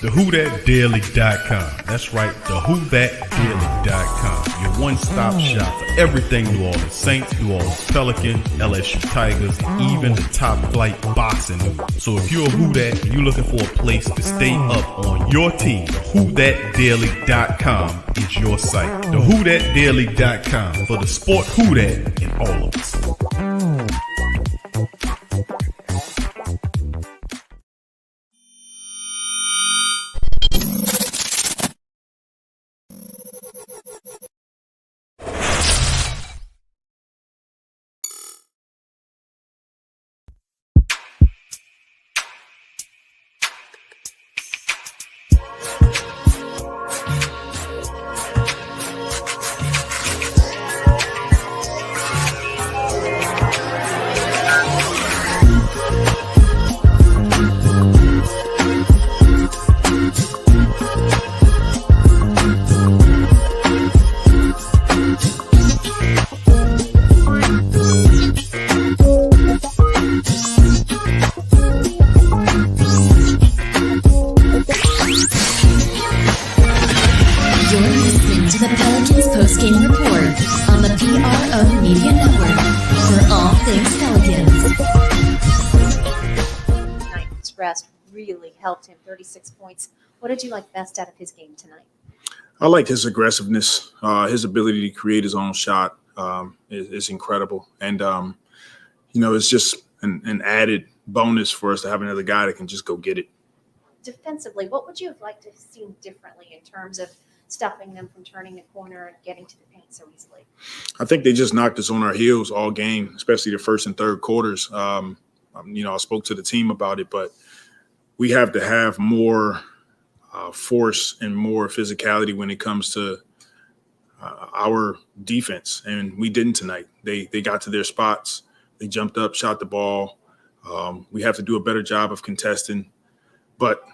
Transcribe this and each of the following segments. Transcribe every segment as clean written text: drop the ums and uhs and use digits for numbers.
TheWhoThatDaily.com. That's right, TheWhoThatDaily.com. Your one-stop shop for everything New Orleans Saints, New Orleans Pelicans, LSU Tigers, even the top-flight boxing news. So if you're a Who That and you're looking for a place to stay up on your team, TheWhoThatDaily.com is your site. TheWhoThatDaily.com for the sport Who That in all of us. You're listening to the Pelicans postgame report on the PPR Media Network for all things Pelicans. Tonight's rest really helped him. 36 points. What did you like best out of his game tonight? I liked his aggressiveness, his ability to create his own shot is incredible. And, it's just an added bonus for us to have another guy that can just go get it. Defensively, what would you have liked to have seen differently in terms of stopping them from turning the corner and getting to the paint so easily? I think they just knocked us on our heels all game, especially the first and third quarters. I spoke to the team about it, but we have to have more force and more physicality when it comes to our defense, and we didn't tonight. They got to their spots. They jumped up, shot the ball. We have to do a better job of contesting. But,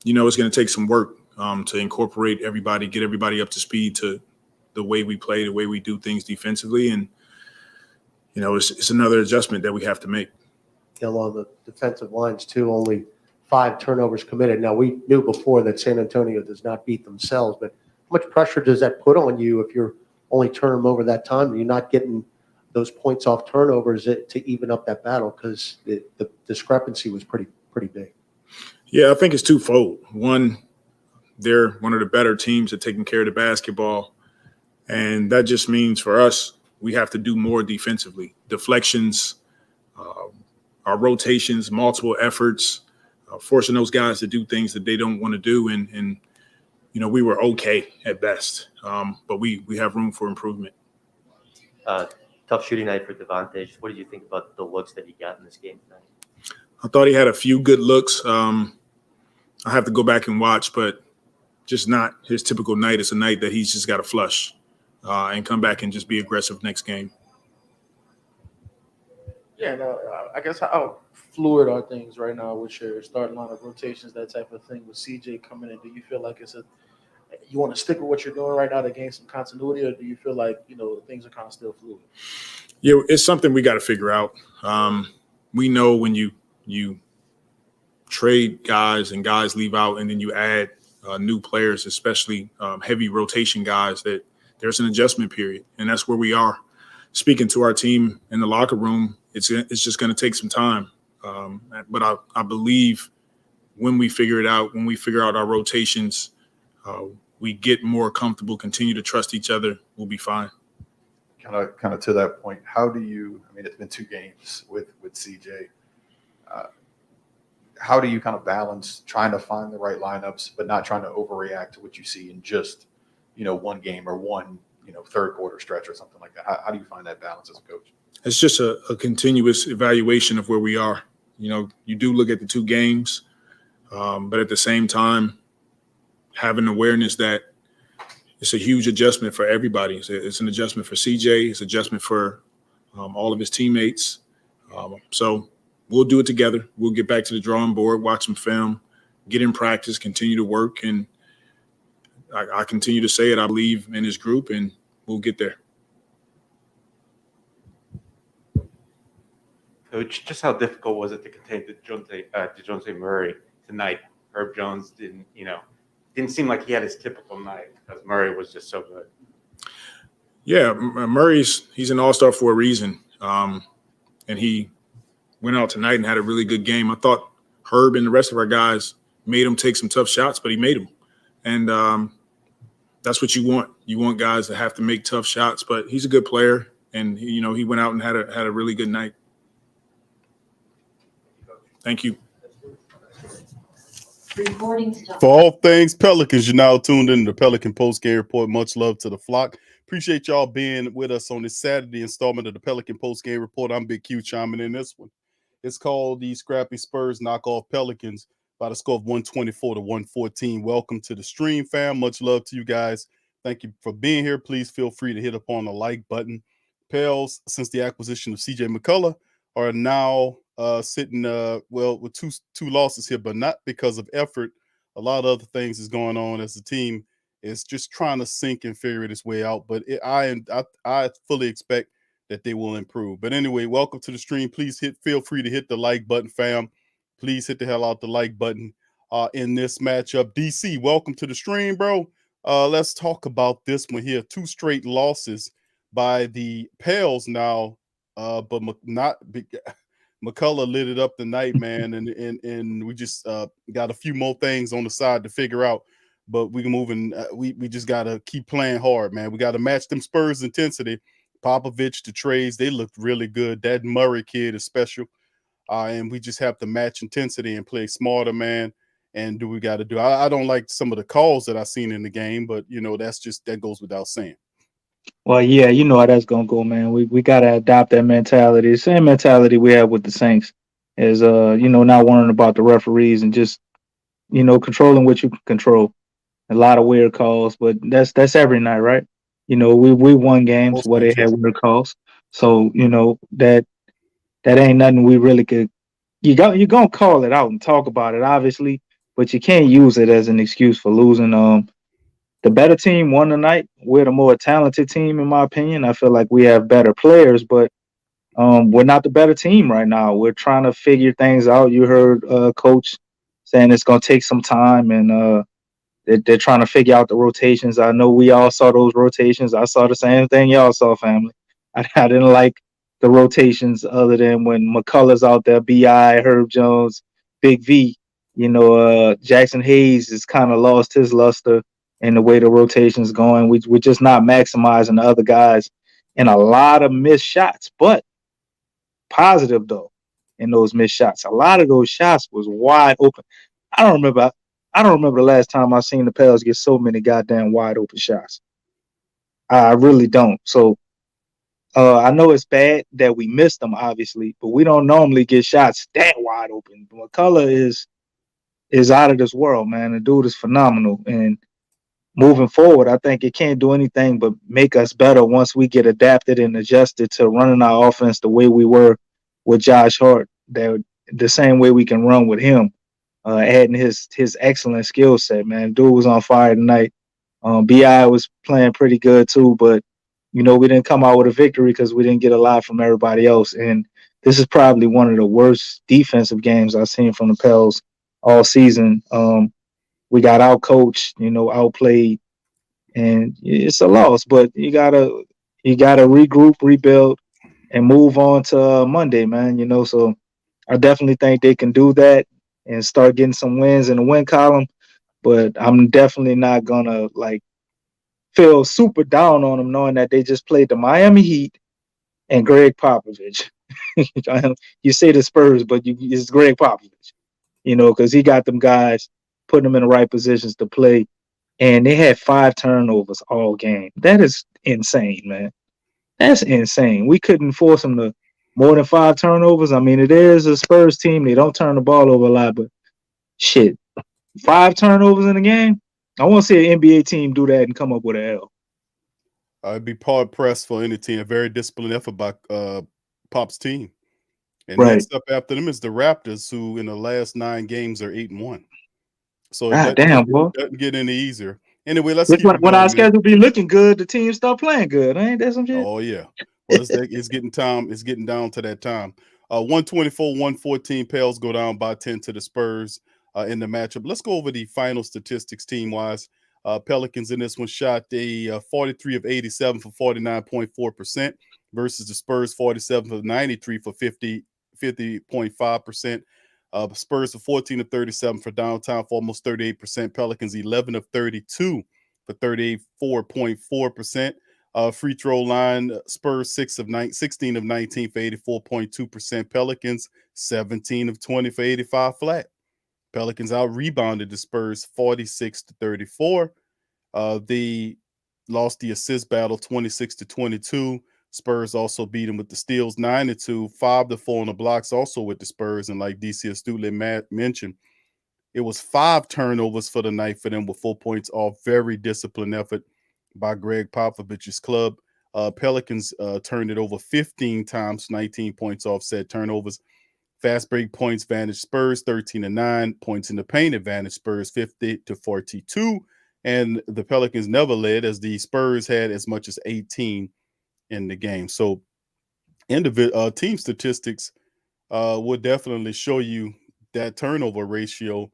it's going to take some work to incorporate everybody, get everybody up to speed to the way we play, the way we do things defensively. And, it's another adjustment that we have to make. On the defensive lines, too, only 5 turnovers committed. Now, we knew before that San Antonio does not beat themselves, but how much pressure does that put on you if you're only turning them over that time and you're not getting those points off turnovers to even up that battle? Because the discrepancy was pretty big. Yeah, I think it's twofold. One, they're one of the better teams at taking care of the basketball, and that just means for us we have to do more defensively. Deflections, our rotations, multiple efforts, forcing those guys to do things that they don't want to do, and we were okay at best, but we have room for improvement. Tough shooting night for Dejounte. What did you think about the looks that he got in this game tonight? I thought he had a few good looks. I have to go back and watch, but just not his typical night. It's a night that he's just got to flush and come back and just be aggressive next game. Yeah, I guess how fluid are things right now with your starting lineup rotations, that type of thing with CJ coming in? Do you feel like you want to stick with what you're doing right now to gain some continuity, or do you feel like, things are kind of still fluid? Yeah, it's something we got to figure out. We know when you trade guys and guys leave out and then you add new players, especially heavy rotation guys, that there's an adjustment period. And that's where we are. Speaking to our team in the locker room, it's just going to take some time. But I believe when we figure it out, when we figure out our rotations, we get more comfortable, continue to trust each other, we'll be fine. Kind of to that point, how do you – it's been 2 games with CJ. How do you kind of balance trying to find the right lineups but not trying to overreact to what you see in just, one game or one, third quarter stretch or something like that? How do you find that balance as a coach? It's just a continuous evaluation of where we are. You do look at the 2 games, but at the same time, having awareness that it's a huge adjustment for everybody. It's an adjustment for CJ. It's an adjustment for all of his teammates. So we'll do it together. We'll get back to the drawing board, watch some film, get in practice, continue to work. And I continue to say it. I believe in this group, and we'll get there. Coach, just how difficult was it to contain Dejounte Murray tonight? Herb Jones didn't seem like he had his typical night because Murray was just so good. Yeah, he's an all-star for a reason, and he went out tonight and had a really good game. I thought Herb and the rest of our guys made him take some tough shots, but he made them, and that's what you want. You want guys that have to make tough shots, but he's a good player, and he went out and had a really good night. Thank you. Reporting to For all things Pelicans, you're now tuned in to the Pelican Post-Game Report. Much love to the flock. Appreciate y'all being with us on this Saturday installment of the Pelican Post-Game Report. I'm Big Q chiming in this one. It's called the Scrappy Spurs knock off Pelicans by the score of 124-114. Welcome to the stream, fam. Much love to you guys. Thank you for being here. Please feel free to hit upon the like button. Pels, since the acquisition of CJ Mccullough, are now sitting with two losses here, but not because of effort. A lot of other things is going on as the team is just trying to sink and figure its way out. But I fully expect that they will improve. But anyway, welcome to the stream. Please feel free to hit the like button, fam. Please hit the hell out the like button in this matchup. DC, welcome to the stream, bro. Let's talk about this one here. 2 straight losses by the Pels now, but McCullough lit it up tonight, man, and we just got a few more things on the side to figure out. But we can move and we just gotta keep playing hard, man. We gotta match them Spurs intensity. Popovich, the trades, they looked really good. That Murray kid is special, and we just have to match intensity and play smarter, man. And do we got to do? I don't like some of the calls that I seen in the game, but that goes without saying. Well, yeah, you know how that's gonna go, man. We gotta adopt that mentality. The same mentality we have with the Saints is not worrying about the referees and just controlling what you can control. A lot of weird calls, but that's every night, right? We won games where they had weird calls. So, that ain't nothing we really could you're gonna call it out and talk about it, obviously, but you can't use it as an excuse for losing. The better team won tonight. We're the more talented team, in my opinion. I feel like we have better players, but we're not the better team right now. We're trying to figure things out. You heard Coach saying it's going to take some time, and they're trying to figure out the rotations. I know we all saw those rotations. I saw the same thing y'all saw, family. I didn't like the rotations other than when McCullough's out there, B.I., Herb Jones, Big V. Jackson Hayes has kind of lost his luster in the way the rotation's going. We're just not maximizing the other guys, and a lot of missed shots, but positive though in those missed shots. A lot of those shots was wide open. I don't remember the last time I seen the Pels get so many goddamn wide open shots. I really don't. So I know it's bad that we missed them, obviously, but we don't normally get shots that wide open. McCullough is out of this world, man. The dude is phenomenal, and moving forward, I think it can't do anything but make us better once we get adapted and adjusted to running our offense the way we were with Josh Hart, that the same way we can run with him, adding his excellent skill set, man. Dude was on fire tonight. B.I. was playing pretty good too, but, we didn't come out with a victory because we didn't get a lot from everybody else. And this is probably one of the worst defensive games I've seen from the Pels all season. We got outcoached, outplayed, and it's a loss. But you gotta regroup, rebuild, and move on to Monday, man. So I definitely think they can do that and start getting some wins in the win column. But I'm definitely not gonna feel super down on them, knowing that they just played the Miami Heat and Greg Popovich. You say the Spurs, but it's Greg Popovich. Because he got them guys, putting them in the right positions to play, and they had 5 turnovers all game. That is insane, man. That's insane. We couldn't force them to more than 5 turnovers. I mean, it is a Spurs team. They don't turn the ball over a lot, but shit, 5 turnovers in a game? I want to see an NBA team do that and come up with an L. I'd be hard pressed for any team. A very disciplined effort by Pop's team. And Right. next up after them is the Raptors, who in the last 9 games are 8-1. So God damn, boy. It doesn't get any easier. Anyway, let's Look, keep it when going, our man. schedule be looking good, the team start playing good. Ain't that some shit? Oh yeah. Well, it's getting time. It's getting down to that time. 124-114. Pels go down by 10 to the Spurs. in the matchup. Let's go over the final statistics team wise. Pelicans in this one shot a 43 of 87 for 49.4% versus the Spurs 47 of 93 for 50.5%. Spurs are 14 of 37 for downtown for almost 38%. Pelicans 11 of 32 for 34.4%. Free throw line, Spurs 16 of 19 for 84.2%. Pelicans 17 of 20 for 85 flat. Pelicans out rebounded the Spurs 46 to 34. They lost the assist battle 26 to 22. Spurs also beat them with the steals 9-2, 5-4 on the blocks also with the Spurs. And like DC astutely mentioned, it was 5 turnovers for the night for them with 4 points off. Very disciplined effort by Greg Popovich's club. Pelicans turned it over 15 times, 19 points off said turnovers. Fast break points advantage Spurs 13-9. Points in the paint advantage Spurs 50 to 42. And the Pelicans never led as the Spurs had as much as 18 in the game. So team statistics will definitely show you that turnover ratio.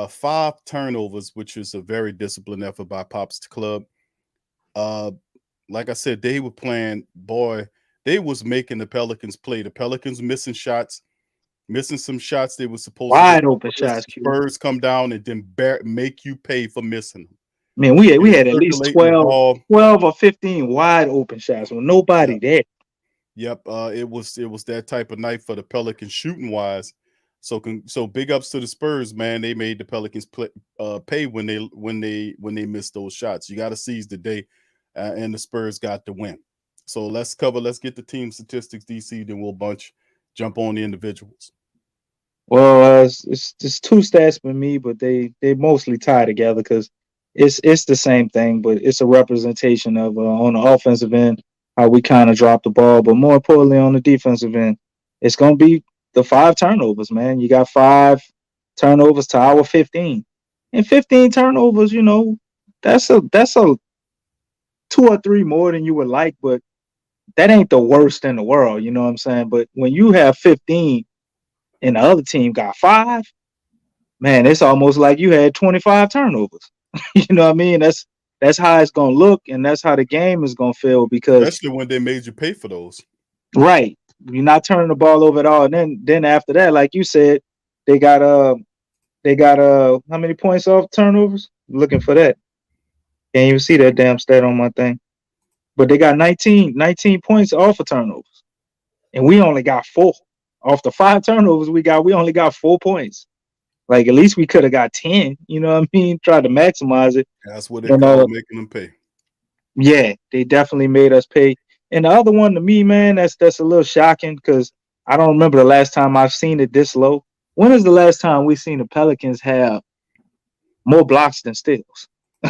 5 turnovers, which is a very disciplined effort by Pop's club. Like I said, they were playing, they was making the Pelicans play. The Pelicans missing some shots they were supposed Wide to open shots. Spurs come down and then make you pay for missing them. Man, we had at least Circulating the 12, ball. 12 or 15 wide open shots with nobody there. Yep, it was that type of night for the Pelicans shooting wise. So big ups to the Spurs, man. They made the Pelicans pay when they missed those shots. You got to seize the day, and the Spurs got the win. So let's get the team statistics, DC. Then we'll jump on the individuals. Well, it's just 2 stats for me, but they mostly tie together because it's the same thing, but it's a representation of on the offensive end how we kind of drop the ball, but more importantly on the defensive end, it's gonna be the 5 turnovers, man. You got 5 turnovers to our 15, and 15 turnovers. That's a 2 or 3 more than you would like, but that ain't the worst in the world. You know what I'm saying? But when you have 15 and the other team got 5, man, it's almost like you had 25 turnovers. You know what I mean? That's how it's gonna look, and that's how the game is gonna feel because especially when they made you pay for those. Right, you're not turning the ball over at all. And then after that, like you said, they got how many points off turnovers? Looking for that. Can't even see that damn stat on my thing. But they got 19 points off of turnovers, and we only got 4 off the 5 turnovers we only got 4 points. Like at least we could have got 10. You know what I mean? Try to maximize it. That's what they call making them pay. Yeah, they definitely made us pay. And the other one to me, man, that's a little shocking because I don't remember the last time I've seen it this low. When is the last time we seen the Pelicans have more blocks than steals?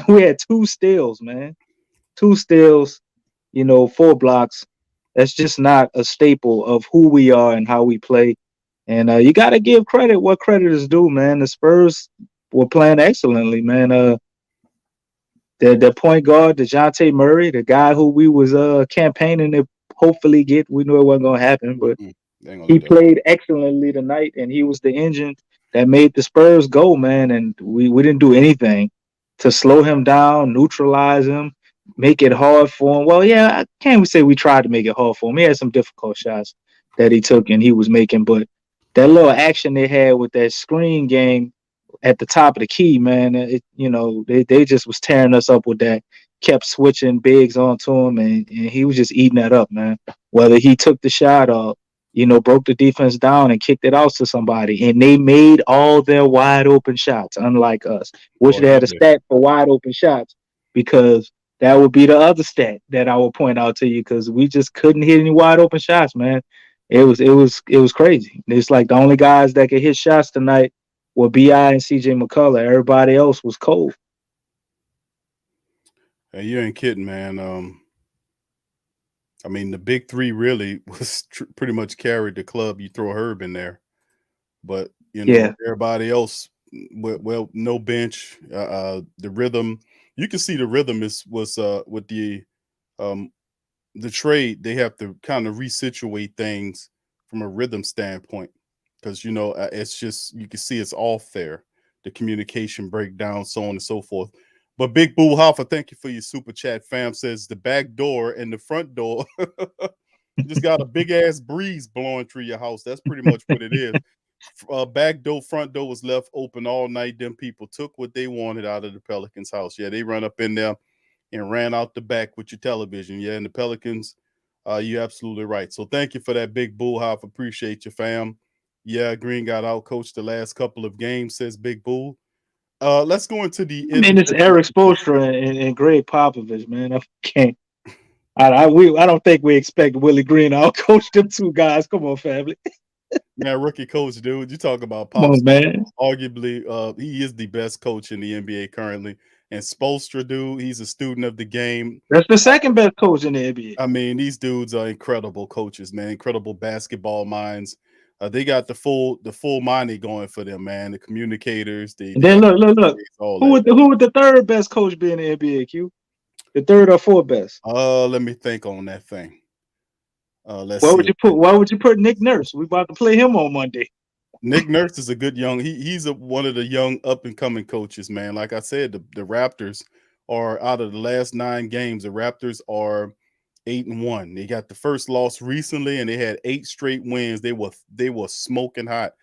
We had 2 steals, man. 2 steals, 4 blocks. That's just not a staple of who we are and how we play. And you got to give credit what credit is due, man. The Spurs were playing excellently, man. The point guard, Dejounte Murray, the guy who we was campaigning to hopefully get. We knew it wasn't going to happen, but he played excellently tonight, and he was the engine that made the Spurs go, man. And we didn't do anything to slow him down, neutralize him, make it hard for him. Well, yeah, can't we say we tried to make it hard for him? He had some difficult shots that he took and he was making, but that little action they had with that screen game at the top of the key, man, they just was tearing us up with that, kept switching bigs onto him, and he was just eating that up, man. Whether he took the shot or, broke the defense down and kicked it out to somebody, and they made all their wide open shots, unlike us. Wish they had a stat for wide open shots because that would be the other stat that I would point out to you because we just couldn't hit any wide open shots, man. It was crazy. It's like the only guys that could hit shots tonight were B.I. and C.J. McCullough. Everybody else was cold. Hey, you ain't kidding, man. I mean, the big 3 really was pretty much carried the club. You throw Herb in there, but everybody else, well, no bench. The rhythm, you can see the rhythm was with the trade. They have to kind of resituate things from a rhythm standpoint because it's just you can see it's off there. the communication breakdown, so on and so forth. But Big Boo Hoffa, thank you for your super chat, fam. Says the back door and the front door just got a big ass breeze blowing through your house. That's pretty much what it is. Back door, front door was left open all night. Them people took what they wanted out of the Pelicans house. Yeah, they run up in there and ran out the back with your television. Yeah, and the Pelicans, you're absolutely right. So thank you for that, Big Boo Hoffa. Appreciate you, fam. Yeah, Green got out coached the last couple of games, says Big Boo. Let's go into the. I mean, it's Eric Spoelstra and Greg Popovich, man. I can't. I don't think we expect Willie Green to outcoach them two guys. Come on, family. Yeah, rookie coach, dude. You talk about Come Pops. on, man. Arguably, he is the best coach in the NBA currently. And Spoelstra, dude, he's a student of the game. That's the second best coach in the NBA. I mean, these dudes are incredible coaches, man. Incredible basketball minds. They got the full money going for them, man. The communicators. And then look. Who would the third best coach be in the NBA? Q, the third or fourth best? Let me think on that thing. Let's Why see. would you put Nick Nurse? We about to play him on Monday. Nick Nurse is a good young. He's one of the young up and coming coaches, man. Like I said, the Raptors are out of the last 9 games. The Raptors are 8-1. They got the first loss recently, and they had 8 straight wins. They were smoking hot,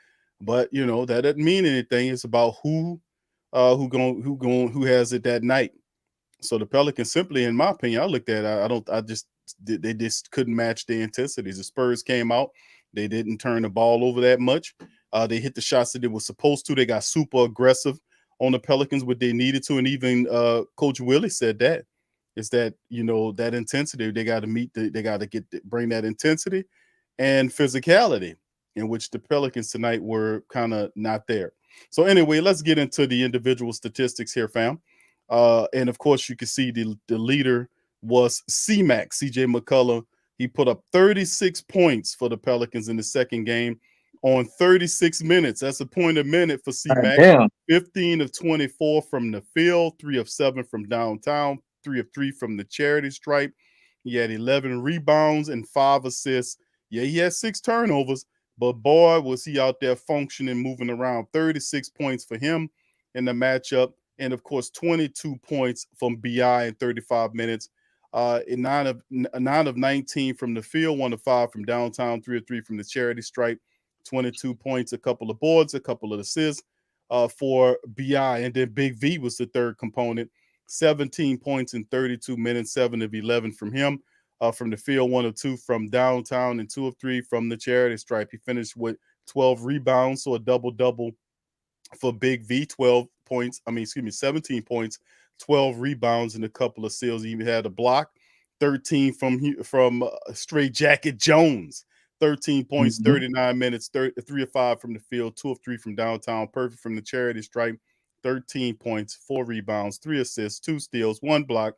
but you know that doesn't mean anything. It's about who has it that night. So the Pelicans, simply, in my opinion, I looked at it, they just couldn't match the intensities. The Spurs came out, they didn't turn the ball over that much. They hit the shots that they were supposed to. They got super aggressive on the Pelicans, what they needed to, and even Coach Willie said that. Is that, you know, that intensity, they got to bring that intensity and physicality, in which the Pelicans tonight were kind of not there. So anyway, let's get into the individual statistics here, fam. And of course, you can see the leader was C-Mac, CJ McCullough. He put up 36 points for the Pelicans in the second game on 36 minutes. That's a point a minute for C-Mac. 15 of 24 from the field, 3 of 7 from downtown, 3 of 3 from the charity stripe. He had 11 rebounds and 5 assists. Yeah, he had 6 turnovers, but boy, was he out there functioning, moving around. 36 points for him in the matchup. And of course, 22 points from BI in 35 minutes. 9 of 19 from the field, 1 of 5 from downtown, 3 of 3 from the charity stripe. 22 points, a couple of boards, a couple of assists for BI. And then Big V was the third component. 17 points in 32 minutes, 7 of 11 from him. From the field, 1 of 2 from downtown, and 2 of 3 from the charity stripe. He finished with 12 rebounds, so a double-double for Big V. 17 points, 12 rebounds, and a couple of steals. He even had a block. 13 from Straight Jacket Jones. 13 points, 39 minutes, 3 of 5 from the field, 2 of 3 from downtown, perfect from the charity stripe. 13 points, 4 rebounds, 3 assists, 2 steals, 1 block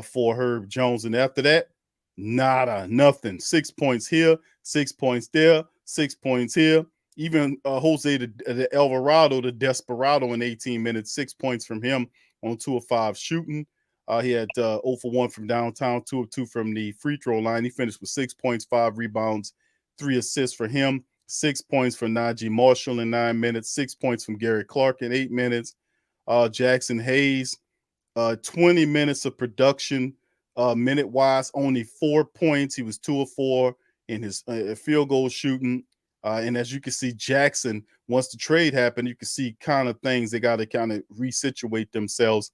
for Herb Jones. And after that, nothing. 6 points here, 6 points there, 6 points here. Even Jose the Alvarado, the Desperado, in 18 minutes, 6 points from him on 2 of 5 shooting. He had 0 for 1 from downtown, 2 of 2 from the free throw line. He finished with 6 points, 5 rebounds, 3 assists for him. 6 points for Najee Marshall in 9 minutes. 6 points from Gary Clark in 8 minutes. Jackson Hayes, 20 minutes of production. Minute-wise, only 4 points. He was 2 of 4 in his field goal shooting. And as you can see, Jackson, once the trade happened, you can see kind of things they got to kind of resituate themselves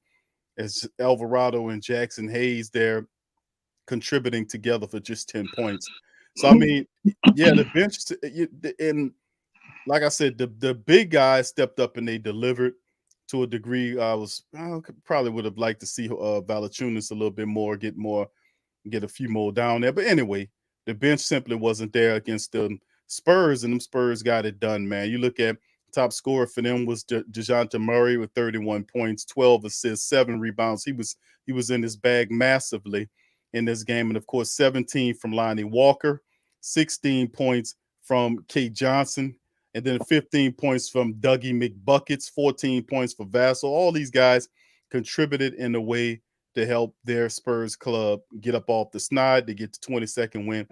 as Alvarado and Jackson Hayes there contributing together for just 10 points. So, I mean, yeah, the bench, and like I said, the big guys stepped up and they delivered to a degree. I probably would have liked to see Valanciunas a little bit more, get a few more down there. But anyway, the bench simply wasn't there against the Spurs, and them Spurs got it done, man. You look at top scorer for them was Dejounte Murray with 31 points, 12 assists, 7 rebounds. He was in his bag massively in this game. And of course, 17 from Lonnie Walker, 16 points from Kate Johnson, and then 15 points from Dougie McBuckets, 14 points for Vassell. All these guys contributed in a way to help their Spurs club get up off the snide to get the 22nd win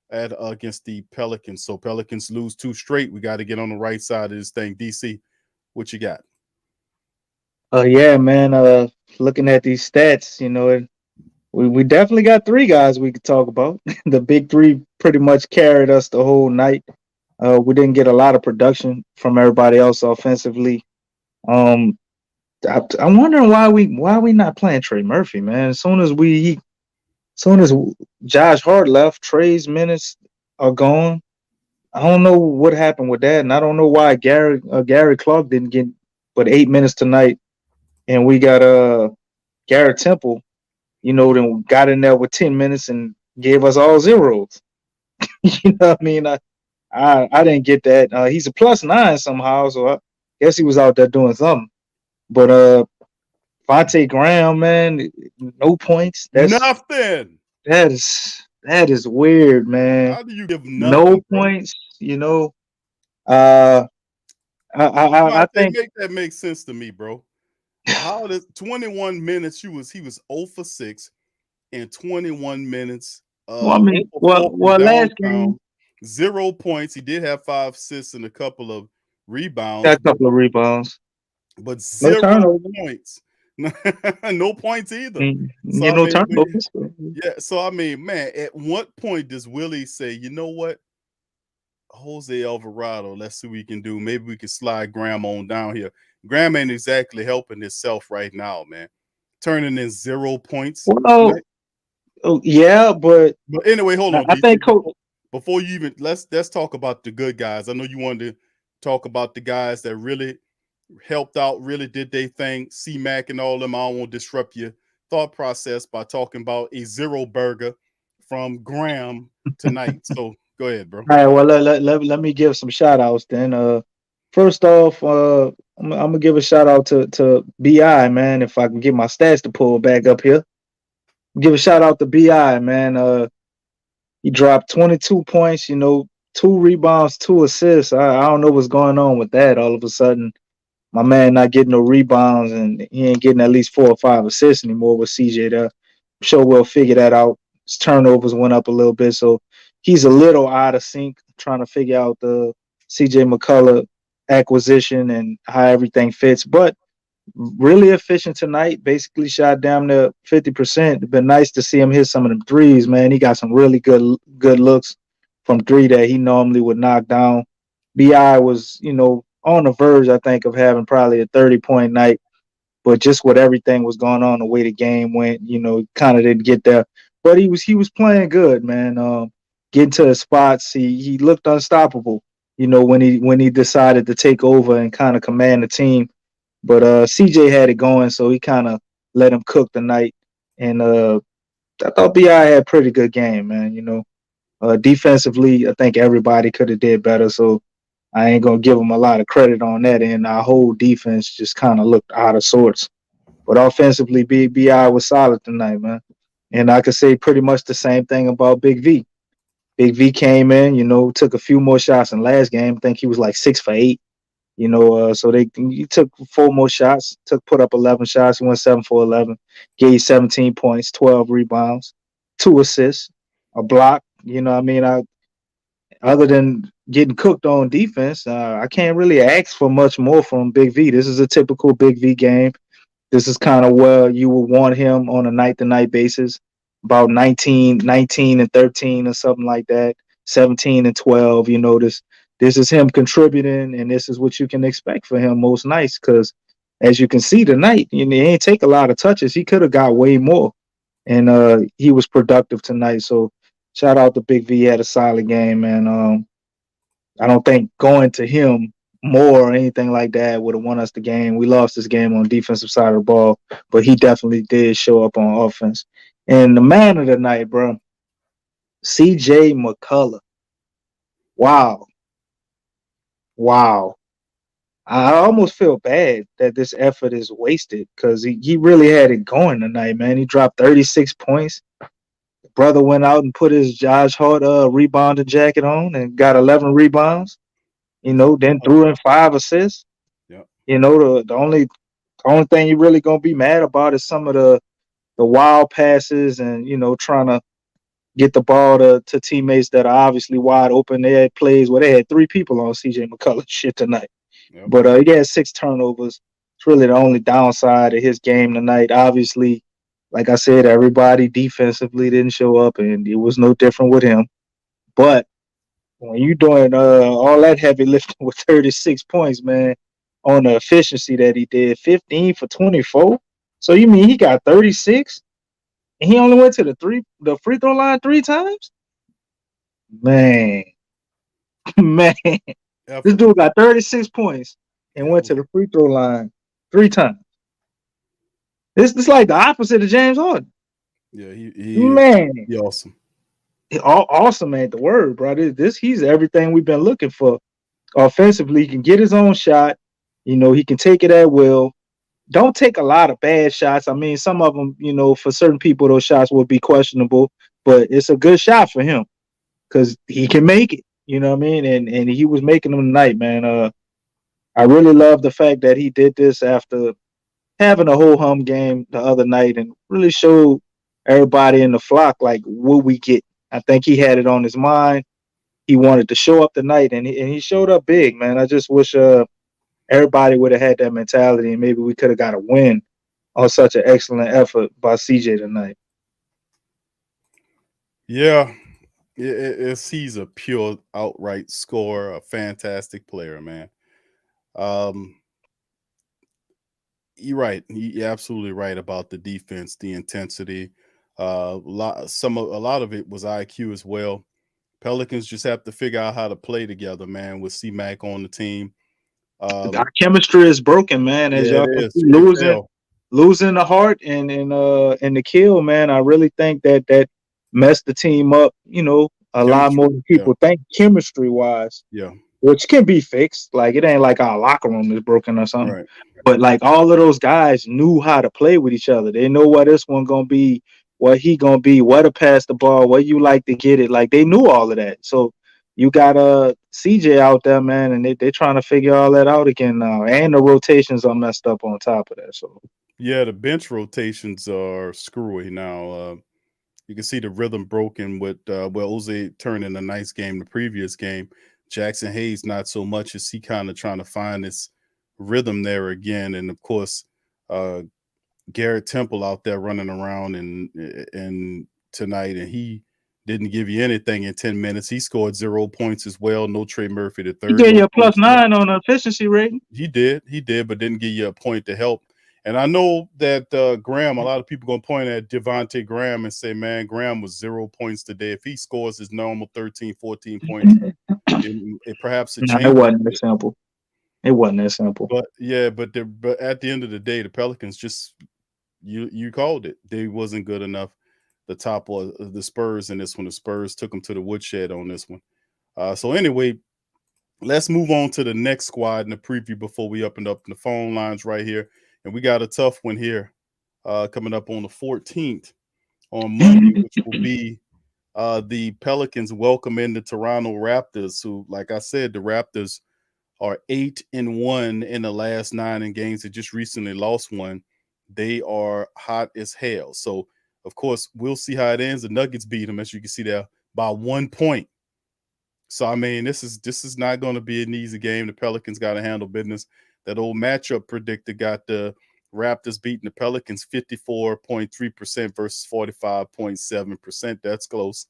against the Pelicans. So Pelicans lose 2 straight. We got to get on the right side of this thing. DC, what you got? Yeah, man. Looking at these stats, we definitely got three guys we could talk about. The big three pretty much carried us the whole night. We didn't get a lot of production from everybody else offensively. I'm wondering why we not playing Trey Murphy, man. As soon as Josh Hart left, Trey's minutes are gone. I don't know what happened with that, and I don't know why Gary Clark didn't get but 8 minutes tonight, and we got Garrett Temple, then got in there with 10 minutes and gave us all zeros. You know what I mean? I didn't get that. He's a +9 somehow, so I guess he was out there doing something. But Vontae Graham, man, no points. Nothing. That is weird, man. How do you give No nothing, bro? points, Uh, I They think. make that make sense to me, bro. How does 21 minutes? He was 0 for 6 in 21 minutes. Well, I mean, 0 for 4 from last downtown, game 0 points. He did have 5 assists and a couple of rebounds, got a couple of rebounds, but no 0 turnovers. points. No points either. So You I know, mean, turnovers. yeah. So I mean, man, at what point does Willie say, you know what, Jose Alvarado, let's see what we can do. Maybe we can slide Graham on down here. Graham ain't exactly helping himself right now, man. Turning in 0 points. Well, yeah, but But anyway, hold on, I DJ. think Coach. Before you even let's talk about the good guys. I know you wanted to talk about the guys that really helped out, really did their thing. C-Mac and all them. I don't want to disrupt your thought process by talking about a zero burger from Graham tonight. So go ahead, bro. All right, well, let me give some shout outs then. First off, I'm gonna give a shout out to BI, man. If I can get my stats to pull back up here, give a shout out to BI, man. He dropped 22 points, 2 rebounds, 2 assists. I don't know what's going on with that. All of a sudden, my man not getting no rebounds and he ain't getting at least 4 or 5 assists anymore with CJ there. I'm sure we'll figure that out. His turnovers went up a little bit, so he's a little out of sync trying to figure out the CJ McCullough acquisition and how everything fits. But really efficient tonight. Basically shot down to 50%. It's been nice to see him hit some of them threes, man. He got some really good looks from three that he normally would knock down. BI was, on the verge, I think, of having probably a 30-point night. But just with everything was going on, the way the game went, kind of didn't get there. But he was playing good, man. Getting to the spots, he looked unstoppable. When he decided to take over and kind of command the team. But CJ had it going, so he kind of let him cook the night. And I thought BI had a pretty good game, man. Defensively, I think everybody could have did better. So I ain't gonna give him a lot of credit on that. And our whole defense just kind of looked out of sorts. But offensively, BI was solid tonight, man. And I could say pretty much the same thing about Big V. Big V came in, took a few more shots in last game. I think he was like 6 for 8. So he took 4 more shots, put up 11 shots, he went 7 for 11, gave 17 points, 12 rebounds, 2 assists, a block. Other than getting cooked on defense, I can't really ask for much more from Big V. This is a typical Big V game. This is kind of where you would want him on a night-to-night basis, about 19 and 13 or something like that, 17 and 12. This is him contributing, and this is what you can expect for him most nights. Because as you can see tonight, he ain't take a lot of touches. He could have got way more, and he was productive tonight. So shout out to Big V. He had a solid game, man. I don't think going to him more or anything like that would have won us the game. We lost this game on the defensive side of the ball, but he definitely did show up on offense. And the man of the night, bro, CJ McCullough. Wow. I almost feel bad that this effort is wasted because he really had it going tonight, man. He dropped 36 points. The brother went out and put his Josh Hart rebounding jacket on and got 11 rebounds. Then threw in 5 assists. Yeah. The only thing you're really gonna be mad about is some of the wild passes and trying to get the ball to teammates that are obviously wide open. They had plays where they had 3 people on CJ McCullough shit tonight. Yep. But he had 6 turnovers. It's really the only downside of his game tonight. Obviously, like I said, everybody defensively didn't show up, and it was no different with him. But when you're doing all that heavy lifting with 36 points, man, on the efficiency that he did, 15 for 24. So you mean he got 36, and he only went to the free throw line 3 times? Man, man, this dude got 36 points and went to the free throw line 3 times. This like the opposite of James Harden. Yeah, Man, he awesome. Awesome ain't the word, bro. He's everything we've been looking for. Offensively, he can get his own shot. You know, he can take it at will. Don't take a lot of bad shots. I mean, some of them, you know, for certain people, those shots will be questionable, but it's a good shot for him because he can make it. You know what I mean? And he was making them tonight, man. I really love the fact that he did this after having a whole hum game the other night and really showed everybody in the flock like what we get. I think he had it on his mind. He wanted to show up tonight, and he showed up big, man. I just wish everybody would have had that mentality, and maybe we could have got a win on such an excellent effort by CJ tonight. Yeah, he's a pure outright scorer, a fantastic player, man. You're right. You're absolutely right about the defense, the intensity. A lot of it was IQ as well. Pelicans just have to figure out how to play together, man. With C-Mac on the team, Our chemistry is broken, man. As yeah, y'all it is. losing the heart and the kill, man. I really think that messed the team up. You know, a lot more than people think chemistry wise. Yeah. Which can be fixed. Like it ain't like our locker room is broken or something. Right. But like all of those guys knew how to play with each other. They know what this one gonna be, what he gonna be, what to pass the ball, what you like to get it. Like they knew all of that. So you got CJ out there, man, and they're trying to figure all that out again now. And the rotations are messed up on top of that. So yeah, the bench rotations are screwy now. You can see the rhythm broken with Jose turned in a nice game the previous game. Jackson Hayes not so much as he kind of trying to find his rhythm there again. And of course, Garrett Temple out there running around and tonight, and he didn't give you anything in 10 minutes. He scored 0 points as well. No Trey Murphy the third. He gave you a +9 on the efficiency rating. He did, but didn't give you a point to help. And I know that Graham, a lot of people going to point at Devontae Graham and say, man, Graham was 0 points today. If he scores his normal 13, 14 points, it perhaps it changes. It wasn't that simple. It wasn't that simple. But yeah, but at the end of the day, the Pelicans just you called it. They wasn't good enough. The top was the Spurs in this one. The Spurs took them to the woodshed on this one. So anyway, let's move on to the next squad in the preview before we open up the phone lines right here. And we got a tough one here coming up on the 14th on Monday, which will be the Pelicans welcome in the Toronto Raptors, who, like I said, the Raptors are 8-1 in the last 9 games. They just recently lost one. They are hot as hell. So, of course, we'll see how it ends. The Nuggets beat them, as you can see there, by 1 point. So, I mean, this is not going to be an easy game. The Pelicans got to handle business. That old matchup predictor got the Raptors beating the Pelicans 54.3% versus 45.7%. That's close.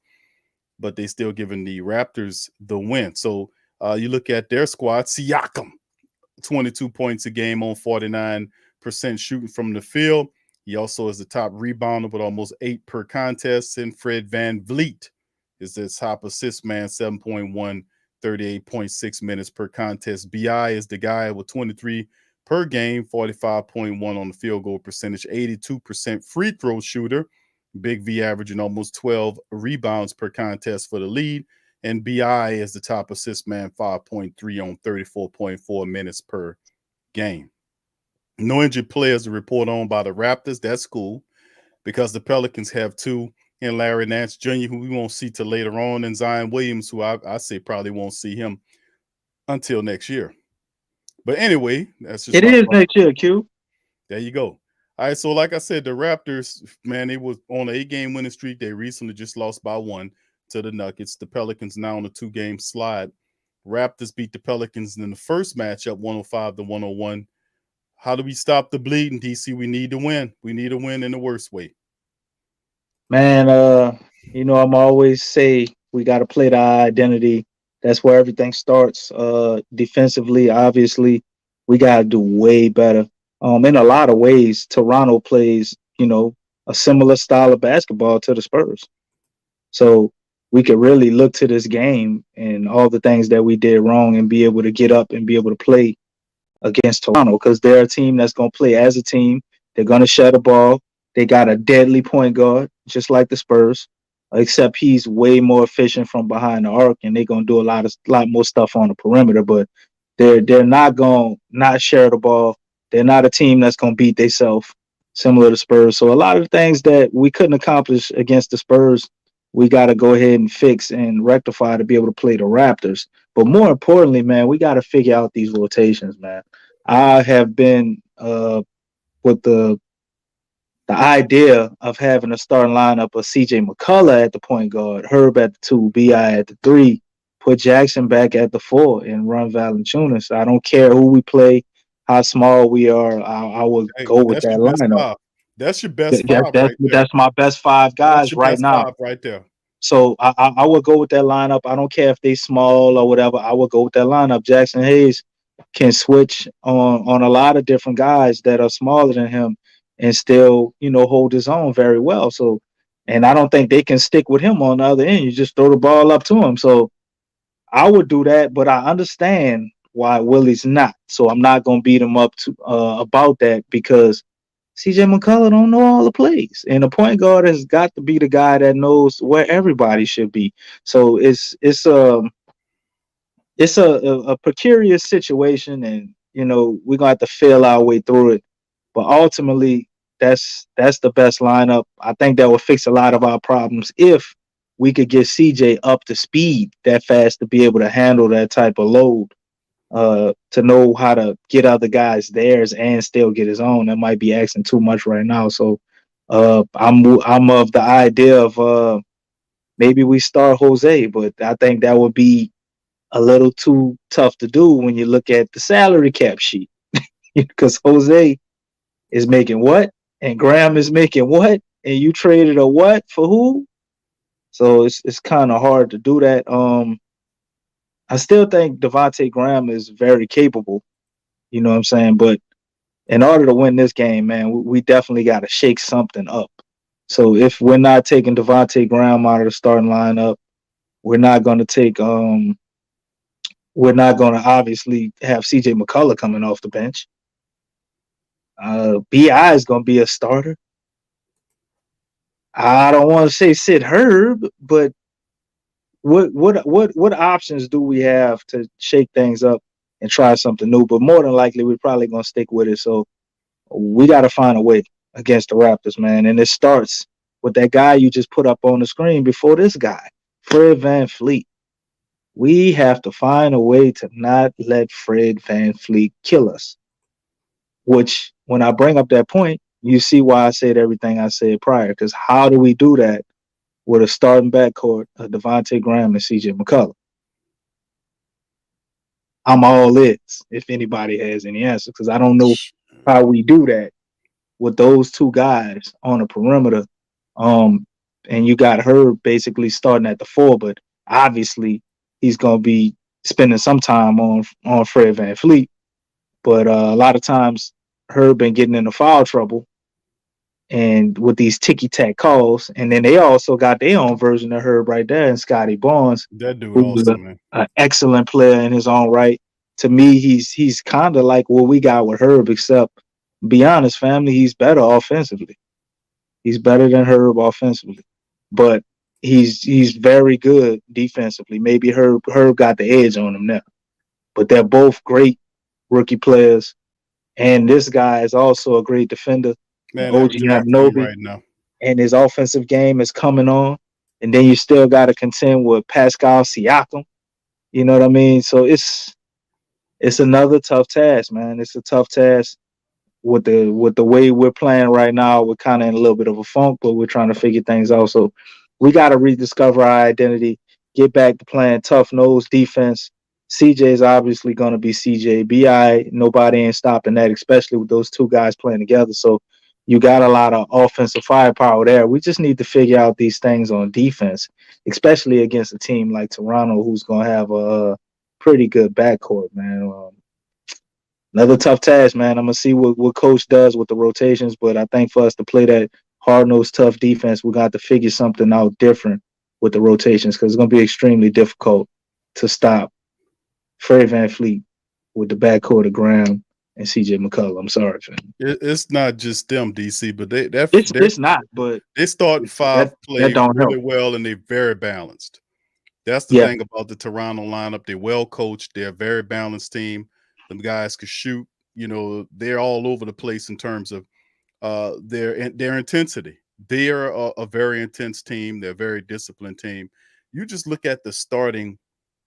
But they still giving the Raptors the win. So you look at their squad, Siakam, 22 points a game on 49% shooting from the field. He also is the top rebounder with almost 8 per contest. And Fred VanVleet is the top assist man, 7.1, 38.6 minutes per contest. BI is the guy with 23 per game, 45.1 on the field goal percentage, 82% free throw shooter. Big V averaging almost 12 rebounds per contest for the lead. And BI is the top assist man, 5.3 on 34.4 minutes per game. No injured players to report on by the Raptors. That's cool because the Pelicans have 2. And Larry Nance Jr., who we won't see till later on, and Zion Williams, who I say probably won't see him until next year. But anyway, that's just next year, Q. There you go. All right, so like I said, the Raptors, man, they was on an 8-game winning streak. They recently just lost by 1 to the Nuggets. The Pelicans now on a 2-game slide. Raptors beat the Pelicans in the first matchup, 105-101. How do we stop the bleeding, DC? We need to win. We need to win in the worst way. Man, I'm always say we got to play the identity. That's where everything starts. Defensively, obviously, we got to do way better. In a lot of ways, Toronto plays, a similar style of basketball to the Spurs. So we could really look to this game and all the things that we did wrong and be able to get up and be able to play against Toronto because they're a team that's going to play as a team. They're going to share the ball. They got a deadly point guard, just like the Spurs, except he's way more efficient from behind the arc, and they're going to do a lot more stuff on the perimeter. But they're not going to not share the ball. They're not a team that's going to beat themselves, similar to Spurs. So a lot of the things that we couldn't accomplish against the Spurs, we got to go ahead and fix and rectify to be able to play the Raptors. But more importantly, man, we got to figure out these rotations, man. I have been with the idea of having a starting lineup of CJ Mccullough at the point guard, Herb at the 2, BI at the 3, put Jackson back at the 4, and run Valanciunas. I don't care who we play, how small we are. I would go with that lineup. That's your best five right there. That's my best 5 guys right now. Five right there. So I would go with that lineup. I don't care if they small or whatever. I would go with that lineup. Jackson Hayes can switch on a lot of different guys that are smaller than him and still, hold his own very well. So, and I don't think they can stick with him on the other end. You just throw the ball up to him. So I would do that, but I understand why Willie's not. So I'm not going to beat him up to about that because CJ McCullough don't know all the plays. And the point guard has got to be the guy that knows where everybody should be. So it's a precarious situation, and we're gonna have to feel our way through it. But ultimately, that's the best lineup. I think that will fix a lot of our problems if we could get CJ up to speed that fast to be able to handle that type of load, to know how to get other guys theirs and still get his own. That might be asking too much right now. So I'm of the idea of maybe we start Jose, but I think that would be a little too tough to do when you look at the salary cap sheet because Jose is making what and Graham is making what and you traded a what for who? So it's kind of hard to do that. I still think Devontae Graham is very capable, you know what I'm saying? But in order to win this game, man, we definitely got to shake something up. So if we're not taking Devontae Graham out of the starting lineup, we're not going to take we're not going to obviously have CJ McCullough coming off the bench. BI is going to be a starter. I don't want to say sit Herb, but what options do we have to shake things up and try something new? But more than likely, we're probably going to stick with it. So we got to find a way against the Raptors, man. And it starts with that guy you just put up on the screen before this guy, Fred VanVleet. We have to find a way to not let Fred VanVleet kill us. Which, when I bring up that point, you see why I said everything I said prior. Because how do we do that with a starting backcourt of Devontae Graham and CJ McCullough? I'm all ears if anybody has any answers, because I don't know how we do that with those two guys on the perimeter. And you got Herb basically starting at the 4, but obviously he's going to be spending some time on Fred VanVleet. But a lot of times Herb been getting into foul trouble and with these ticky-tack calls. And then they also got their own version of Herb right there in Scotty Barnes. That dude also, man. An excellent player in his own right. To me, he's kind of like what we got with Herb, except, be honest, family, he's better offensively. He's better than Herb offensively. But he's very good defensively. Maybe Herb got the edge on him now. But they're both great rookie players. And this guy is also a great defender. Man, OG Anunoby, right now. And his offensive game is coming on. And then you still got to contend with Pascal Siakam. You know what I mean? So it's another tough task, man. It's a tough task with the way we're playing right now. We're kind of in a little bit of a funk, but we're trying to figure things out. So we got to rediscover our identity, get back to playing tough nose defense, CJ is obviously going to be CJ. BI, nobody ain't stopping that, especially with those two guys playing together. So you got a lot of offensive firepower there. We just need to figure out these things on defense, especially against a team like Toronto, who's going to have a pretty good backcourt, man. Another tough task, man. I'm going to see what coach does with the rotations, but I think for us to play that hard-nosed, tough defense, we're going to have to figure something out different with the rotations because it's going to be extremely difficult to stop Fred VanVleet with the backcourt of Graham and CJ McCullough. I'm sorry, fam. It's not just them, DC, but It's not, but they starting five that play don't really help. well, and they're very balanced. That's the Yeah. thing about the Toronto lineup. They're well coached. They're a very balanced team. Them guys can shoot. You know, they're all over the place in terms of their intensity. They're a very intense team. They're a very disciplined team. You just look at the starting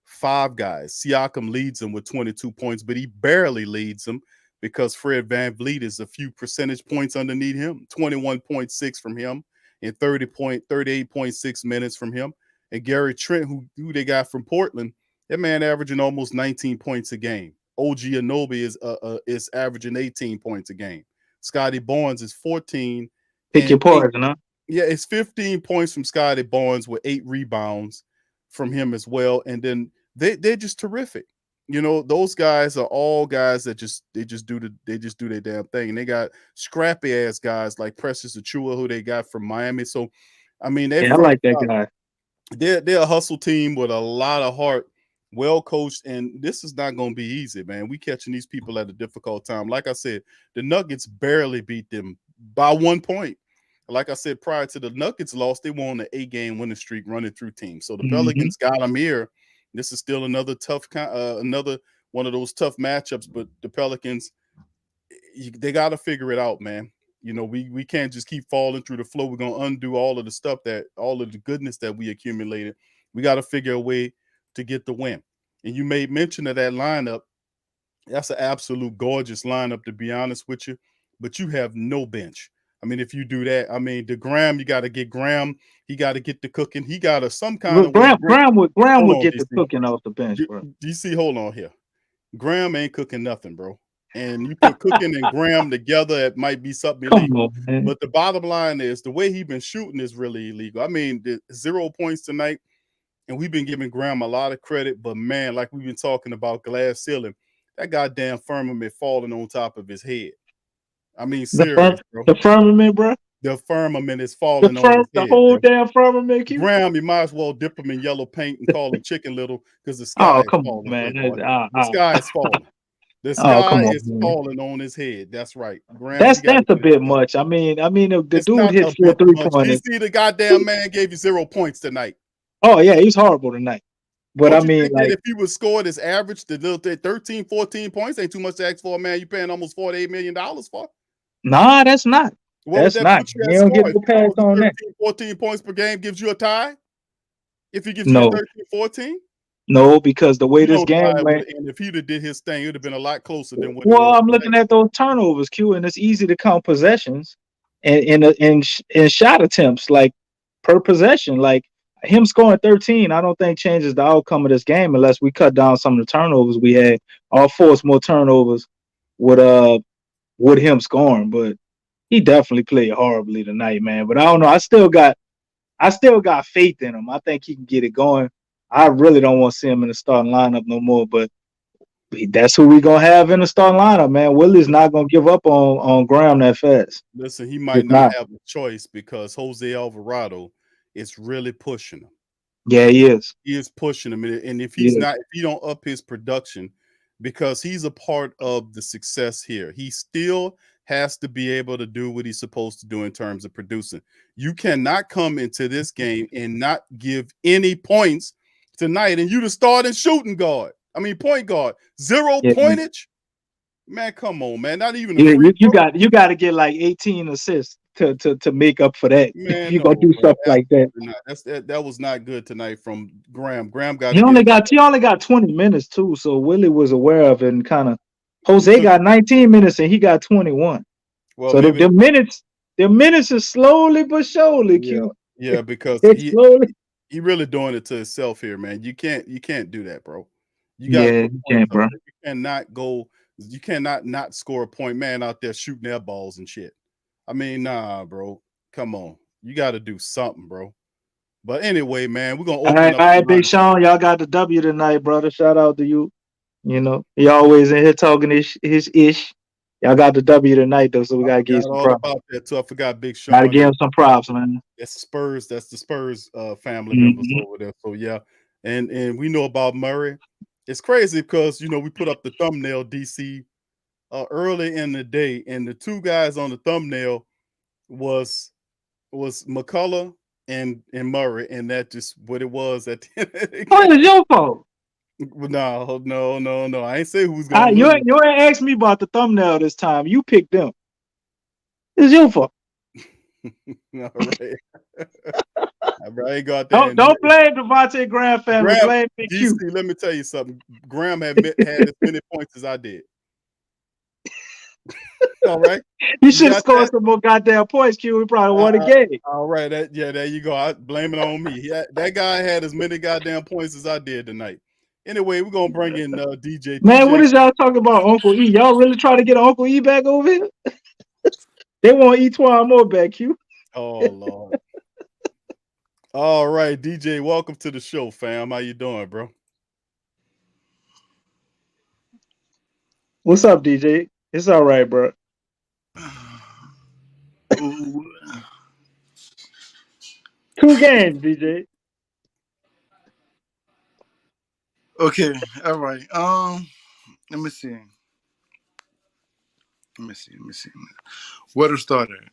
five guys. Siakam leads them with 22 points, but he barely leads them because Fred VanVleet is a few percentage points underneath him, 21.6 from him and 38.6 minutes from him. And Gary Trent, who they got from Portland, that man averaging almost 19 points a game. OG Anunoby is averaging 18 points a game. Scotty Barnes is 14. Pick your poison, huh? Yeah, it's 15 points from Scotty Barnes with 8 rebounds from him as well. And then they're just terrific. You know, those guys are all guys that just do their damn thing. And they got scrappy ass guys like Precious Achiuwa, who they got from Miami. So I mean, I like that guy. They're a hustle team with a lot of heart, well coached, and this is not going to be easy, man. We catching these people at a difficult time. Like I said, the Nuggets barely beat them by 1 point. Like I said, prior to the Nuggets loss, they won an 8-game winning streak running through teams. So the Pelicans got them here. This is still another another one of those tough matchups. But the Pelicans, they got to figure it out, man. You know, we can't just keep falling through the flow. We're gonna undo all of the goodness that we accumulated. We got to figure a way to get the win. And you made mention of that lineup. That's an absolute gorgeous lineup, to be honest with you. But you have no bench. I mean, if you do that, I mean, the Graham, you got to get Graham. He got to get the cooking. He got to some kind of way. Graham would get the cooking off the bench, bro. DC, hold on here. Graham ain't cooking nothing, bro. And you put Cooking and Graham together, it might be something illegal. But the bottom line is the way he's been shooting is really illegal. I mean, the 0 points tonight, and we've been giving Graham a lot of credit. But, man, like we've been talking about glass ceiling, that goddamn firmament falling on top of his head. I mean, serious, bro. The firmament, bro? The firmament is falling on his head. The whole damn firmament. Graham, you might as well dip him in yellow paint and call him Chicken Little because the sky is falling. Man. The sky is falling. The sky is falling on his head. That's right. Graham, that's a bit much. I mean, the dude hit 4 3-pointers. You see, the goddamn man gave you 0 points tonight. Oh, yeah, he's horrible tonight. But Don't I mean, like, if he was scored his average, the little 13, 14 points ain't too much to ask for a man. You paying almost $48 million for? Nah, that's not. What that's not. You don't get the pass on 13, that. 14 points per game gives you a tie? If he gives you 13, 14? No, because the way this game went, and if he'd have did his thing, it would have been a lot closer than what. Well, I'm looking at those turnovers, Q, and it's easy to count possessions and shot attempts like per possession. Like him scoring 13, I don't think changes the outcome of this game unless we cut down some of the turnovers we had or force more turnovers with him scoring. But he definitely played horribly tonight, man. But I don't know. I still got faith in him. I think he can get it going. I really don't want to see him in the starting lineup no more, but that's who we're going to have in the starting lineup, man. Willie's not going to give up on Graham that fast. Listen, he might not have a choice because Jose Alvarado is really pushing him. Yeah, he is. He is pushing him. And if he don't up his production, because he's a part of the success here, he still has to be able to do what he's supposed to do in terms of producing. You cannot come into this game and not give any points tonight, and you the starting shooting guard. I mean, point guard, 0 pointage. Man, come on, man. Not even. You got to get like 18 assists to make up for that. Man, you gonna do stuff like that. That was not good tonight from Graham. Graham got. He only got 20 minutes too, so Willie was aware of it and kind of. Jose got 19 minutes and he got 21. Well, so the minutes is slowly but surely. Yeah, because he really doing it to himself here, man. You can't do that, bro. You got to Yeah, put you points can't, up bro. there. You cannot go. You cannot not score a point. Man out there shooting their balls and shit. I mean, nah, bro. Come on. You got to do something, bro. But anyway, man, we're gonna open up All the right, Big line. Sean, y'all got the W tonight, brother. Shout out to you. You know, he always in here talking his ish. Y'all got the W tonight though, so we I gotta give forgot some all props. about that too. I forgot Big Gotta Sean. give him some props, man. That's the Spurs. That's the Spurs family members Mhm. over there. So yeah, and we know about Murray. It's crazy because we put up the thumbnail DC early in the day, and the two guys on the thumbnail was McCullough and Murray, and that just what it was at the end of the Oh, it's game. your fault. No. I ain't say who's gonna You lose. ain't asked me about the thumbnail this time. You picked them. It's your fault. All right. I ain't go out there and Don't blame Devontae Graham family. Graham, Blame Big DC, Q. let me tell you something. Graham had as many points as I did. All right. You You should have got scored that? some more goddamn points, Q. We probably won a game. All right. There you go. I blame it on me. That guy had as many goddamn points as I did tonight. Anyway, we're gonna bring in DJ. Man, what DJ, is y'all talking about, Uncle E? Y'all really trying to get Uncle E back over here? They want Etwan more back, Q. oh Lord. All right, DJ, welcome to the show, fam. How you doing, bro? What's up, DJ? It's all right, bro. Ooh, 2 games, DJ. okay, all right. Let me see. Let me see. Where to start at?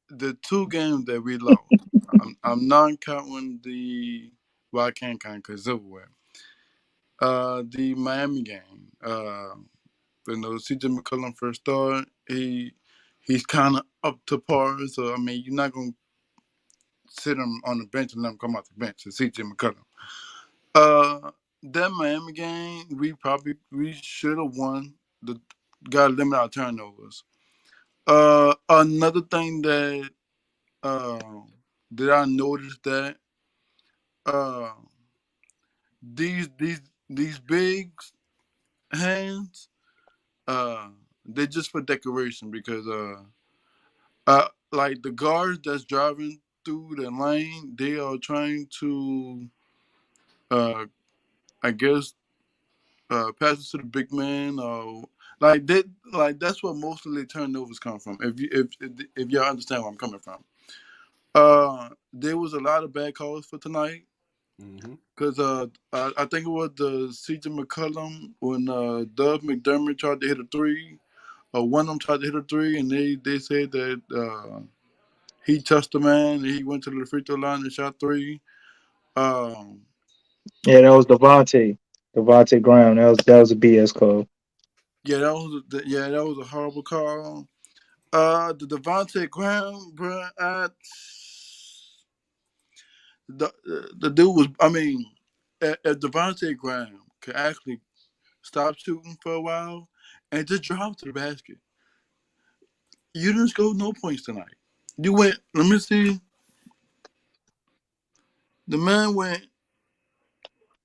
The 2 games that we lost. I'm not counting the. Well, I can't count because it's over with. The Miami game. CJ McCullum first start. He's kind of up to par. So I mean, you're not gonna sit him on the bench and let him come off the bench. It's CJ McCullum. Uh, that Miami game, we should have won. Got to limit our turnovers. Another thing that uh that I noticed that uh these these these big hands they're just for decoration because like the guards that's driving through the lane, they are trying to uh I guess passes to the big man, or that's where most of the turnovers come from. If y'all understand where I'm coming from, there was a lot of bad calls for tonight Mm-hmm. because I think it was the C.J. McCollum when Doug McDermott tried to hit a three, or one of them tried to hit a three, and they said that he touched the man, and he went to the free throw line and shot three. Um, Yeah, that was Devontae Graham. That was a BS call. that was a horrible call. The Devontae Graham, bro, the dude was. I mean, if Devontae Graham could actually stop shooting for a while and just drive to the basket, you didn't score no points tonight. You went. Let me see. The man went.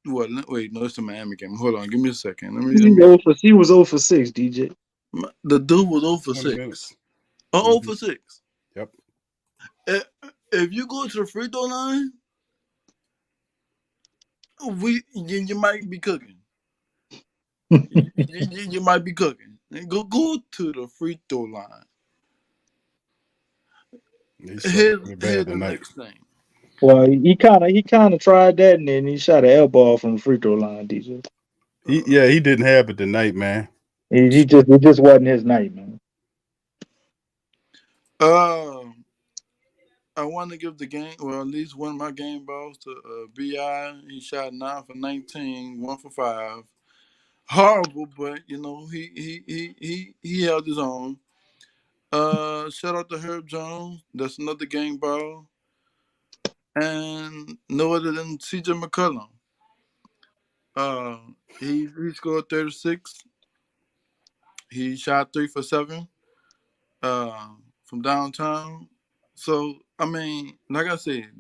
What? Wait, no, it's the Miami game. Hold on, give me a second. He was 0 for 6, DJ. The dude was 0 for 20 6. minutes. 0 Mm-hmm. for 6. Yep. If you go to the free throw line, you might be cooking. You might be cooking. Go to the free throw line. He sucked pretty Here's bad the tonight. next thing. Well, he kind of tried that, and then he shot an elbow ball from the free throw line, DJ. He didn't have it tonight, man. It just wasn't his night, man. I want to give the game, well, at least one of my game balls to Bi. He shot 9 for 19, 1 for 5. Horrible, but he held his own. Shout out to Herb Jones. That's another game ball. And no other than CJ McCullum. He scored 36. He shot 3 for 7 from downtown. So I mean, like I said,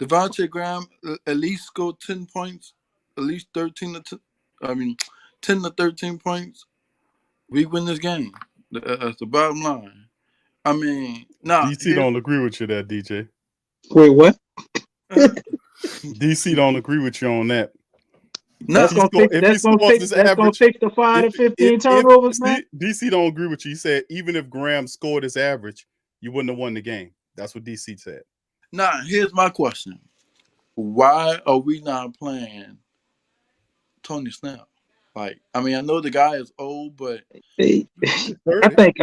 Devontae Graham at least scored 10 points, at least 10 to 13 points, we win this game. That's the bottom line. I mean, DC don't agree with you there, DJ. Wait, what? DC don't agree with you on that. That's gonna fix. That's gonna fix the 5 to 15 turnovers, man. DC don't agree with you. He said even if Graham scored his average, you wouldn't have won the game. That's what DC said. Now, here's my question: why are we not playing Tony Snell? Like, I mean, I know the guy is old, but I think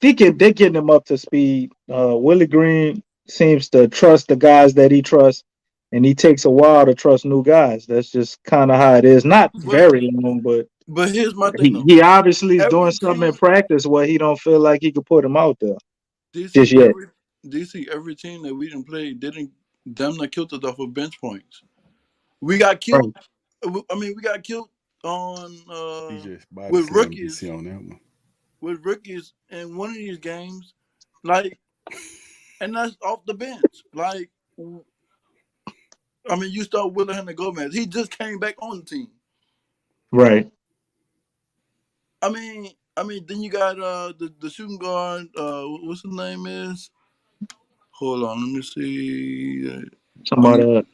they're getting him up to speed. Willie Green seems to trust the guys that he trusts, and he takes a while to trust new guys. That's just kind of how it is. Not very long, but here's my thing. He obviously is doing something in practice where he don't feel like he could put him out there just yet. DC, every team that we didn't play didn't them that killed us off of bench points. We got killed. Right. I mean, we got killed on with rookies on that one. With rookies in one of these games, like, and that's off the bench. Like, I mean, you start with Alejandro Gomez. He just came back on the team. Right. I mean, then you got the shooting guard. What's his name is? Hold on, let me see. Somebody.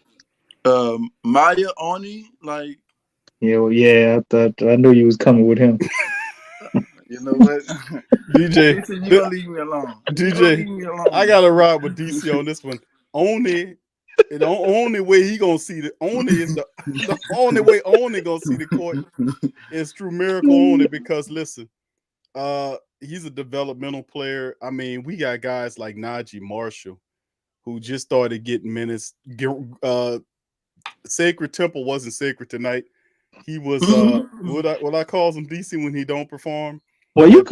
Maya Oni, like. Yeah. I knew you was coming with him. You know what, DJ, you gonna leave me alone. DJ, I gotta ride with DC on this one. The only way he gonna see the only way Oni gonna see the court is through miracle only. Because listen, he's a developmental player. I mean, we got guys like Najee Marshall who just started getting minutes. Sacred Temple wasn't sacred tonight. He was what I call him DC when he don't perform. Well, you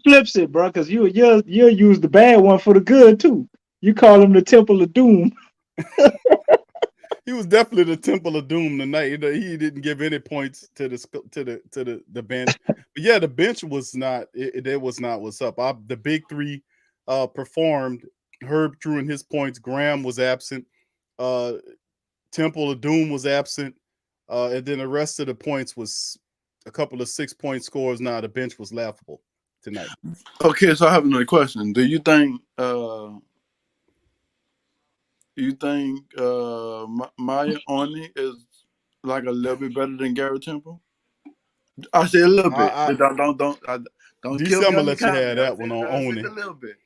flips it, bro, because you'll use the bad one for the good too. You call him the Temple of Doom. He was definitely the Temple of Doom tonight. He didn't give any points to the bench. But yeah, the bench was not. It was not what's up. The big three performed. Herb drew in his points. Graham was absent. Temple of Doom was absent. And then the rest of the points was a couple of 6-point scores. Now the bench was laughable tonight. Okay, so I have another question. Do you think Maya Oni is like a little bit better than Garrett Temple? I say a little bit. Don't DC, I'm gonna let you have that one on Oni. A little bit.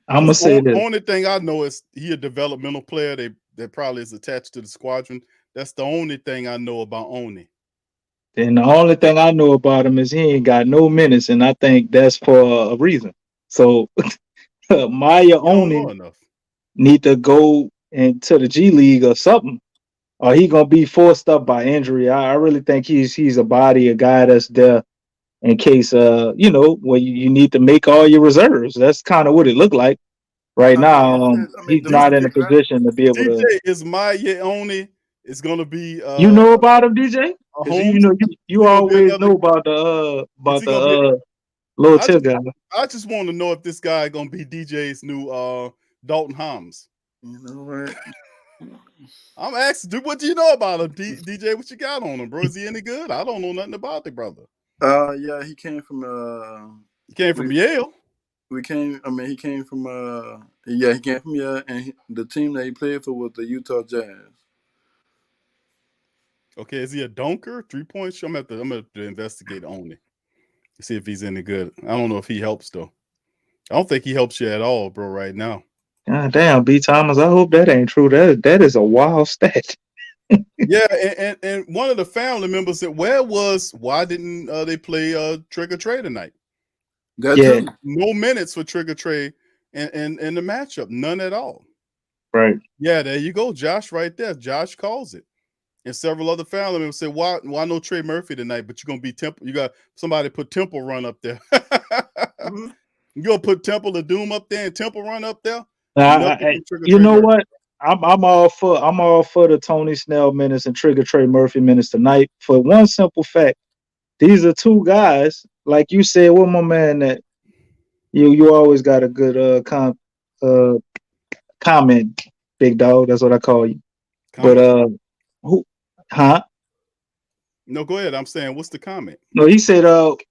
I'm gonna say this. The only thing I know is he a developmental player. That probably is attached to the squadron. That's the only thing I know about Oni. And the only thing I know about him is he ain't got no minutes, and I think that's for a reason. So Maya Oni need to go into the G League or something, or he gonna be forced up by injury. I really think he's a guy that's there in case where you need to make all your reserves. That's kind of what it looked like. Right now, he's not in a position to be able DJ, to. Is Maya Oni is going to be? You know about him, DJ? You always know about the little Till guy. I just want to know if this guy going to be DJ's new Dalton Hams. You know what? I'm asking, what do you know about him, DJ? What you got on him, bro? Is he any good? I don't know nothing about the brother. Yeah, he came from. He came from Yale. He came from Yale, and the team that he played for was the Utah Jazz. Okay, is he a dunker, 3-point shot? I'm gonna have to investigate Oni, see if he's any good. I don't know if he helps though. I don't think he helps you at all, bro. Right now. God damn, B. Thomas. I hope that ain't true. That is a wild stat. Yeah, and one of the family members said, why didn't they play Trick or Trey tonight? Too. No minutes for Trick or Trey and the matchup, none at all. Right. Yeah, there you go, Josh. Right there, Josh calls it. And several other family members said, "Why no Trey Murphy tonight? But you're gonna be Temple. You got somebody put Temple Run up there. You gonna put Temple of Doom up there and Temple Run up there? You know what? I'm all for the Tony Snell minutes and Trigger Trey Murphy minutes tonight for one simple fact. These are two guys, like you said, with my man, that you always got a good comment. Big dog, that's what I call you. Comment. But who? Huh? No, go ahead. I'm saying, what's the comment? No, he said,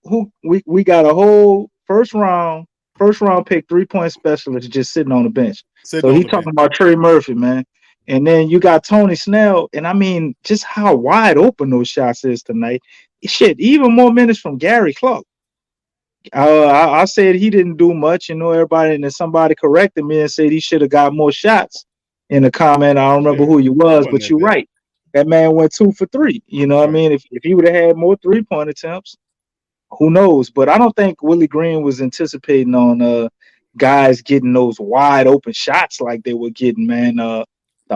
who we got a whole first round pick 3-point specialist just sitting on the bench. Sitting So on he's the talking bench. about Trey Murphy, man. And then you got Tony Snell, and I mean, just how wide open those shots is tonight. Shit, even more minutes from Gary Clark. I said he didn't do much, everybody, and then somebody corrected me and said he should have got more shots in the comment. I don't remember Yeah, who you was, wasn't but that you're bad. right. That man went 2 for 3. You know what I Right. mean? If he would have had more 3-point attempts, who knows? But I don't think Willie Green was anticipating on guys getting those wide open shots like they were getting, man. The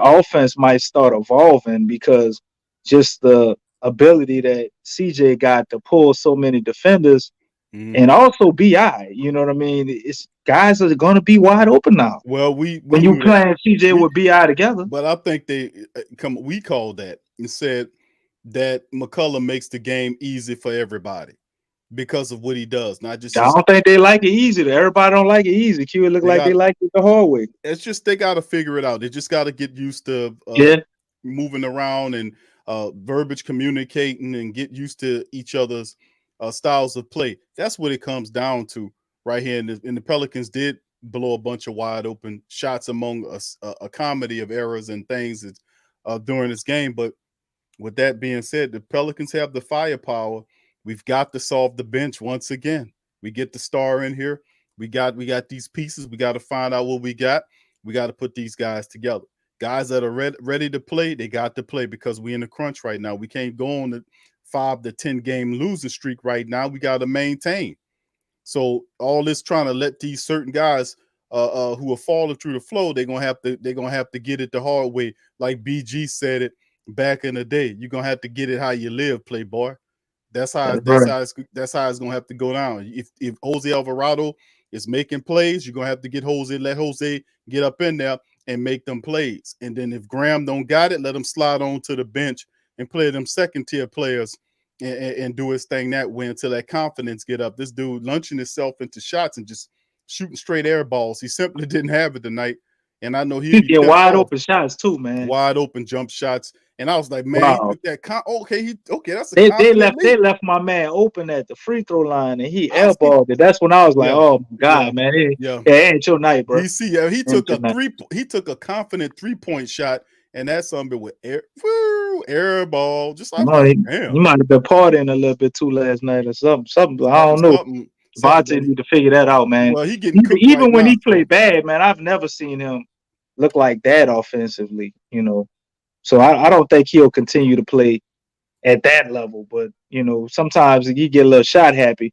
offense might start evolving because just the ability that CJ got to pull so many defenders and also BI, you know what I mean? It's guys are gonna be wide open now. Well, we When you knew that. playing CJ with BI together. But I think we called that and said that McCullough makes the game easy for everybody because of what he does. Not just I don't think they like it easy. Everybody don't like it easy. Q, it look like they like it the hard way. It's just they got to figure it out. They just got to get used to moving around and verbiage communicating and get used to each other's styles of play. That's what it comes down to right here. And the Pelicans did blow a bunch of wide open shots among a comedy of errors and things during this game. But with that being said, the Pelicans have the firepower. We've got to solve the bench once again. We get the star in here. We got these pieces. We got to find out what we got. We got to put these guys together. Guys that are ready to play, they got to play because we in the crunch right now. We can't go on the 5 to 10 game losing streak right now. We got to maintain. So all this trying to let these certain guys who are falling through the flow, they're gonna have to get it the hard way. Like BG said it back in the day. You're gonna have to get it how you live, playboy. That's how it's gonna have to go down. If Jose Alvarado is making plays, you're gonna have to let Jose get up in there and make them plays. And then if Graham don't got it, let him slide on to the bench and play them second tier players and do his thing that way until that confidence get up. This dude launching himself into shots and just shooting straight air balls. He simply didn't have it tonight. And I know he get wide open shots too, man. Wide open jump shots. And I was like, man, wow. he took that that's a they left my man open at the free throw line and he airballed it. That's when I was like, oh my God, man. It ain't your night, bro. You see, he took a confident 3-point shot, and that's something with air ball. Just like, he might have been partying a little bit too last night or something. I don't know. Dejounte need to figure that out, man. Well, he getting cooked even right when now, he played bad, man, I've never seen him look like that offensively, So I don't think he'll continue to play at that level. But sometimes he get a little shot happy.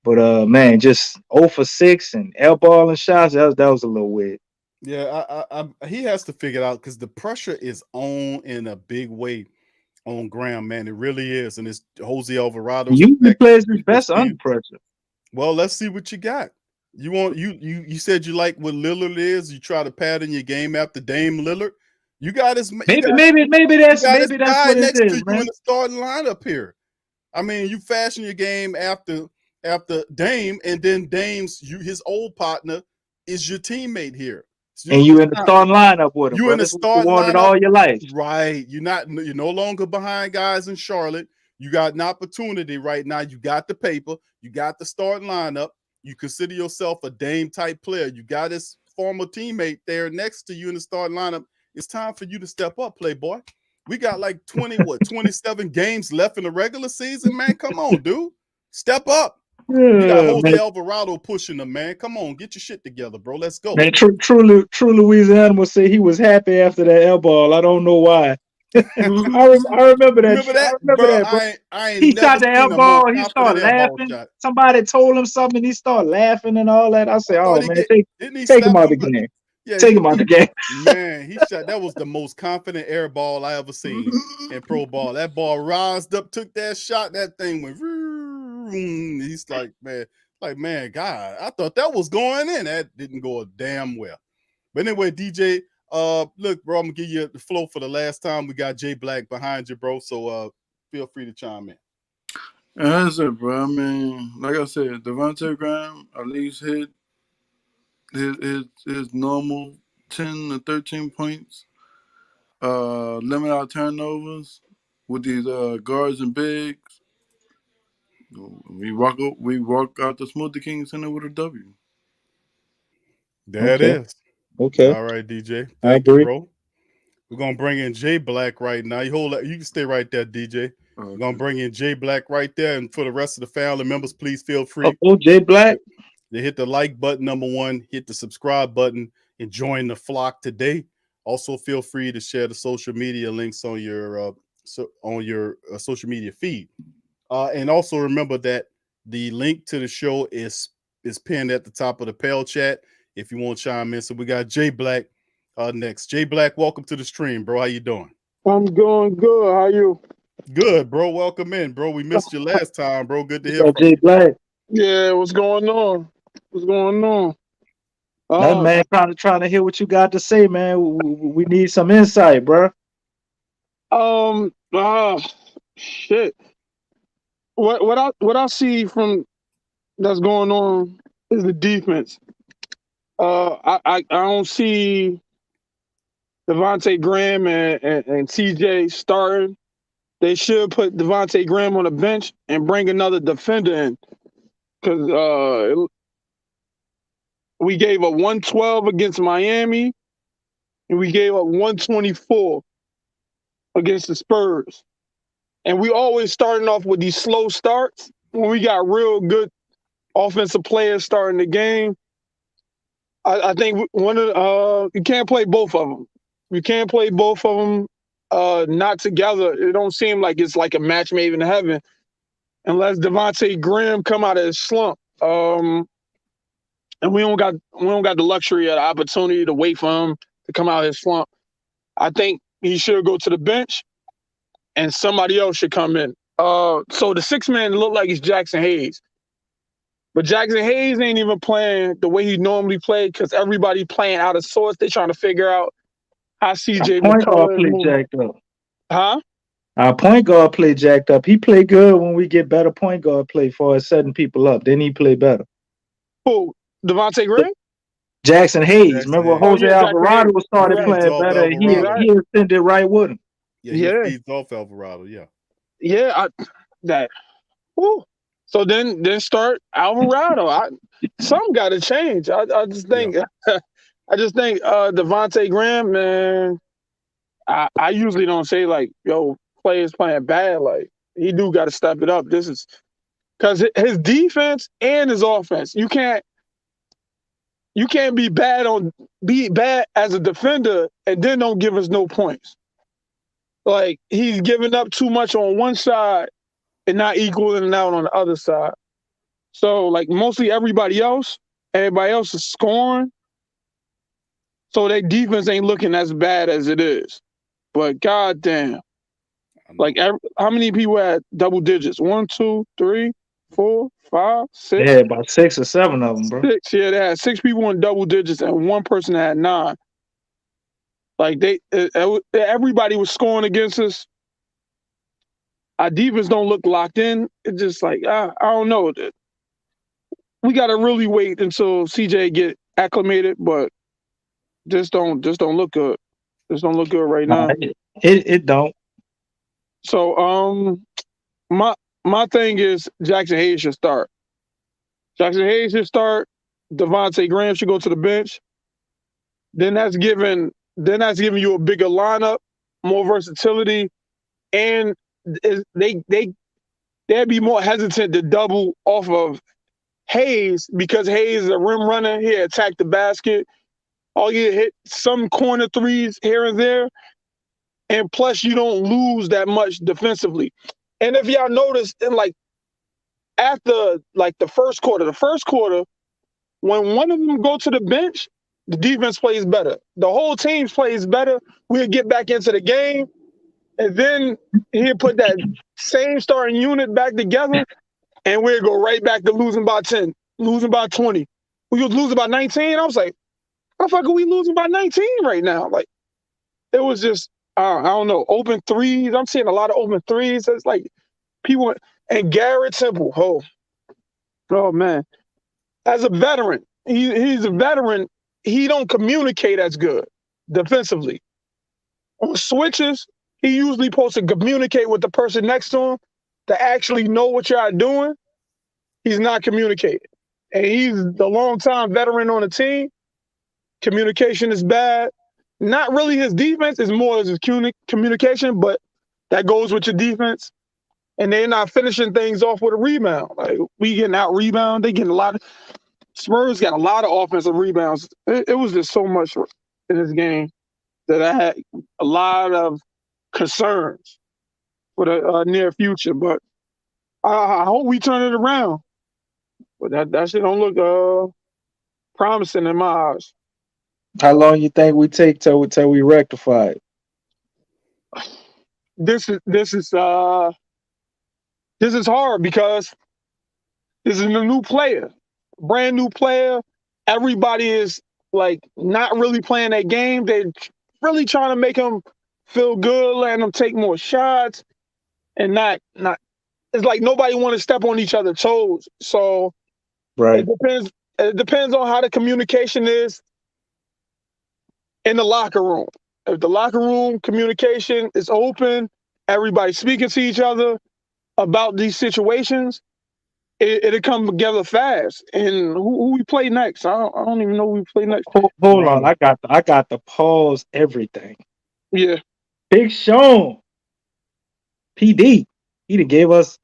But man, just 0 for 6 and air ball and shots, that was a little weird. Yeah, he has to figure it out because the pressure is on in a big way on Graham, man. It really is. And it's Jose Alvarado. He plays his best under pressure. Well, let's see what you got. You said you like what Lillard is. You try to pattern your game after Dame Lillard. You got his maybe that's what next it to is, you man. in the starting lineup here. I mean, you fashion your game after Dame, and then his old partner is your teammate here. So and you in the starting lineup with him. You bro. in the starting lineup all your life, right? You're no longer behind guys in Charlotte. You got an opportunity right now. You got the paper. You got the starting lineup. You consider yourself a Dame type player. You got his former teammate there next to you in the starting lineup. It's time for you to step up, playboy. We got like 27 games left in the regular season, man. Come on, dude. Step up. You got Jose Alvarado pushing them, man. Come on, get your shit together, bro. Let's go. Man, true Louisiana will say he was happy after that air ball. I don't know why. I remember that. Bro. He shot the air ball. He started laughing. Somebody told him something. He started laughing and all that. I said, "Oh man, take him out the game. Take him out the game." Man, he shot. That was the most confident air ball I ever seen in pro ball. That ball rised up, took that shot. That thing went. He's like, man, God, I thought that was going in. That didn't go damn well. But anyway, DJ, look, bro, I'm gonna give you the flow for the last time. We got Jay Black behind you, bro. So feel free to chime in. That's it, bro. I mean, like I said, Devontae Graham at least hit his normal 10 to 13 points, limit our turnovers with these guards and bigs. We walk out the Smoothie King Center with a W. There it Okay. is. Okay. All right, DJ. I Thank you, agree. bro. We're gonna bring in Jay Black right now. You can stay right there, DJ. We're gonna bring in Jay Black right there, and for the rest of the family members, please feel free. Oh, Jay Black. They hit the like button, number one, hit the subscribe button, and join the flock today. Also, feel free to share the social media links on your social media feed. And also remember that the link to the show is pinned at the top of the Pel chat if you want to chime in. So we got Jay Black next. Jay Black, welcome to the stream, bro. How you doing? I'm doing good. How you? Good, bro. Welcome in, bro. We missed you last time, bro. Good to hear from Jay you. Black. Yeah, what's going on? What's going on? That man trying to hear what you got to say, man. We need some insight, bro. Shit. What I see from that's going on is the defense. I don't see Devontae Graham and CJ starting. They should put Devontae Graham on the bench and bring another defender in, because we gave up 112 against Miami, and we gave up 124 against the Spurs. And we always starting off with these slow starts. When we got real good offensive players starting the game, I think you can't play both of them. You can't play both of them not together. It don't seem like it's like a match made in heaven unless Devontae Graham come out of his slump. And we don't got the luxury or the opportunity to wait for him to come out of his slump. I think he should go to the bench and somebody else should come in. So the sixth man looked like it's Jackson Hayes. But Jackson Hayes ain't even playing the way he normally played because everybody playing out of sorts. They trying to figure out how CJ Point guard McCullough play moving. jacked up. Huh? Our point guard play jacked up. He play good when we get better point guard play for us setting people up. Then he play better. Who? Devontae Graham? Jackson Hayes. Remember Jose Alvarado started Right. playing better, and he Right. extended right with him. Yeah, he feeds off Alvarado. Yeah. Yeah, So then start Alvarado. Something got to change. I just think Devontae Graham, man. I usually don't say like, yo, players playing bad. Like he do got to step it up. This is because his defense and his offense. You can't be bad as a defender and then don't give us no points. Like he's giving up too much on one side and not equaling it out on the other side. So like mostly everybody else is scoring. So their defense ain't looking as bad as it is. But goddamn, like how many people had double digits? 1, 2, 3, 4, 5, 6. They had about 6 or 7 of them, bro. 6. Yeah, they had 6 people in double digits and one person had 9. Like everybody was scoring against us. Our defense don't look locked in. It's just like I don't know. We gotta really wait until CJ get acclimated, but just don't look good. Just don't look good right now. It don't. So my thing is Jackson Hayes should start. Jackson Hayes should start. Devontae Graham should go to the bench. Then that's giving you a bigger lineup, more versatility, and they'd be more hesitant to double off of Hayes because Hayes is a rim runner. He attack the basket. All you hit some corner threes here and there. And plus you don't lose that much defensively. And if y'all notice after the first quarter, when one of them go to the bench, the defense plays better. The whole team plays better. We'll get back into the game. And then he'll put that same starting unit back together, and we'll go right back to losing by 10, losing by 20. We was losing by 19. I was like, how the fuck are we losing by 19 right now? Like, it was just, I don't know, open threes. I'm seeing a lot of open threes. It's like people, and Garrett Temple, oh man. As a veteran, he's a veteran. he don't communicate as good defensively. On switches, he usually supposed to communicate with the person next to him to actually know what y'all doing. He's not communicating. And he's the long-time veteran on the team. Communication is bad. Not really his defense, it's more his communication, but that goes with your defense. And they're not finishing things off with a rebound. Like, we getting out rebound. They getting a lot of Spurs got a lot of offensive rebounds. It was just so much in this game that I had a lot of concerns for the near future. But I hope we turn it around. But that shit don't look promising in my eyes. How long you think we take till we rectify it? This is hard because this is a new player, brand new player. Everybody is like not really playing that game. They're really trying to make him feel good, letting him take more shots, and not. It's like nobody want to step on each other's toes. So Right. It depends on how the communication is in the locker room. If the locker room communication is open, everybody speaking to each other about these situations, it'll come together fast. And who we play next? I don't even know who we play next. Hold on, I got to pause everything. Yeah. Big Sean, PD, he done gave us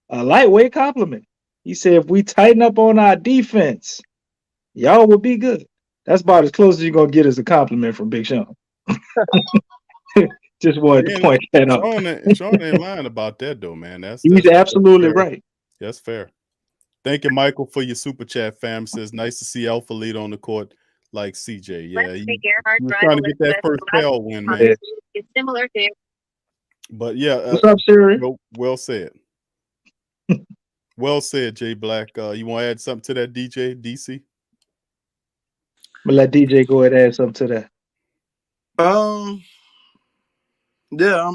a lightweight compliment. He said if we tighten up on our defense, y'all will be good. That's about as close as you're gonna get as a compliment from Big Sean. Just wanted to point that out. Sean ain't lying about that though, man. He's absolutely right. That's fair. Thank you, Michael, for your super chat, fam. Says nice to see Alpha lead on the court like CJ. Yeah, he was trying to get that first Pell win, man. It's similar to. But yeah, what's up, Siri? Well said. Well said, Jay Black. You want to add something to that, DJ DC? I'm gonna let DJ go ahead and add something to that. Yeah,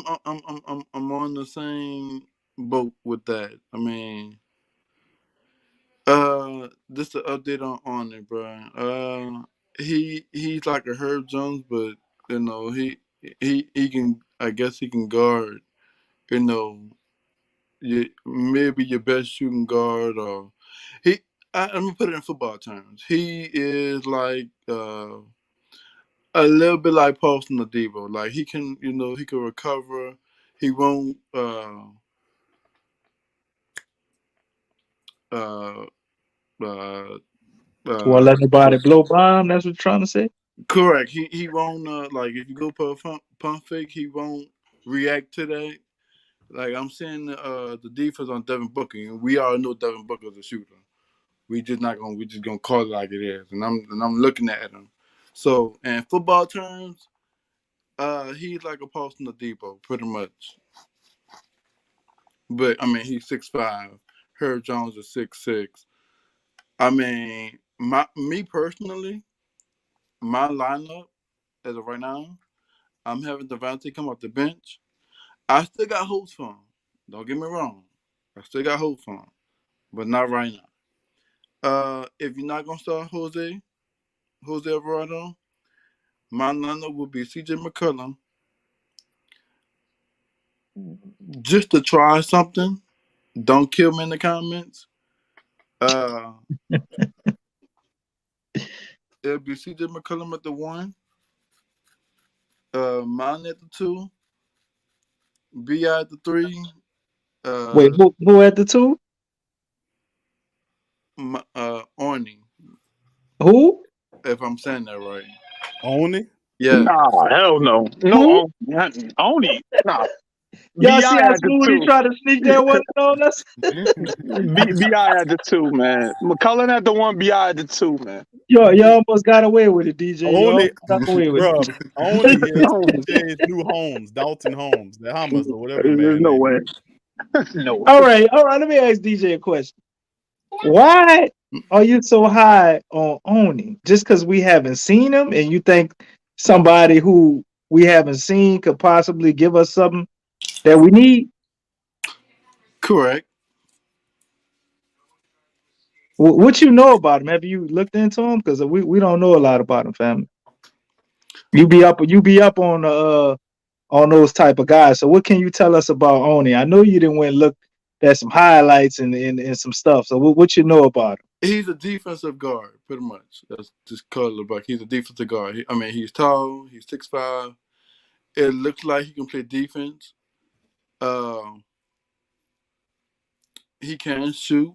I'm on the same boat with that. I mean, just an update on it, bro. He's like a Herb Jones, but you know he can, I guess he can guard, you know, maybe your best shooting guard, or I'm gonna put it in football terms. He is like a little bit like Poston or Debo. Like he can, you know, he can recover. He won't won't let nobody blow by him. That's what you're trying to say. Correct. He won't like if you go for a pump fake, he won't react to that. Like I'm seeing the defense on Devin Booker, and we all know Devin Booker is a shooter. We just gonna call it like it is, and I'm looking at him. So in football terms, he's like a Poston or Debo, pretty much. But I mean, he's 6'5". Herb Jones is 6'6". I mean, me personally, my lineup as of right now, I'm having Devontae come off the bench. I still got hopes for him. Don't get me wrong. I still got hope for him, but not right now. If you're not gonna start Jose Alvarado, my lineup will be CJ McCullough, just to try something. Don't kill me in the comments. It'll be CJ McCullough at the 1, mine at the 2, B.I. at the 3. Wait, who at the 2? Orny. Who? If I'm saying that right. Orny? Yeah. Nah, hell no. No, Oni. Nah. Y'all see how Smoothie tried to sneak that one on us? B.I. at the 2, man. McCullough at the 1, B.I. at the 2, man. Y'all almost got away with it, DJ. Only, got away with bro, it. only is new Holmes, Dalton Holmes, the Hammers or whatever. There's no way. No way. All right. Let me ask DJ a question. Why are you so high on Oni? Just because we haven't seen him, and you think somebody who we haven't seen could possibly give us something that we need? Correct. What you know about him? Have you looked into him? Because we don't know a lot about him, family. You be up on those type of guys. So what can you tell us about Oni? I know you didn't went look at some highlights and some stuff. So what you know about him? He's a defensive guard, pretty much. That's just call it back. He's a defensive guard. He's tall. He's 6'5". It looks like he can play defense. He can shoot.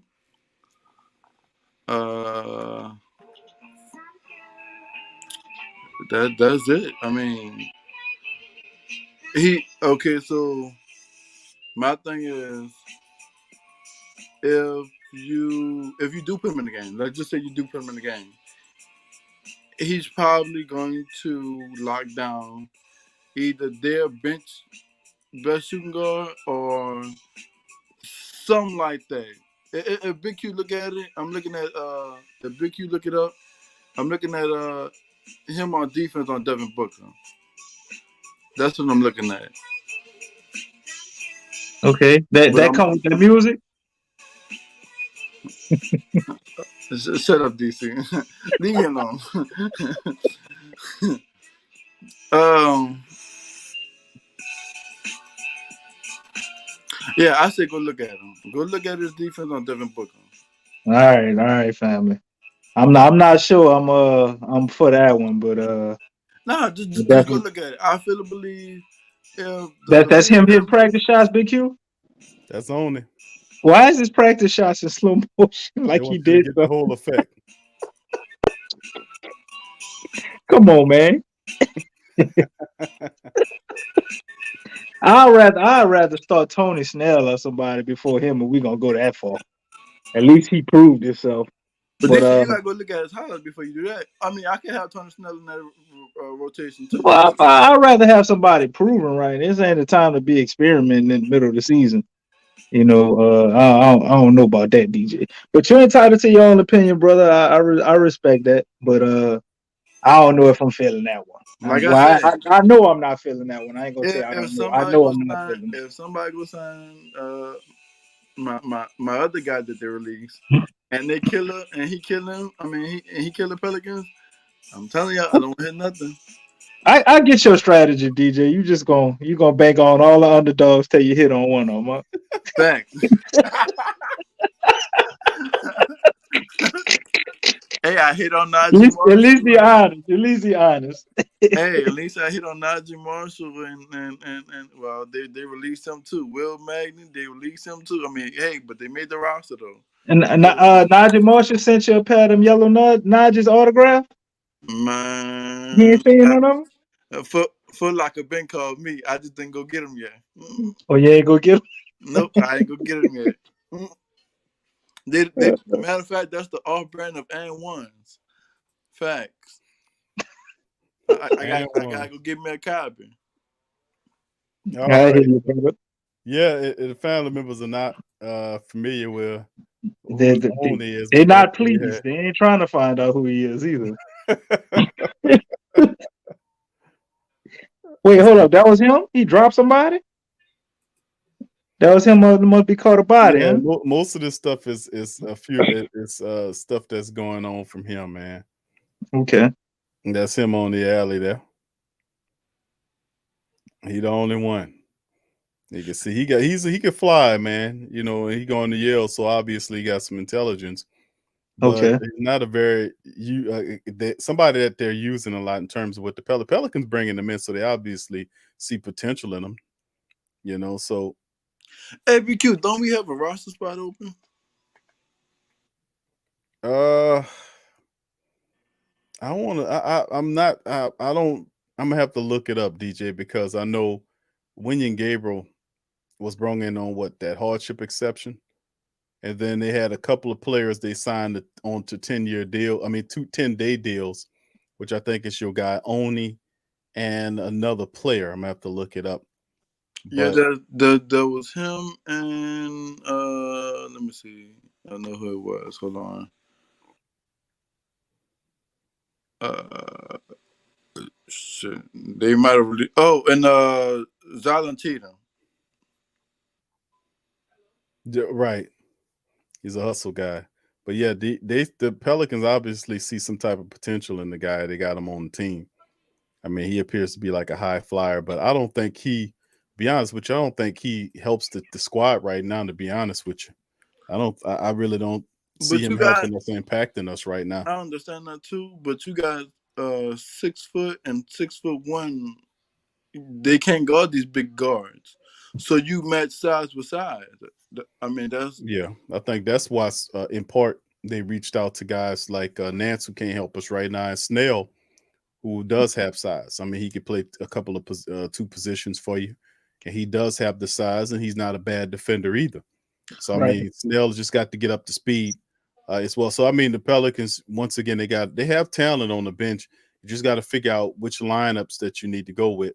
That's it. I mean, so my thing is, if you do put him in the game, let's just say you do put him in the game, he's probably going to lock down either their bench best shooting guard or something like that. If Big Q look at it, I'm looking at if Big Q look it up, I'm looking at him on defense on Devin Booker. That's what I'm looking at. Okay, that comes with the music. Shut up, DC. Leave me alone. Yeah, I say go look at him. Go look at his defense on Devin Booker. All right, family. I'm not sure I'm for that one, but just go look at it. I feel to believe that's him hitting practice shots, Big Q. That's only. Why is his practice shots in slow motion like he did get the whole effect? Come on, man. I'd rather start Tony Snell or somebody before him, and we're gonna go that far. At least he proved himself. But you gotta go look at his highlights before you do that. I mean, I can have Tony Snell in that rotation too. Well, I'd rather have somebody proven right. This ain't the time to be experimenting in the middle of the season. You know, I don't know about that, DJ. But you're entitled to your own opinion, brother. I respect that, but I don't know if I'm feeling that one. Like I said, I know I'm not feeling that one. I ain't gonna say I don't know. I know I'm not feeling that. If somebody goes sign my other guy that they released, and they kill her, and he kill him. I mean, he kill the Pelicans. I'm telling you, I don't hit nothing. I get your strategy, DJ. You gonna bank on all the underdogs till you hit on one of them. Huh? Thanks. Hey, I hit on Najee Marshall. At least be honest. Hey, at least I hit on Najee Marshall and well, they released him too. Will Magnin, they released him too. I mean, hey, but they made the roster though. And Najee Marshall sent you a pair of them yellow Najee's autograph. Man, You ain't seen none of them. Foot Locker Ben called me. I just didn't go get him yet. Oh, you ain't go get him? Nope, I ain't go get him yet. Matter of fact, that's the off-brand of and ones. Facts. I gotta go get me a copy. Right. Yeah, the family members are not familiar with they're not pleased. They ain't trying to find out who he is either. Wait, hold up. That was him? He dropped somebody? That was him. Must be caught a body. Yeah, huh? Most of this stuff is stuff that's going on from him, man. Okay. And that's him on the alley there. He the only one. You can see he can fly, man. You know, he going to Yale, so obviously he got some intelligence. But Okay. he's not a very somebody that they're using a lot in terms of what the Pelicans bringing them in, so they obviously see potential in them. You know, so. Hey, BQ, don't we have a roster spot open? I'm gonna have to look it up, DJ, because I know Wenyen Gabriel was brought in on that hardship exception. And then they had a couple of players they signed onto 10-year deal. I mean, 2 10-day deals, which I think is your guy Oni and another player. I'm gonna have to look it up. Yeah, there was him and let me see. I know who it was. Hold on. Shit. They might have released. Oh, and Zylan Cheatham. Right. He's a hustle guy. But yeah, the Pelicans obviously see some type of potential in the guy. They got him on the team. I mean, he appears to be like a high flyer, but I don't think be honest with you, I don't think he helps the squad right now, to be honest with you. I really don't see But him you got, helping us, impacting us right now. I understand that too. But you got 6 foot and 6'1". They can't guard these big guards, so you match size with size. I mean, that's Yeah, I think that's why, in part, they reached out to guys like Nance, who can't help us right now, and Snell, who does have size. I mean, he could play a couple of two positions for you, and he does have the size, and he's not a bad defender either. So I Right. mean, Snell just got to get up to speed as well. So I mean, the Pelicans, once again, they have talent on the bench. You just got to figure out which lineups that you need to go with.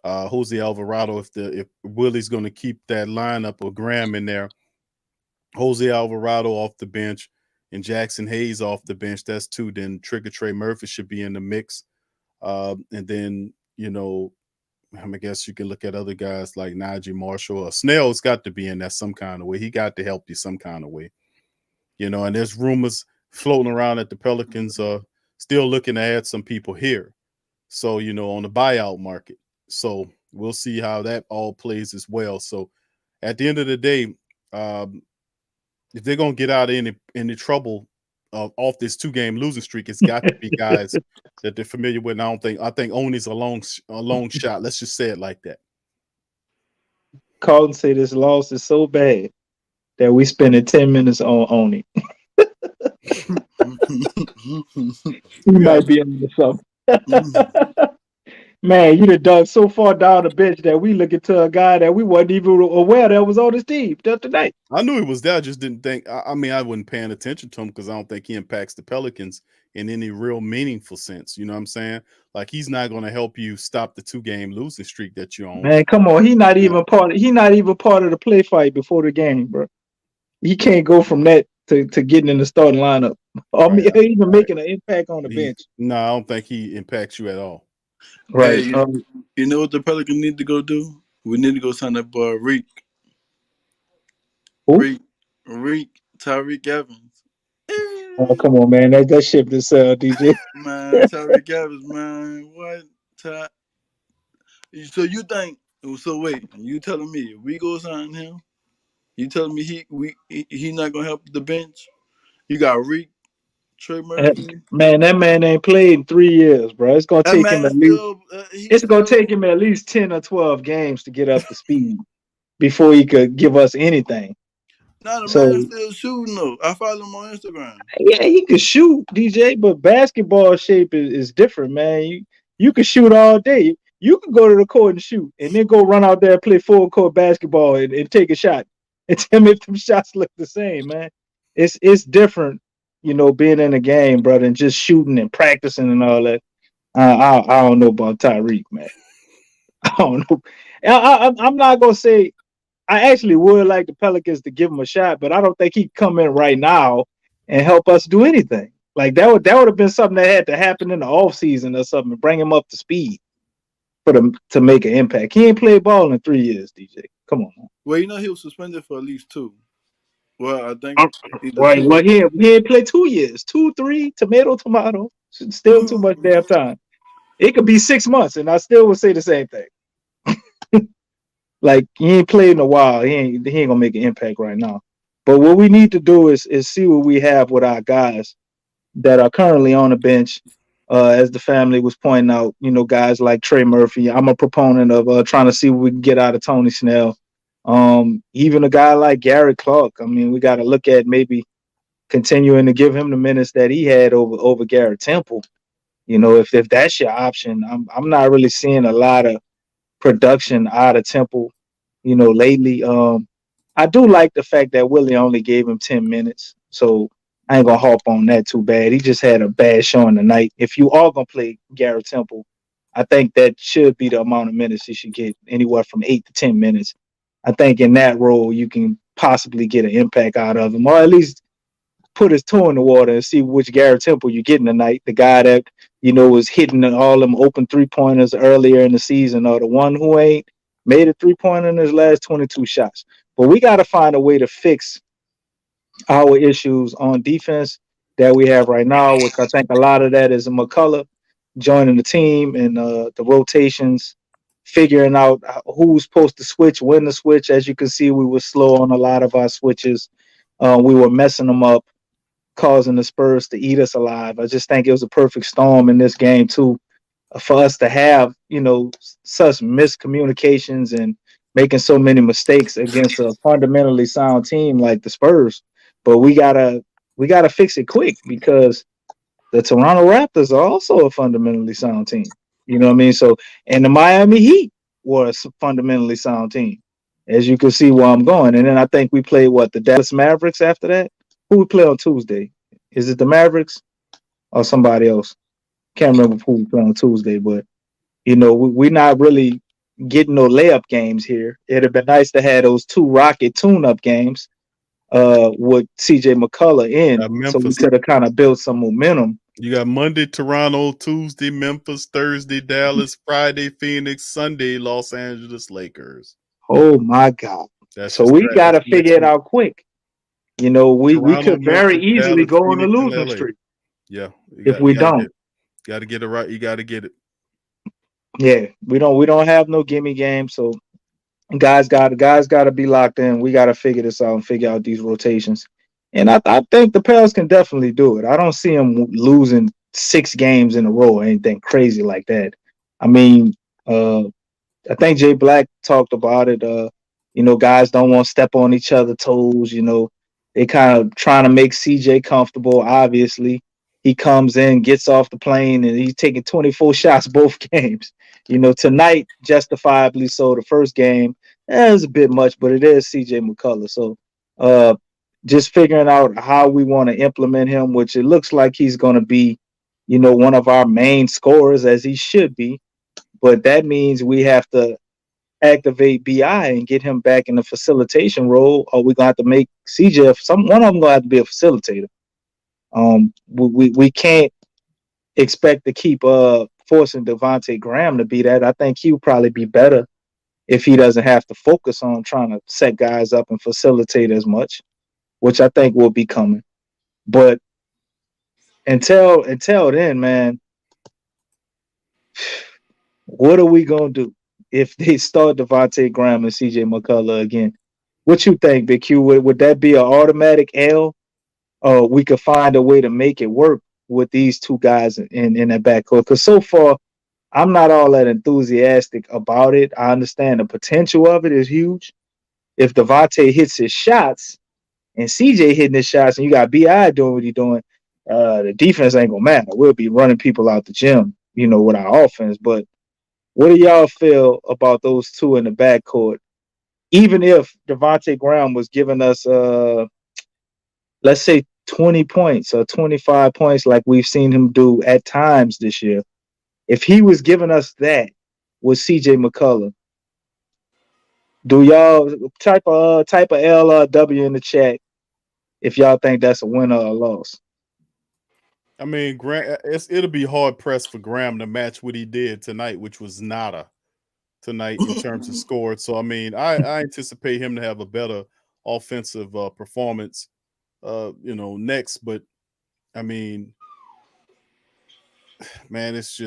Jose Alvarado, if Willie's going to keep that lineup or Graham in there, Jose Alvarado off the bench and Jackson Hayes off the bench. That's 2. Then Trigger Trey Murphy should be in the mix. And then, I guess you can look at other guys like Najee Marshall or Snell's got to be in that some kind of way. He got to help you some kind of way. And there's rumors floating around that the Pelicans are still looking to add some people here. So, on the buyout market. So we'll see how that all plays as well. So at the end of the day, if they're going to get out of any trouble off this 2-game losing streak, it's got to be guys that they're familiar with. And I think Oni's a long shot. Let's just say it like that. Carlton say this loss is so bad that we spending 10 minutes on Oni. He might be on something. Man, you done dug so far down the bench that we looking to a guy that we wasn't even aware that was on his team just tonight. I knew he was there. I just didn't think. I mean, I wasn't paying attention to him because I don't think he impacts the Pelicans in any real meaningful sense. You know what I'm saying? Like, he's not going to help you stop the 2-game losing streak that you're on. Man, come on. He not even part of the play fight before the game, bro. He can't go from that to getting in the starting lineup. Or even making an impact on the bench. No, I don't think he impacts you at all. Right. Hey, you know what the Pelicans need to go do? We need to go sign up Reek. Who? Reek, Tyreek Evans. Oh, come on, man. That ship to sell, DJ. Man, Tyreek Evans, man. What? So you think? So wait, you telling me if we go sign him? You telling me he not gonna help the bench? You got Reek, Trey Murphy. Man, that man ain't played in 3 years, bro. It's gonna take him at least 10 or 12 games to get up to speed before he could give us anything. No, the man still shooting though. I follow him on Instagram. Yeah, he could shoot, DJ, but basketball shape is different, man. You can shoot all day. You can go to the court and shoot, and then go run out there and play full court basketball and take a shot. And tell me if them shots look the same, man. It's different, being in the game, brother, and just shooting and practicing and all that. I don't know about Tyreek, man. I don't know. I'm not gonna say. I actually would like the Pelicans to give him a shot, but I don't think he'd come in right now and help us do anything. Like that would have been something that had to happen in the offseason or something, bring him up to speed for them to make an impact. He ain't played ball in 3 years, DJ. Come on, man. Well, he was suspended for at least 2. Well, I think right. Well, he ain't played 2 years. 2, 3, tomato. Still too much damn time. It could be 6 months, and I still would say the same thing. Like, he ain't played in a while. He ain't gonna make an impact right now. But what we need to do is see what we have with our guys that are currently on the bench. As the family was pointing out, guys like Trey Murphy. I'm a proponent of trying to see what we can get out of Tony Snell. Even a guy like Garrett Clark. I mean, we got to look at maybe continuing to give him the minutes that he had over Garrett Temple. If that's your option, I'm not really seeing a lot of production out of Temple, lately. I do like the fact that Willie only gave him 10 minutes, so I ain't gonna harp on that too bad. He just had a bad showing tonight. If you are gonna play Garrett Temple, I think that should be the amount of minutes he should get, anywhere from 8 to 10 minutes. I think in that role you can possibly get an impact out of him, or at least put his toe in the water and see which Garrett Temple you're getting tonight. The guy that was hitting all them open 3-pointers earlier in the season, or the one who ain't made a 3-pointer in his last 22 shots. But we got to find a way to fix our issues on defense that we have right now, which I think a lot of that is McCullough joining the team and the rotations, figuring out who's supposed to switch, when to switch. As you can see, we were slow on a lot of our switches. We were messing them up, causing the Spurs to eat us alive. I just think it was a perfect storm in this game too, for us to have, such miscommunications and making so many mistakes against a fundamentally sound team like the Spurs. But we gotta fix it quick because the Toronto Raptors are also a fundamentally sound team. You know what I mean? So, and the Miami Heat were a fundamentally sound team, as you can see where I'm going. And then I think we played the Dallas Mavericks after that. Who we play on Tuesday? Is it the Mavericks or somebody else? Can't remember who we play on Tuesday, but we're not really getting no layup games here. It'd have been nice to have those 2 Rocket tune-up games with CJ McCullough in, so we Memphis. could have kind of built some momentum. You got Monday, Toronto, Tuesday, Memphis, Thursday, Dallas, Friday, Phoenix, Sunday, Los Angeles Lakers. Oh my God. That's So just we that. got to That's figure it out quick. We Toronto, could very Memphis, easily Dallas, go on a Phoenix, and losing LA. streak Yeah. if we don't. Got to get it right. You got to get it. Yeah, we don't have no gimme game, so guys got to be locked in. We got to figure this out and figure out these rotations. And I think the Pelicans can definitely do it. I don't see them losing 6 games in a row or anything crazy like that. I mean, I think Jay Black talked about it. Guys don't want to step on each other's toes. They kind of trying to make CJ comfortable. Obviously, he comes in, gets off the plane, and he's taking 24 shots both games. Tonight, justifiably so. The first game, it was a bit much, but it is CJ McCullough. So, just figuring out how we want to implement him, which it looks like he's going to be, one of our main scorers, as he should be. But that means we have to activate BI and get him back in the facilitation role, or we're gonna have to make CJ one of them gonna have to be a facilitator. We can't expect to keep forcing Devontae Graham to be that. I think he'll probably be better if he doesn't have to focus on trying to set guys up and facilitate as much, which I think will be coming. But until then, man, what are we gonna do if they start Devontae Graham and CJ McCullough again? What you think, Big Q? Would that be an automatic L? Or we could find a way to make it work with these 2 guys in that backcourt? Because so far, I'm not all that enthusiastic about it. I understand the potential of it is huge. If Devontae hits his shots and CJ hitting his shots and you got BI doing what he's doing, the defense ain't gonna matter. We'll be running people out the gym, with our offense. But what do y'all feel about those 2 in the backcourt? Even if Devontae Graham was giving us, let's say 20 points or 25 points like we've seen him do at times this year, if he was giving us that with CJ McCullough, do y'all type of L or W in the chat if y'all think that's a win or a loss? I mean, it'll be hard pressed for Graham to match what he did tonight, which was nada tonight in terms of score. So, I mean, I anticipate him to have a better offensive performance, next. But, I mean, man, it's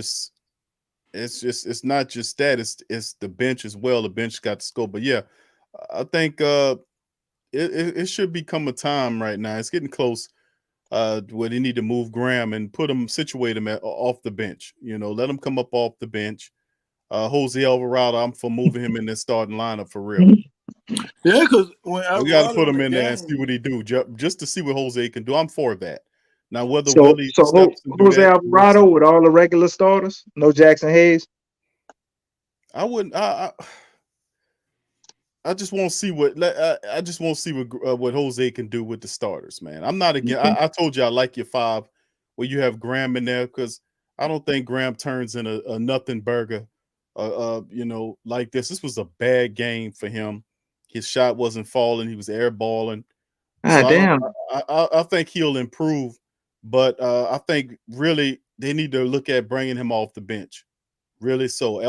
not just that. It's the bench as well. The bench got to score. But, yeah, I think it should become a time right now. It's getting close. Where they need to move Graham and situate him off the bench. Let him come up off the bench. Jose Alvarado, I'm for moving him in the starting lineup for real. Yeah, because when we got to put him in there and see what he do, just to see what Jose can do. I'm for that. Now, whether So Willie steps and do Jose that, Alvarado with all the regular starters, no Jackson Hayes. I wouldn't. I just want to see what what Jose can do with the starters, man. I'm not again. Okay. I told you I like your 5 where you have Graham in there because I don't think Graham turns in a nothing burger. Like this. This was a bad game for him. His shot wasn't falling. He was airballing. Damn. I think he'll improve, but I think really they need to look at bringing him off the bench. Really, so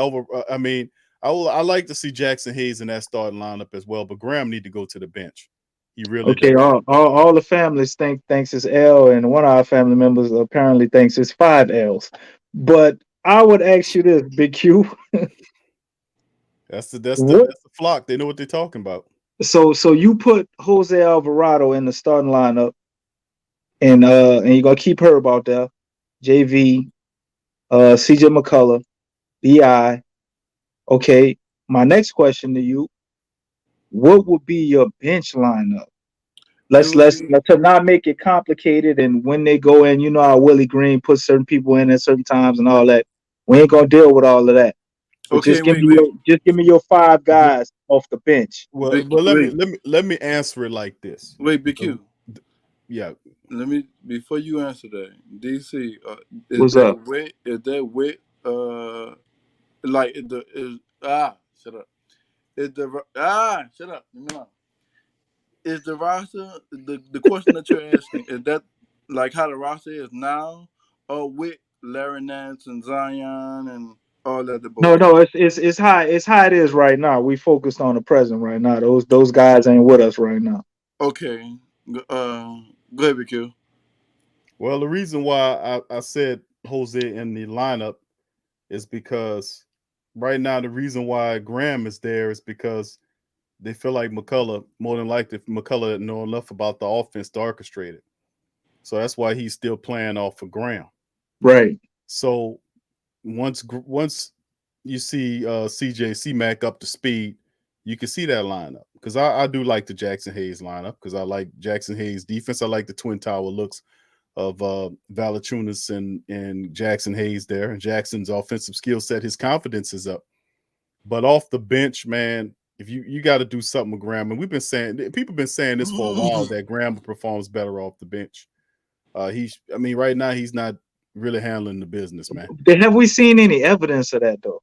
I like to see Jackson Hayes in that starting lineup as well, but Graham need to go to the bench. He really Okay, does. all the families thinks it's L, and one of our family members apparently thinks it's 5 L's. But I would ask you this, Big Q. That's the What? flock. They know what they're talking about. So you put Jose Alvarado in the starting lineup, and you're gonna keep Herb out there, JV, CJ McCullough, BI. Okay, my next question to you: what would be your bench lineup? It would Let's be to not make it complicated. And when they go in, you know how Willie Green puts certain people in at certain times and all that. We ain't gonna deal with all of that. But okay. Wait, just give me your 5 guys off the bench. Well, wait, but wait, let me answer it like this. wait, BQ. Yeah, Let me before you answer that, DC. Is What's up? that wit? Is that wit? Like is shut up. Is the shut up? Leave me alone. Is the roster the question that you're asking? Is that like how the roster is now, or with Larry Nance and Zion and all that the No, bullshit? no, it's how it is right now. We focused on the present right now. Those guys ain't with us right now. Okay, go ahead, BQ. well, the reason why I said Jose in the lineup is because right now the reason why Graham is there is because they feel like McCullough, more than likely, McCullough didn't know enough about the offense to orchestrate it. So that's why he's still playing off of Graham. Right. So once you see CJ C-Mac up to speed, you can see that lineup. Because I do like the Jackson Hayes lineup because I like Jackson Hayes' defense. I like the twin tower looks of Valanciunas and Jackson Hayes there. And Jackson's offensive skill set, his confidence is up. But off the bench, man, if you got to do something with Graham, and people been saying this for a while that Graham performs better off the bench. Right now he's not really handling the business, man. Have we seen any evidence of that though?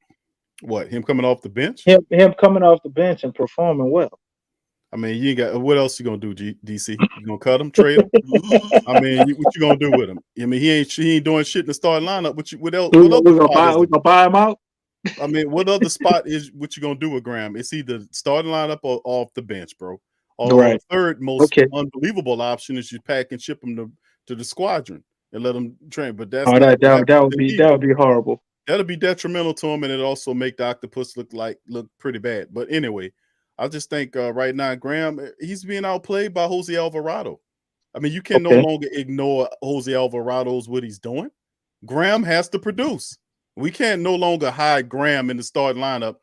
What, him coming off the bench? Him coming off the bench and performing well. I mean, you ain't got what else you gonna do, DC? You gonna cut him, trade him? I mean, what you gonna do with him? I mean, he ain't doing shit in the starting lineup. What else? What other spot is We it? gonna buy him out. I mean, what other spot is what you gonna do with Graham? It's either starting lineup or off the bench, bro. Or Right. third most Okay. unbelievable option is you pack and ship him to the squadron and let him train. But that's Oh, not gonna that happen. would be horrible. That'll be detrimental to him, and it also make the octopus look pretty bad. But anyway, I just think right now Graham, he's being outplayed by Jose Alvarado. I mean, you can no longer ignore Jose Alvarado's what he's doing. Graham has to produce. We can't no longer hide Graham in the starting lineup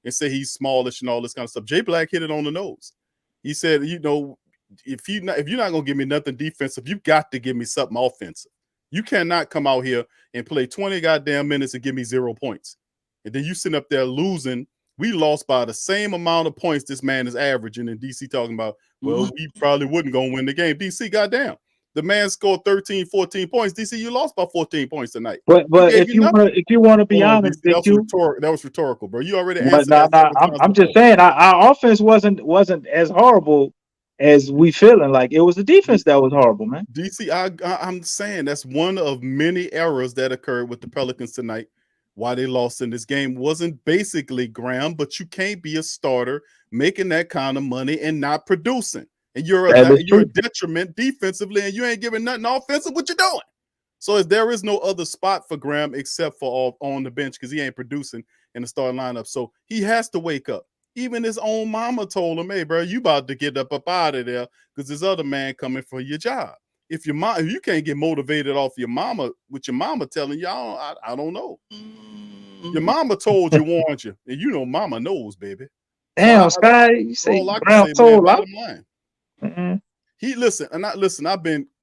and say he's smallish and all this kind of stuff. Jay Black hit it on the nose. He said, if you're not gonna give me nothing defensive, you've got to give me something offensive. You cannot come out here and play 20 goddamn minutes and give me 0 points. And then you sit up there losing. We lost by the same amount of points this man is averaging. And DC talking about, well, we probably wouldn't go win the game. DC, goddamn. The man scored 13, 14 points. DC, you lost by 14 points tonight. But if you want to be Hold on, honest, DC, Big that was rhetorical, bro. You already But answered that several times I'm just before. saying our offense wasn't as horrible as we feeling like. It was the defense that was horrible, man. DC, I'm saying that's one of many errors that occurred with the Pelicans tonight. Why they lost in this game wasn't basically Graham, but you can't be a starter making that kind of money and not producing. And you're a detriment defensively, and you ain't giving nothing offensive. What you doing? So there is no other spot for Graham except for on the bench because he ain't producing in the starting lineup. So he has to wake up. Even his own mama told him, "Hey, bro, you about to get up out of there because this other man coming for your job." If you can't get motivated off your mama, with your mama telling you, I don't know. Your mama told you, warned you, and you know mama knows, baby. Damn, Sky, you say all I can Graham say, man, told bottom line. Mm-hmm.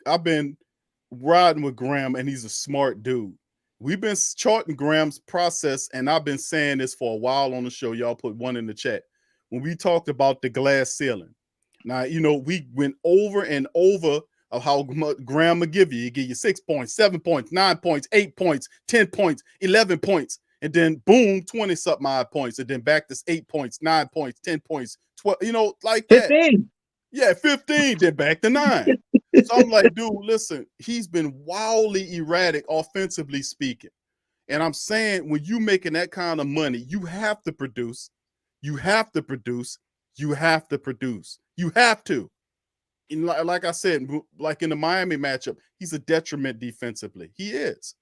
I've been riding with Graham, and he's a smart dude. We've been charting Graham's process, and I've been saying this for a while on the show. Y'all put one in the chat. When we talked about the glass ceiling. Now, we went over and over of how much Graham will give you. He give you 6 points, 7 points, 9 points, 8 points, 10 points, 11 points, and then boom, 20-something odd points, and then back to 8 points, 9 points, 10 points, 12, like that. 15. Yeah, 15, then back to 9. So I'm like, dude, listen, he's been wildly erratic offensively speaking. And I'm saying when you making that kind of money, you have to produce. You have to produce. You have to produce. You have to. like I said, like in the Miami matchup, he's a detriment defensively. He is.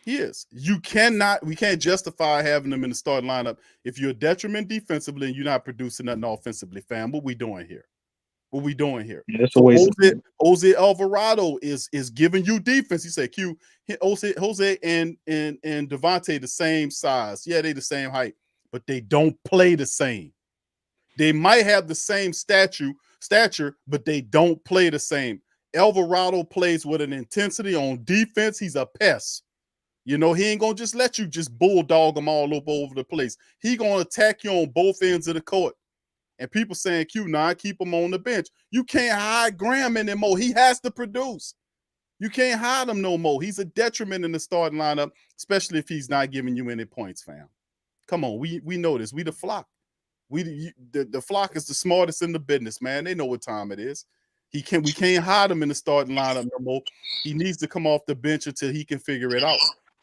We can't justify having him in the starting lineup if you're a detriment defensively and you're not producing nothing offensively, fam. What we doing here? Yeah, that's a So waste of time. Jose Alvarado is giving you defense. He said, Q, Jose and Dejounte the same size. Yeah, they the same height, but they don't play the same. They might have the same stature, but they don't play the same. Alvarado plays with an intensity on defense. He's a pest. You know, he ain't gonna just let you just bulldog him all over the place. He gonna attack you on both ends of the court. And people saying, Q9, keep him on the bench. You can't hide Graham anymore. He has to produce. You can't hide him no more. He's a detriment in the starting lineup, especially if he's not giving you any points, fam. Come on, we know this. We the flock. The flock is the smartest in the business, man. They know what time it is. We can't hide him in the starting lineup no more. He needs to come off the bench until he can figure it out.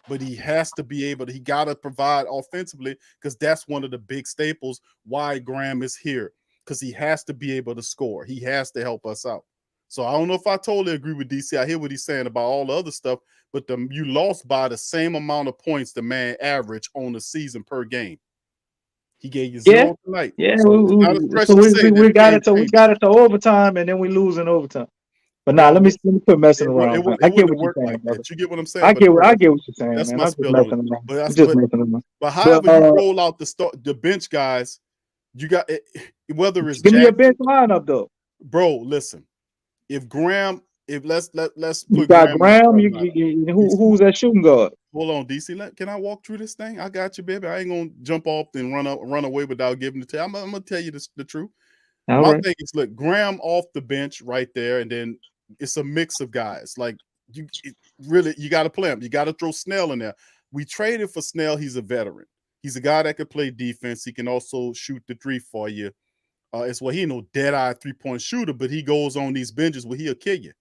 But he has to be able to, he got to provide offensively because that's one of the big staples why Graham is here, because he has to be able to score. He has to help us out. So I don't know if I totally agree with DC. I hear what he's saying about all the other stuff, but you lost by the same amount of points the man average on the season per game. He gave you 0 tonight. Yeah, So we got it to overtime, and then we lose in overtime. But now let me quit messing around. I get what you're saying, brother. You get what I'm saying? I get what you're saying, that's man. my I'm just spill messing on it. around. I'm just messing around. But however you roll out the bench guys, you got whether it's give me a bench lineup though, bro. Listen, if let's you put got Graham. Who's that shooting guard? Hold on, DC. Can I walk through this thing? I got you, baby. I ain't gonna jump off and run away without giving it to you. I'm gonna tell you the truth. My thing is, look, Graham off the bench right there, and then it's a mix of guys. Like you got to play him. You got to throw Snell in there. We traded for Snell. He's a veteran. He's a guy that can play defense. He can also shoot the three for you. It's he ain't no dead-eye three-point shooter, but he goes on these benches where he'll kill you.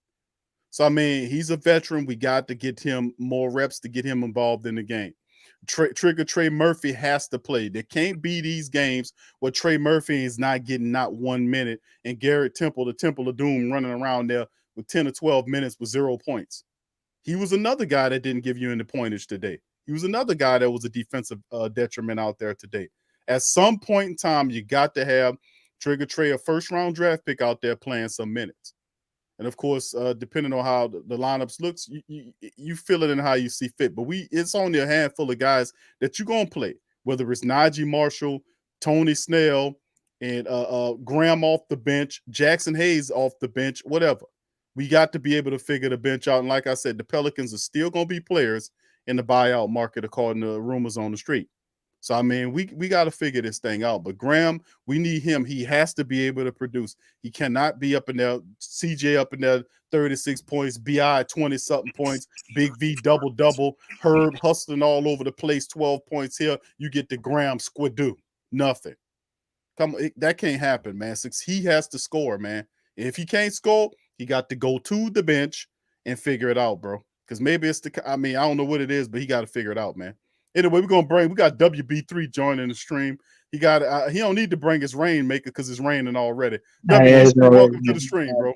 So, I mean, he's a veteran. We got to get him more reps to get him involved in the game. Trey Murphy has to play. There can't be these games where Trey Murphy is not getting not 1 minute and Garrett Temple, the Temple of Doom, running around there with 10 or 12 minutes with 0 points. He was another guy that didn't give you any pointers today. He was another guy that was a defensive detriment out there today. At some point in time, you got to have Trigger Trey, a first-round draft pick out there playing some minutes. And, of course, depending on how the lineups looks, you feel it in how you see fit. But it's only a handful of guys that you're going to play, whether it's Najee Marshall, Tony Snell, and Graham off the bench, Jackson Hayes off the bench, whatever. We got to be able to figure the bench out. And like I said, the Pelicans are still going to be players in the buyout market, according to rumors on the street. So, I mean, we got to figure this thing out. But Graham, we need him. He has to be able to produce. He cannot be up in there, CJ up in there, 36 points, BI 20-something points, Big V double-double, Herb hustling all over the place, 12 points here. You get the Graham squidoo. Nothing. Come on, that can't happen, man. He has to score, man. If he can't score, he got to go to the bench and figure it out, bro. Because maybe it's I don't know what it is, but he got to figure it out, man. Anyway, we got WB3 joining the stream. He don't need to bring his rainmaker because it's raining already. WB3, welcome to the stream, bro.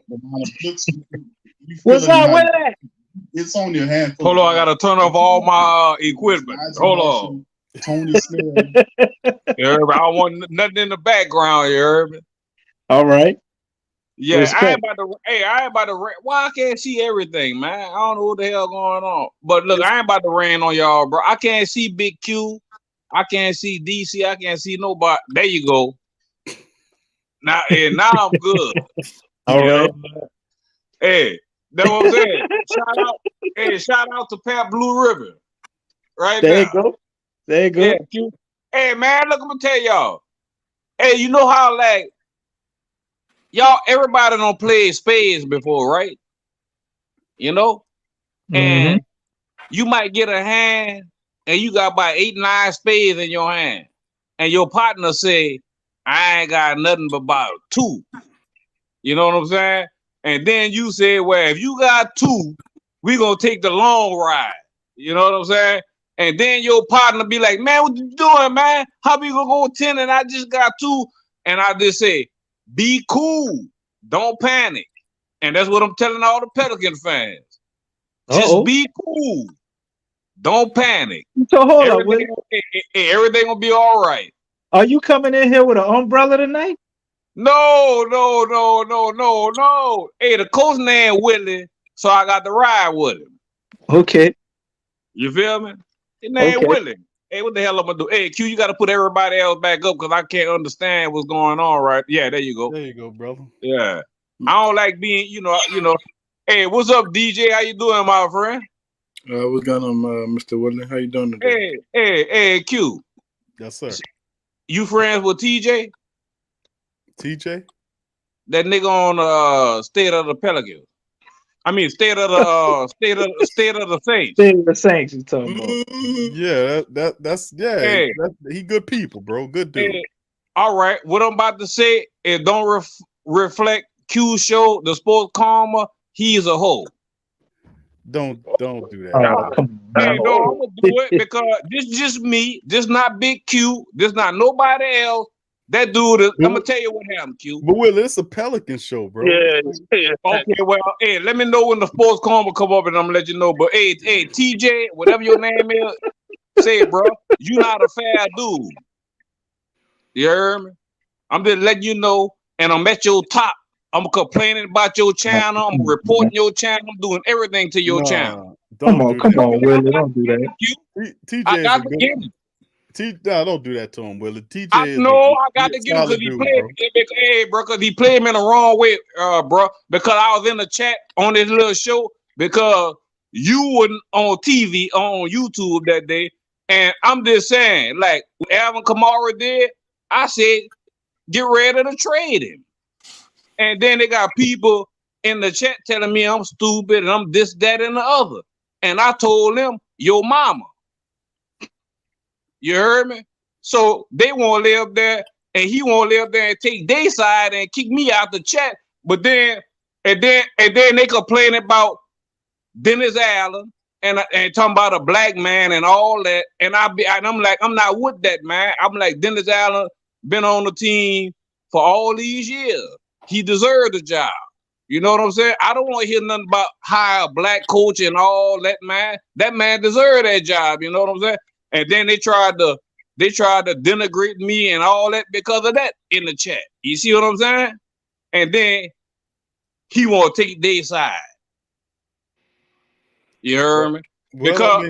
What's up with that? It's only a handful. Hold on, I gotta turn off all my equipment. Hold on. Tony Snell. I don't want nothing in the background, you heard me? All right. Yeah, Respect. I ain't about to why I can't see everything, man. I don't know what the hell going on. But look, I ain't about to rain on y'all, bro. I can't see Big Q. I can't see DC. I can't see nobody. There you go. Now I'm good. All right. Hey, that's what I'm saying. Shout out to Pat Blue Ribbon. Right there. There you go. Yeah, hey, man, look, I'm gonna tell y'all. Hey, you know how y'all, everybody don't play spades before, right? You know? And you might get a hand and you got about 8, 9 spades in your hand. And your partner say, I ain't got nothing but about 2. You know what I'm saying? And then you say, well, if you got 2, we gonna take the long ride. You know what I'm saying? And then your partner be like, man, what you doing, man? How we gonna go 10 and I just got 2? And I just say, be cool. don't panic. And that's what I'm telling all the Pelican fans. Just be cool. Don't panic. So hold on, Willie. Everything will be all right. Are you coming in here with an umbrella tonight? No. Hey, the coach name Willie, so I got to ride with him. Okay. You feel me? His name Willie. Hey, what the hell I'm gonna do? Hey, Q, you got to put everybody else back up because I can't understand what's going on, right? Yeah, there you go. There you go, brother. Yeah, I don't like being, you know. Hey, what's up, DJ? How you doing, my friend? What's going on, Mr. Woodley? How you doing today? Hey, Q. Yes, sir. You friends with TJ? TJ? That nigga on State of the Pelicans. I mean, State of the Saints. State of the Saints, you talking about? Yeah, that's Hey. he good people, bro. Good dude. Hey, all right, what I'm about to say, it don't reflect Q show, the sports karma. He is a hoe. Don't do that. Come on, Hey, man. no, I'm gonna do it because this just me. This not Big Q. This not nobody else. That dude is. I'm gonna tell you what happened, Q. But Will, it's a Pelican show, bro. Okay, well, hey, let me know when the sports karma come up, and I'm gonna let you know. But hey, TJ, whatever your name is, say it, bro. You not a fair dude. You heard me? I'm just letting you know, and I'm at your top. I'm complaining about your channel. I'm reporting your channel. I'm doing everything to your channel. Come on, Willie. Don't do that. TJ I got is a to good. get him. No, don't do that to him, Willie. TJ I is know I got to a get him because solid he dude, played. bro. Hey, bro, because he played him in the wrong way, bro. Because I was in the chat on this little show because you wasn't on TV on YouTube that day, and I'm just saying, like Alvin Kamara did, I said, get ready to trade him. And then they got people in the chat telling me I'm stupid and I'm this, that, and the other. And I told them, your mama. You heard me? So they won't live there, and he won't live there and take their side and kick me out the chat. But then they complain about Dennis Allen and talking about a black man and all that. And I'm like, I'm not with that, man. I'm like, Dennis Allen been on the team for all these years. He deserved the job. You know what I'm saying? I don't want to hear nothing about hire a black coach and all that, man. That man deserved that job. You know what I'm saying? And then they tried to denigrate me and all that because of that in the chat. You see what I'm saying? And then he want to take their side. You heard me? Because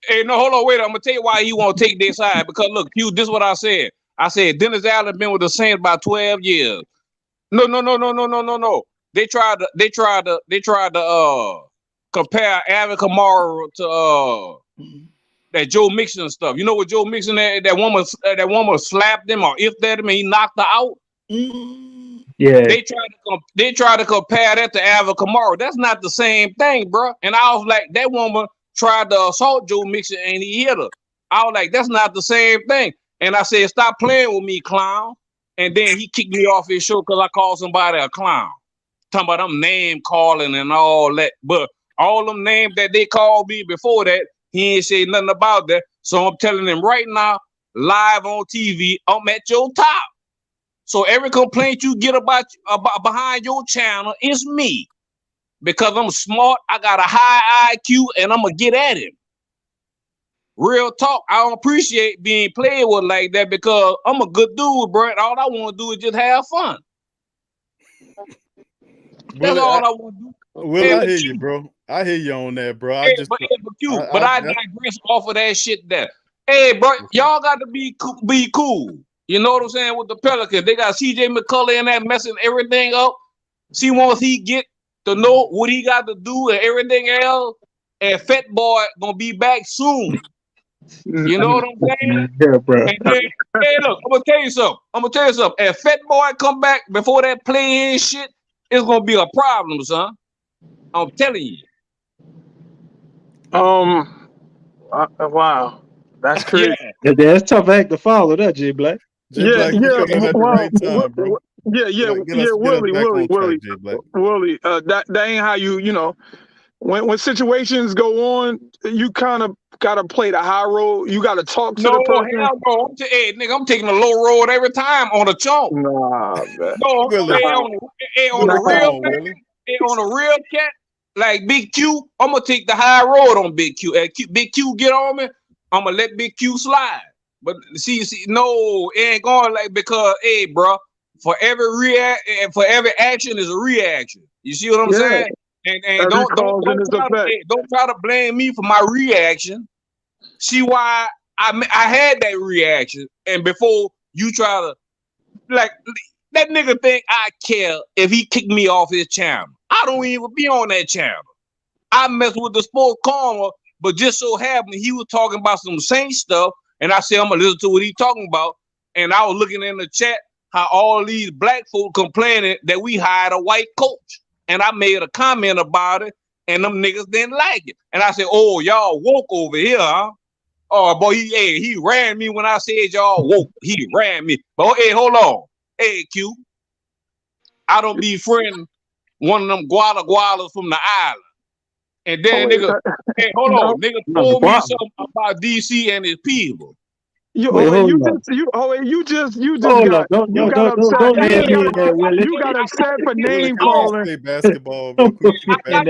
hey, no, hold on, wait. I'm gonna tell you why he want to take their side. Because look, Hugh, this is what I said. I said Dennis Allen been with the Saints about 12 years. No. They tried to compare Alvin Kamara to that Joe Mixon stuff. You know what Joe Mixon that woman slapped him or if that him and he knocked her out. Yeah. They tried to compare that to Alvin Kamara. That's not the same thing, bro. And I was like, that woman tried to assault Joe Mixon and he hit her. I was like, that's not the same thing. And I said, stop playing with me, clown. And then he kicked me off his show because I called somebody a clown. Talking about them name calling and all that. But all them names that they called me before that, he ain't say nothing about that. So I'm telling him right now, live on TV, I'm at your top. So every complaint you get about behind your channel is me. Because I'm smart, I got a high IQ, and I'm going to get at him. Real talk, I don't appreciate being played with like that because I'm a good dude, bro. And all I want to do is just have fun. That's all I want to do. Well, I hear you, bro. I hear you on that, bro. I digress off of that shit there. Hey, bro, y'all got to be cool. You know what I'm saying with the Pelicans? They got CJ Mccullough in there messing everything up. See, once he get to know what he got to do and everything else, and Fat Boy gonna be back soon. You know what I'm saying? Yeah, bro. And then, hey, look, I'm gonna tell you something. If Fat Boy come back before that play-in shit, it's gonna be a problem, son. I'm telling you. Wow, that's crazy. Yeah, that's tough act to follow, that J Black. Yeah, Black, you coming at the right time, bro. Willie, Get us back on track, J Black. Willie. That ain't how you know. when situations go on, you kind of gotta play the high road. You gotta talk to No, the person. hell no. Hey, nigga, I'm taking the low road every time on the chunk. Nah, man. No, Willie, hey, on Willie, the come real on, Willie. hey, on a real cat like Big Q, I'm gonna take the high road on Big Q. Big Q get on me, I'm gonna let Big Q slide. But see, no, it ain't going like because, hey, bro, for every action is a reaction. You see what I'm Yeah. saying? And Every cause and its effect. don't try to blame me for my reaction. See why I had that reaction, and before you try to like that nigga think I care if he kicked me off his channel. I don't even be on that channel. I mess with the sports karma, but just so happened he was talking about some Saint stuff, and I said I'm gonna listen to what he talking about. And I was looking in the chat how all these black folk complaining that we hired a white coach, and I made a comment about it, and them niggas didn't like it. And I said, "Oh, y'all woke over here, huh?" Oh boy, he ran me when I said y'all woke. He ran me. But hey, hold on. Hey, Q. I don't be friend one of them gualas from the island. And then nigga, hey, hold on, nigga told me something about DC and his people. You just Hold got up. Don't upset. name me in that, Willie. You got upset for Willie, name can we calling. play basketball real quick? But I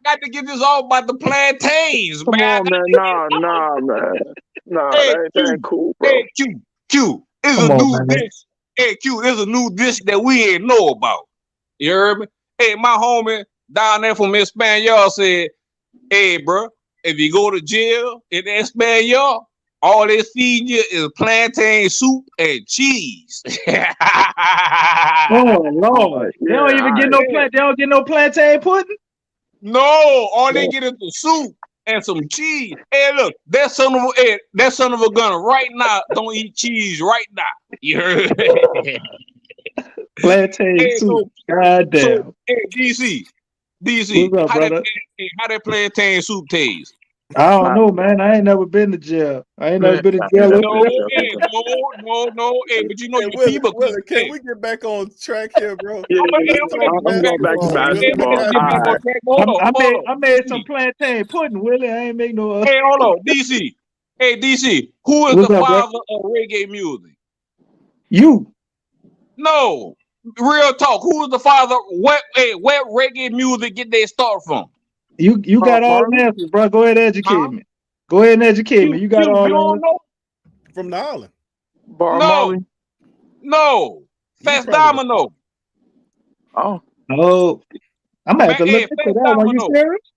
got to get this off about the plantains, Come man. on, man. Nah, man. Nah, Hey, that ain't cool, bro. Hey, Q. It's Come a on, new man. dish. Hey, Q, it's a new dish that we ain't know about. You heard me? Hey, my homie down there from Espanol said, hey, bro, if you go to jail in Espanol, all they feed you is plantain soup and cheese. Oh Lord. They don't even get no plant. They don't get no plantain pudding. No, all they get is the soup and some cheese. Hey, look, that son of a gun right now don't eat cheese right now. You heard? Plantain soup. God damn. So, hey, DC, What's up, how brother? that plantain soup taste? I don't know, man. I ain't never been to jail. I ain't never been to jail. No, hey, but you know your people. Willie, can we get back on track here, bro? I'm going back to basketball. I made some plantain pudding, Willie. I ain't make no. Hey, hold on, DC. Hey, DC. Who is What's the up, bro? father of reggae music? You. No, real talk. Who is the father? Where reggae music get their start from? You got all the answers, bro. Go ahead and educate me. Go ahead and educate me. You got all the answers. Know? From the island. No. Fast Domino. Oh. No. I'm gonna have to look into that one. You serious?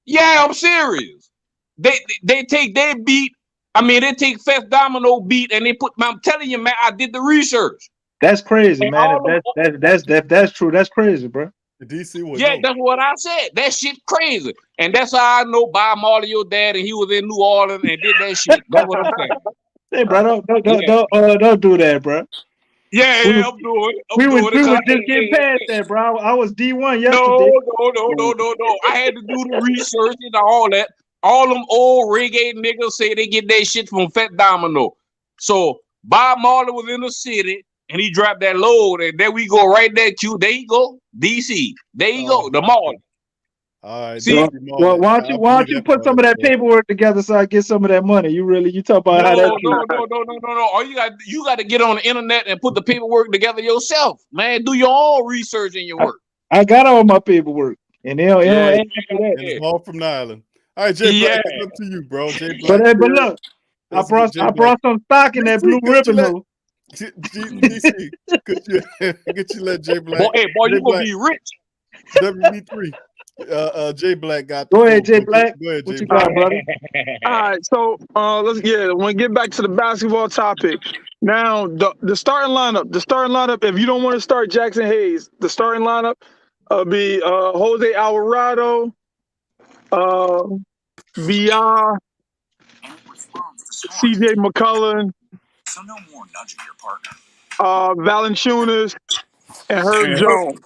Yeah, I'm serious. They take their beat. I mean, they take Fast Domino beat and they put. I'm telling you, man, I did the research. That's crazy, man. If that's true. That's crazy, bro. DC was that's what I said. That shit crazy, and that's how I know Bob Marley, your dad, and he was in New Orleans and did that shit. That's what I'm saying. Hey, bro, don't do that, bro. Yeah, I'm doing it. We was just getting past that, bro. I was D1 yesterday. No. I had to do the research and all that. All them old reggae niggas say they get their shit from Fat Domino. So Bob Marley was in the city and he dropped that load, and there we go right there, Q. There you go, DC. There you go, the Marley. All right. See, well, why don't you put some of that paperwork together so I get some of that money? You talk about how that. No. All you got to get on the internet and put the paperwork together yourself, man. Do your own research in your work. I got all my paperwork, and they don't answer that. And it's all from the island. All right, Jay Black, it's up to you, bro. Jay Black. But look, I brought some stock in that blue ribbon, though. DC, could you let Jay Black? Boy, you gonna be rich. WB3. Jay Black got. Go ahead, Jay Black. Go ahead, what Jay you Black. got, brother? All right, so when we get back to the basketball topic. Now the starting lineup. If you don't want to start Jackson Hayes, the starting lineup be Jose Alvarado, VR, CJ McCullough, so no more nudging your partner. Valanciunas and Herb Jones.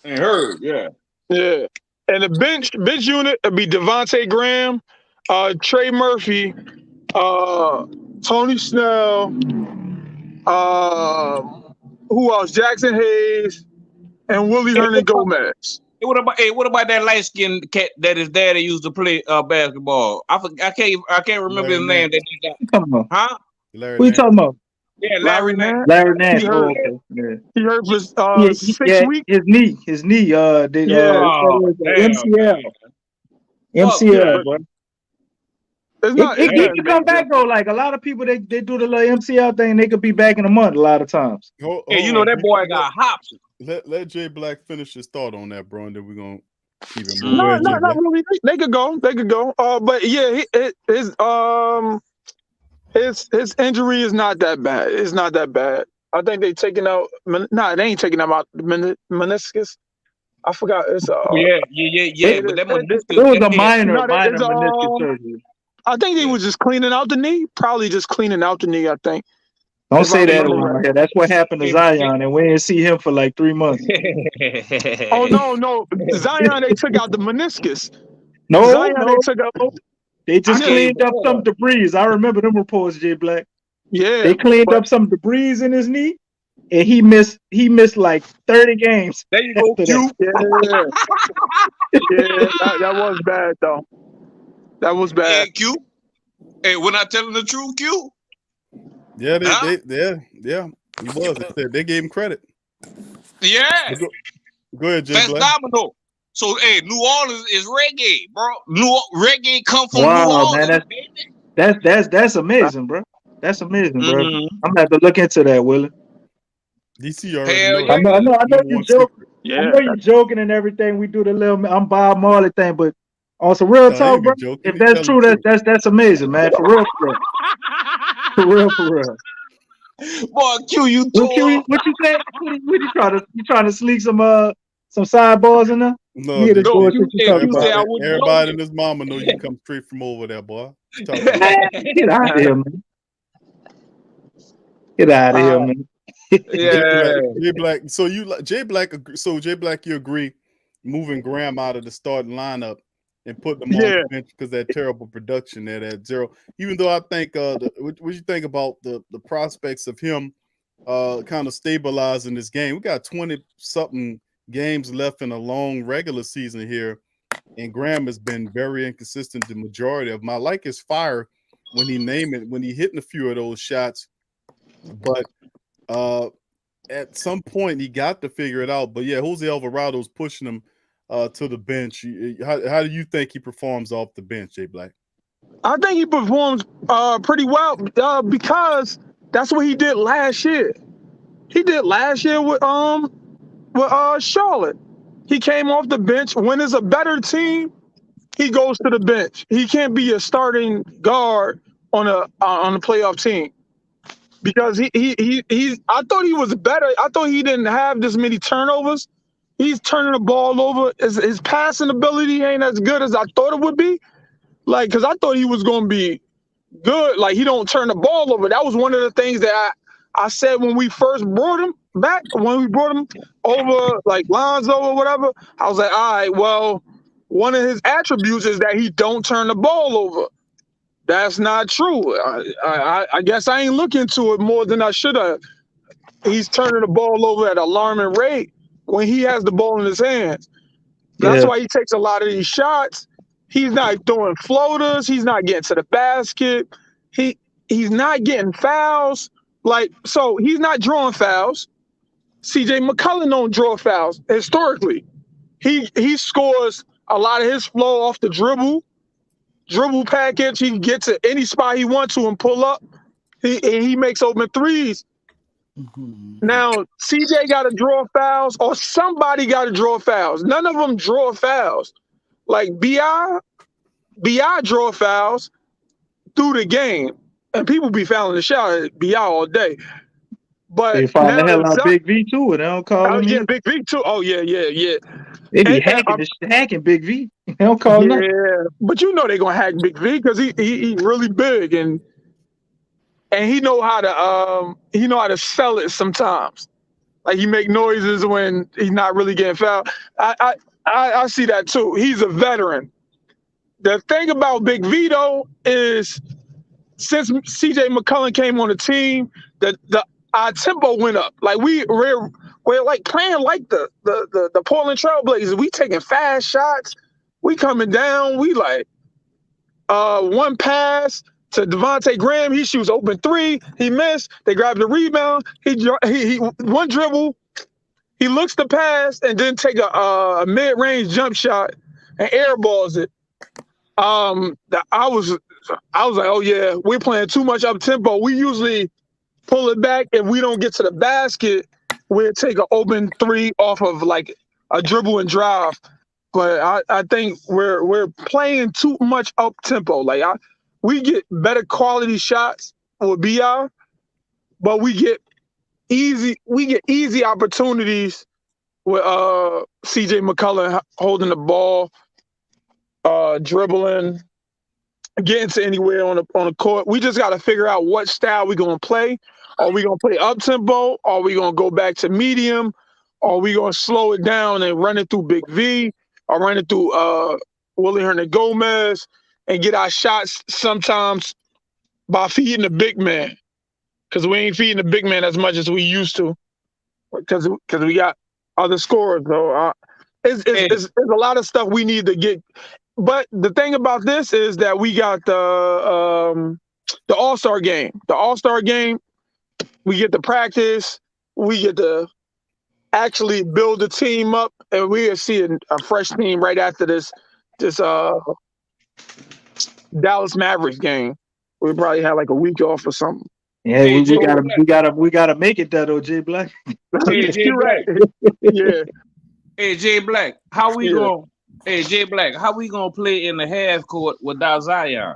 And Herb, yeah. And the bench unit would be Devontae Graham, Trey Murphy, Tony Snell, who else? Jackson Hayes, and Willie Hernan Gomez. What about that light skinned cat that his daddy used to play basketball? I can't remember Larry his name. Nance. That they got. Who you talking about? Huh? Larry Who you Nance. talking about? Yeah, Larry Larry Nance. Nance. Larry He Nance. hurt. Oh, okay. Yeah. He hurt for Yeah, 6 weeks. his knee. They Yeah, Oh, damn, MCL. man. Fuck yeah, MCL, but bro. it's not. It It's can nothing come major. back though. Like a lot of people, they do the little MCL thing. They could be back in a month a lot of times. Hold Hey, you on. know that boy got hops. Let Jay Black finish his thought on that, bro, and then we're gonna keep it moving. No, Go ahead, Jay not Black. really. They could go. They could go. But yeah, his injury is not that bad. It's not that bad. I think they taking out. Nah, they ain't taking him out the meniscus. I forgot. It's Yeah. But that It meniscus. was a minor no, it's meniscus surgery. I think they was just cleaning out the knee. Probably just cleaning out the knee. I think. Don't If say I that remember around right. here. That's what happened to Zion, and we didn't see him for like 3 months. Oh no, Zion. They took out the meniscus. No, Zion. They no, took out. no. They just I can't cleaned even up some debris. I remember them reports, Jay Black. Yeah, They cleaned but up some debris in his knee, and he missed like 30 games There you go, after that. Q. that was bad though. That was bad. Hey, Q. Hey, we're not telling the truth, Q. Yeah, Huh? yeah. He was. They gave him credit. Yeah. Go ahead, Jay That's Black. domino. So, hey, New Orleans is reggae, bro. Reggae come from New Wow, Orleans, man, baby. that's amazing, bro. That's amazing, bro. Mhm. I'm gonna have to look into that, Willie. DC, you already Hell know yeah. that. I know Number you one joke. secret. I know you joking and everything. We do the little I'm Bob Marley thing, but on some real No, he talk, ain't bro. be joking. If He that's telling true, the truth. that's amazing, man. For real, for real. For real, for real. Boy, Q, you What tore up. you say? What you trying to sneak some sidebars in there? No, You hear this No, bullshit Q, you hey, talking Q said about? I wouldn't Everybody joke and his mama know you come straight from over there, boy. What you talking about? Man, get out of here, man. Get out of here, man. Yeah. Jay Black. So Jay Black, you agree moving Graham out of the starting lineup and putting him on Yeah. the bench because that terrible production there at 0. Even though I think what you think about the prospects of him kind of stabilizing this game? We got 20 something games left in a long regular season here, and Graham has been very inconsistent the majority of them. I like his fire when he hitting a few of those shots, but at some point he got to figure it out. But yeah, Jose Alvarado's pushing him to the bench. How do you think he performs off the bench, Jay Black? I think he performs pretty well because that's what he did last year. He did last year with Charlotte. He came off the bench. When it's a better team, he goes to the bench. He can't be a starting guard on a playoff team because he I thought he was better. I thought he didn't have this many turnovers. He's turning the ball over. His passing ability ain't as good as I thought it would be. Like, because I thought he was going to be good. Like, he don't turn the ball over. That was one of the things that I said when we first brought him back, when we brought him over, like Lonzo or whatever. I was like, all right, well, one of his attributes is that he don't turn the ball over. That's not true. I guess I ain't looking into it more than I should have. He's turning the ball over at an alarming rate when he has the ball in his hands. That's Yeah. why he takes a lot of these shots. He's not throwing floaters. He's not getting to the basket. He's not getting fouls. Like, so he's not drawing fouls. CJ McCullough don't draw fouls historically. He scores a lot of his flow off the dribble package. He can get to any spot he wants to and pull up. He makes open threes. Now, CJ got to draw fouls, or somebody got to draw fouls. None of them draw fouls. Like BI draw fouls through the game, and people be fouling the shot at BI all day. But They find the now hell out Big V too, and they don't call him. yeah, Big V too. Oh yeah. They be And, hacking Big V. They don't call nothing. yeah, but you know they gonna hack Big V because he really big and he know how to sell it sometimes. Like he make noises when he's not really getting fouled. I see that too. He's a veteran. The thing about Big Vito is since CJ McCullough came on the team, our tempo went up. Like we're like playing like the Portland Trailblazers. We taking fast shots. We coming down. We like one pass to Devontae Graham. He shoots open three. He missed. They grab the rebound. He one dribble. He looks to pass and then take a mid-range jump shot and airballs it. I was like, oh yeah, we're playing too much up tempo. We usually pull it back if we don't get to the basket. We'll take an open three off of like a dribble and drive. But I think we're playing too much up tempo. Like we get better quality shots with BR, but we get easy opportunities with CJ McCullough holding the ball, dribbling, getting to anywhere on the court. We just got to figure out what style we're going to play. Are we going to play up tempo? Are we going to go back to medium? Are we going to slow it down and run it through Big V? Or run it through Willie Hernangomez and get our shots sometimes by feeding the big man, because we ain't feeding the big man as much as we used to, because we got other scorers. So it's a lot of stuff we need to get. But the thing about this is that we got the All-Star game. The All-Star game, we get to practice, we get to actually build the team up, and we are seeing a fresh team right after this Dallas Mavericks game. We probably had like a week off or something. Yeah, we gotta make it that though, Jay Black. Hey, Jay Black. Yeah. Hey, Jay Black, how we gonna play in the half court without Zion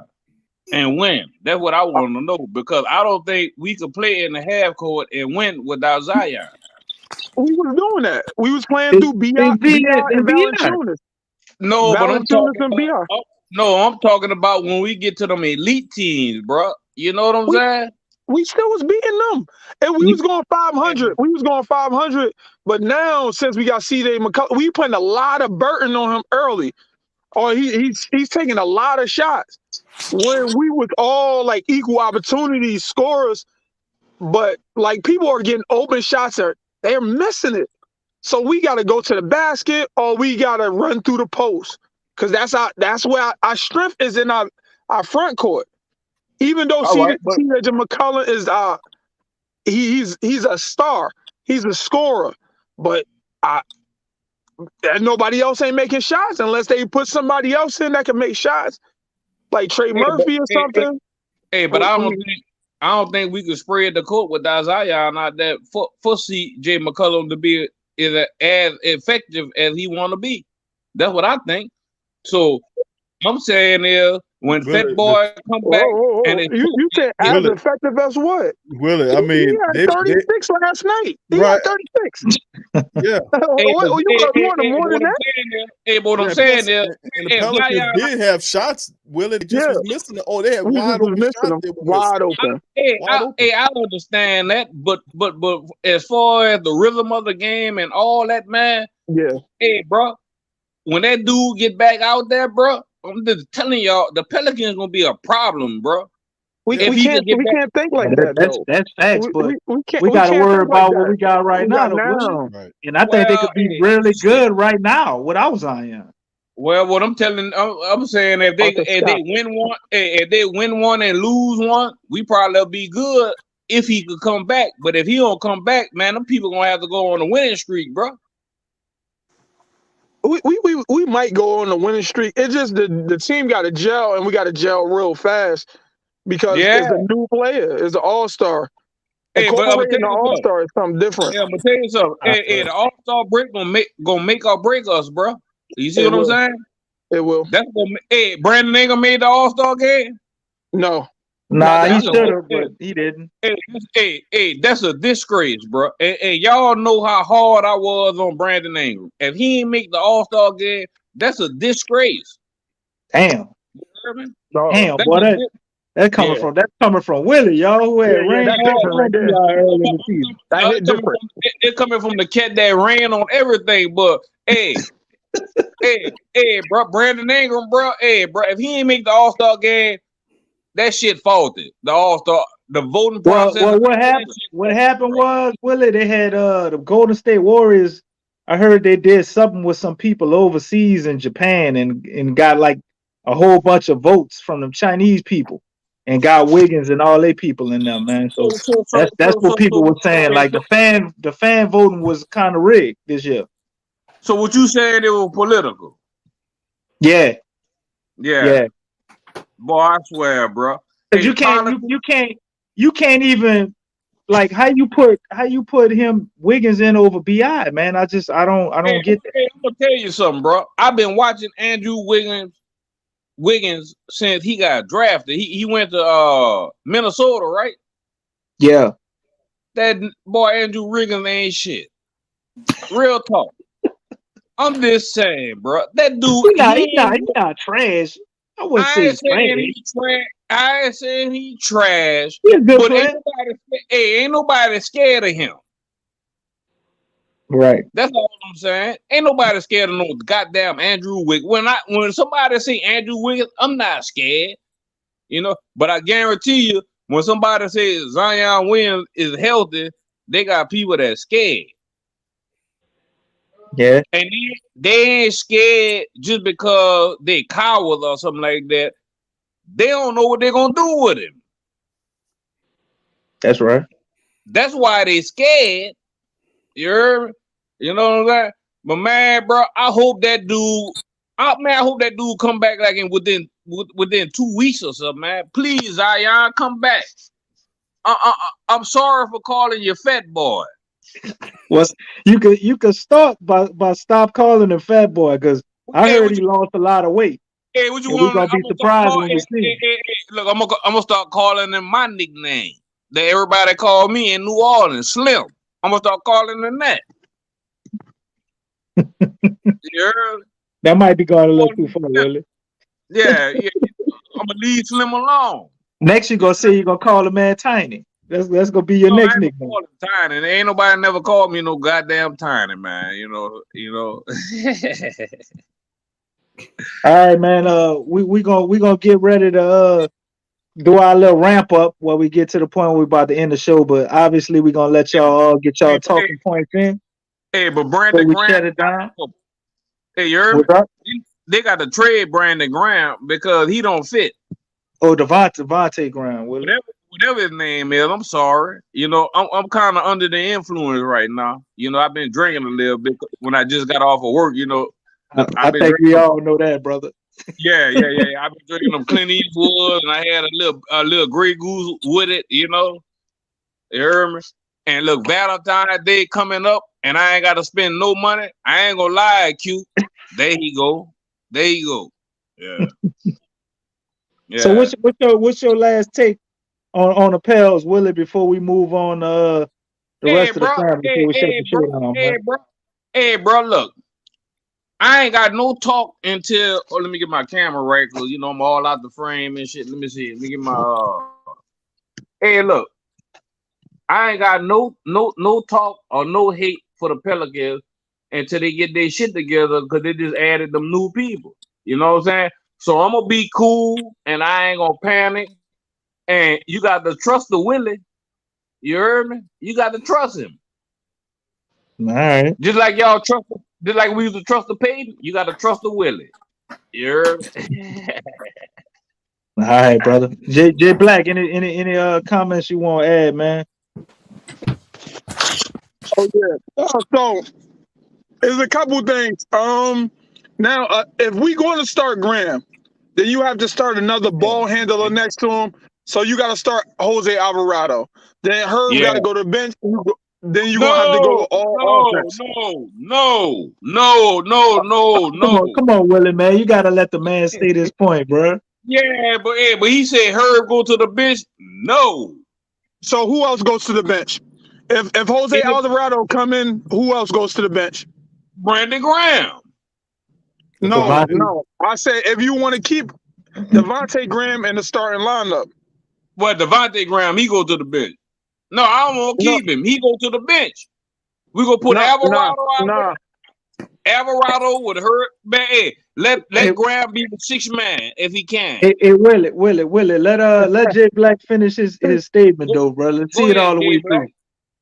and win? That's what I want to know, because I don't think we could play in the half court and win without Zion. We was doing that. We was playing through BR and Valanciunas. No, but I'm talking talking about when we get to them elite teams, bro. You know what I'm saying? We still was beating them, and we was going 500. We was going 500, but now since we got CJ McCullough, we putting a lot of burden on him early. Or he's taking a lot of shots when we was all like equal opportunity scorers, but like people are getting open shots. They're missing it. So we got to go to the basket, or we got to run through the post, because that's where our strength is, in our front court. Even though CJ McCullough is he's a star, he's a scorer, but nobody else ain't making shots unless they put somebody else in that can make shots, like Trey Murphy or something. But I don't think we could spread the court without Zion out there for CJ McCullough to be as effective as he want to be. That's what I think. So I'm saying is, when Fat Boy come back, and you said as effective as what? Willie, I mean, he had 36 last night. He had 36. Yeah. You want more than that? What I'm saying is, and the Pelicans did have shots. Willie just was missing it. They had wide open shots. Wide open. I understand that, but as far as the rhythm of the game and all that, man. Yeah. Hey, bro, when that dude get back out there, bro, I'm just telling y'all, the Pelicans gonna be a problem, bro. We can't think like that. That's facts, but we got to worry about what we got right now. Right. And I think they could be really good right now without Zion. Well, what I'm saying, if they win one and lose one, we probably be good if he could come back. But if he don't come back, man, them people gonna have to go on a winning streak, bro. We might go on a winning streak. It's just the team got to gel, and we got to gel real fast, because it's a new player. It's an all-star. Incorporating the all-star is something different. Yeah, I'm gonna tell you something. The all-star break gonna make or break us, bro. You see what I'm saying? It will. That's gonna. Brandon Ingram made the all-star game. No. Nah, he should have, but he didn't. Hey, that's a disgrace, bro. Hey, y'all know how hard I was on Brandon Ingram. If he ain't make the All-Star game, that's a disgrace. Damn. Damn, boy, that's coming from Willie, y'all. It's coming from the cat that ran on everything, but hey, bro, Brandon Ingram, bro, if he ain't make the All-Star game, that shit faulty. The All-Star, the voting Well, process. what happened? What happened was, Willie, they had the Golden State Warriors. I heard they did something with some people overseas in Japan and got like a whole bunch of votes from the Chinese people and got Wiggins and all their people in there, man. So that's what people were saying. Like the fan voting was kind of rigged this year. So what you saying? It was political. Yeah. Boy, I swear, bro. Because you can't even like how you put him Wiggins in over BI, man. I don't get that. Hey, I'm gonna tell you something, bro. I've been watching Andrew Wiggins since he got drafted. He went to Minnesota, right? Yeah. That boy Andrew Wiggins ain't shit. Real talk. I'm just saying, bro. That dude, he not trash. I wouldn't say he's trash. I ain't saying he trash. He's a good but player. ain't nobody scared of him. Right. That's all I'm saying. Ain't nobody scared of no goddamn Andrew Wiggins. When somebody say Andrew Wiggins, I'm not scared. You know, but I guarantee you, when somebody says Zion Williams is healthy, they got people that scared. Yeah. And they ain't scared just because they cowards or something like that. They don't know what they're gonna do with him. That's right. That's why they scared. You heard me? You know what I'm saying? But man, bro, I hope that dude come back like within 2 weeks or something, man. Please, Zion, come back. I'm sorry for calling you fat boy. Well, you could start by stop calling him fat boy because I heard he lost a lot of weight. Hey, what you and want? We're gonna be surprised when we see him. Hey, look, I'm gonna start calling him my nickname that everybody call me in New Orleans, Slim. I'm gonna start calling him that. That might be going a little too far, Willie. Yeah. I'm gonna leave Slim alone. Next, you're gonna say you're gonna call the man Tiny. That's gonna be your next nickname. Tiny. Ain't nobody never called me no goddamn Tiny, man. You know. All right, man. We gonna get ready to do our little ramp up where we get to the point where we're about to end the show. But obviously, we're gonna let y'all get y'all talking points in. Hey, but Brandon Graham shut it down. Hey, you heard me? They got to trade Brandon Graham because he don't fit. Oh, Devontae Graham. Whatever his name is, I'm sorry. You know, I'm kind of under the influence right now. You know, I've been drinking a little bit when I just got off of work. You know, I think we all know that, brother. Yeah. I've been drinking them Clint Eastwood, and I had a little Grey Goose with it. You know, you heard me? And look, Valentine's Day coming up, and I ain't got to spend no money. I ain't gonna lie, Q. There you go. Yeah. So what's your last take on the Pels, Willie, before we move on the rest of the time before we shut the show down, man? Hey, bro, look. I ain't got no talk until let me get my camera right, cause you know I'm all out the frame and shit. Let me see. Let me get my Hey, look. I ain't got no talk or no hate for the Pelicans until they get their shit together because they just added them new people. You know what I'm saying? So I'm gonna be cool and I ain't gonna panic. And you got to trust the Willie. You heard me? You got to trust him. All right. Just like y'all trust him. Just like we used to trust the Peyton, you got to trust the Willie. You heard me? All right, brother. J Black, any comments you want to add, man? Oh yeah. So there's a couple things. Now if we going to start Graham, then you have to start another ball handler next to him. So you got to start Jose Alvarado. Then Herb got to go to the bench. Then you're gonna have to go all offense. No. Come on, Willie, man. You gotta let the man say this point, bro. Yeah, but he said Herb go to the bench. No. So who else goes to the bench? If Jose Alvarado come in, who else goes to the bench? Brandon Graham. No. I said if you want to keep Devontae Graham in the starting lineup. But Devontae Graham, he go to the bench. No, I don't want to keep him. He go to the bench. We gonna put Alvarado out there. Alvarado with Herb. Man, Let Hey, Graham be the sixth man if he can. hey, Willie. Let Jay Black finish his statement Go, though, bro. Let's go see it ahead, all the Jay way Black.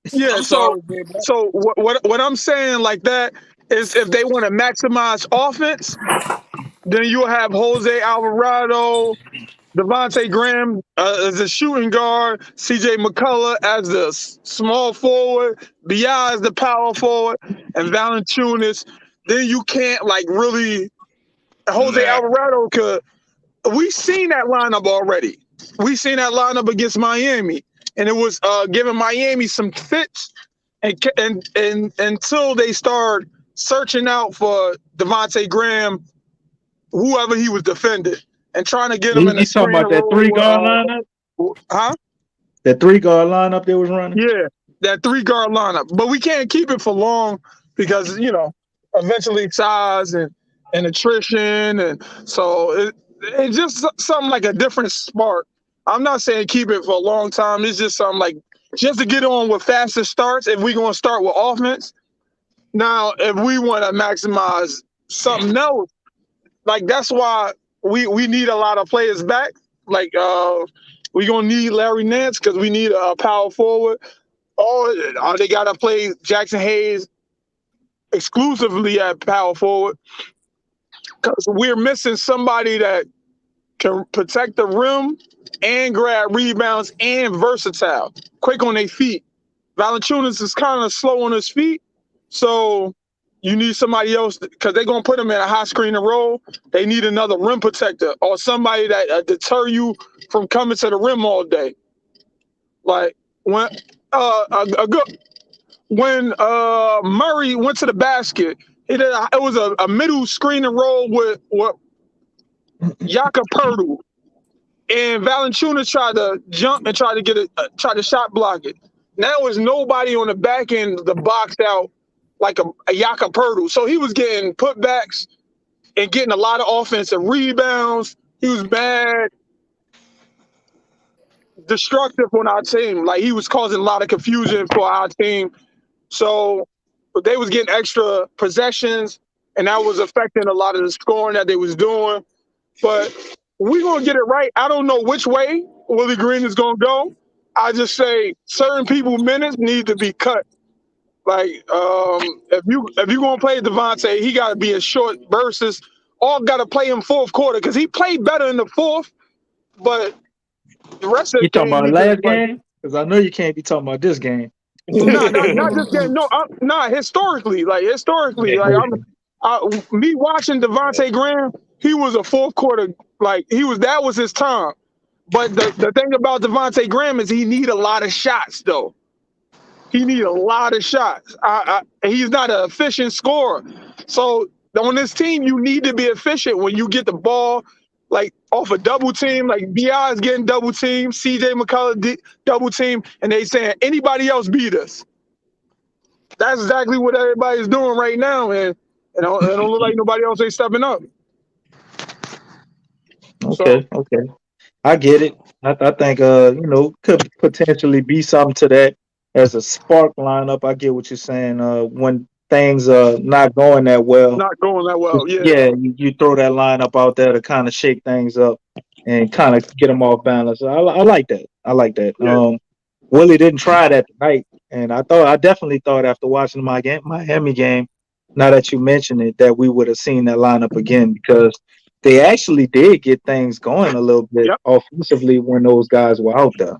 through. Yeah. I'm sorry, Jay Black. So what I'm saying like that is if they want to maximize offense, then you'll have Jose Alvarado, Devontae Graham as a shooting guard, CJ McCullough as the small forward, Bi as the power forward, and Valanciunas. Then you can't like really Jose Nah. Alvarado could. We seen that lineup already. We seen that lineup against Miami, and it was giving Miami some fits. And until they start searching out for Devontae Graham, whoever he was defending, and trying to get him in a You talking screen about that role. 3 guard lineup? Huh? That 3 guard lineup they was running? Yeah, that 3 guard lineup. But we can't keep it for long because eventually size and attrition, and so it's just something like a different spark. I'm not saying keep it for a long time. It's just something like just to get on with faster starts. If we're gonna start with offense, now if we want to maximize something else, like that's why we need a lot of players back. Like we gonna need Larry Nance because we need a power forward. Or they gotta play Jackson Hayes exclusively at power forward because we're missing somebody that can protect the rim and grab rebounds and versatile, quick on their feet. Valanciunas is kind of slow on his feet, so you need somebody else because they're gonna put him in a high screen and roll. They need another rim protector or somebody that deter you from coming to the rim all day. Like when a good when Murray went to the basket, it was a middle screen and roll with Jakob Pertl. And Valanciunas tried to jump and try to shot block it. Now there's nobody on the back end of the box out like a Jakob Pertl. So he was getting putbacks and getting a lot of offensive rebounds. He was bad, destructive on our team. Like he was causing a lot of confusion for our team. So they was getting extra possessions, and that was affecting a lot of the scoring that they was doing. But we're going to get it right. I don't know which way Willie Green is going to go. I just say certain people minutes need to be cut. Like if you're going to play Devontae, he got to be in short bursts. All got to play him fourth quarter because he played better in the fourth, but the rest of You the talking game, about he last just like, game? Because I know you can't be talking about this game. not just getting historically, like me watching Devontae Graham, he was a fourth quarter, like that was his time. But the thing about Devontae Graham is he need a lot of shots though. He need a lot of shots. He's not an efficient scorer. So on this team, you need to be efficient when you get the ball, like off a double team. Like Bi is getting double team, CJ McCullough double team, and they saying anybody else beat us. That's exactly what everybody's doing right now, and it don't look like nobody else ain't stepping up. Okay, okay. I get it. I think could potentially be something to that as a spark lineup. I get what you're saying. When things are not going that well, Not going that well, yeah. yeah, you throw that lineup out there to kind of shake things up and kind of get them off balance. I like that. I like that. Yeah. Willie didn't try that tonight, and I definitely thought after watching my Miami game, now that you mention it, that we would have seen that lineup again because they actually did get things going a little bit offensively when those guys were out there.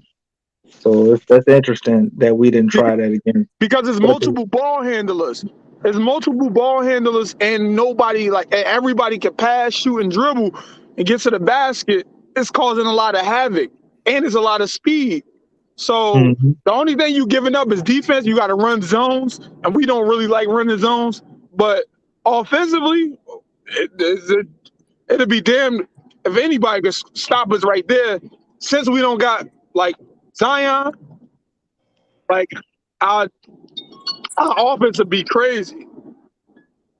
So that's interesting that we didn't try that again. Because it's multiple ball handlers. There's multiple ball handlers and nobody everybody can pass, shoot, and dribble and get to the basket. It's causing a lot of havoc and there's a lot of speed. So the only thing you giving up is defense. You got to run zones, and we don't really like running zones. But offensively, it'd be damned if anybody could stop us right there. Since we don't got like Zion, like our offense would be crazy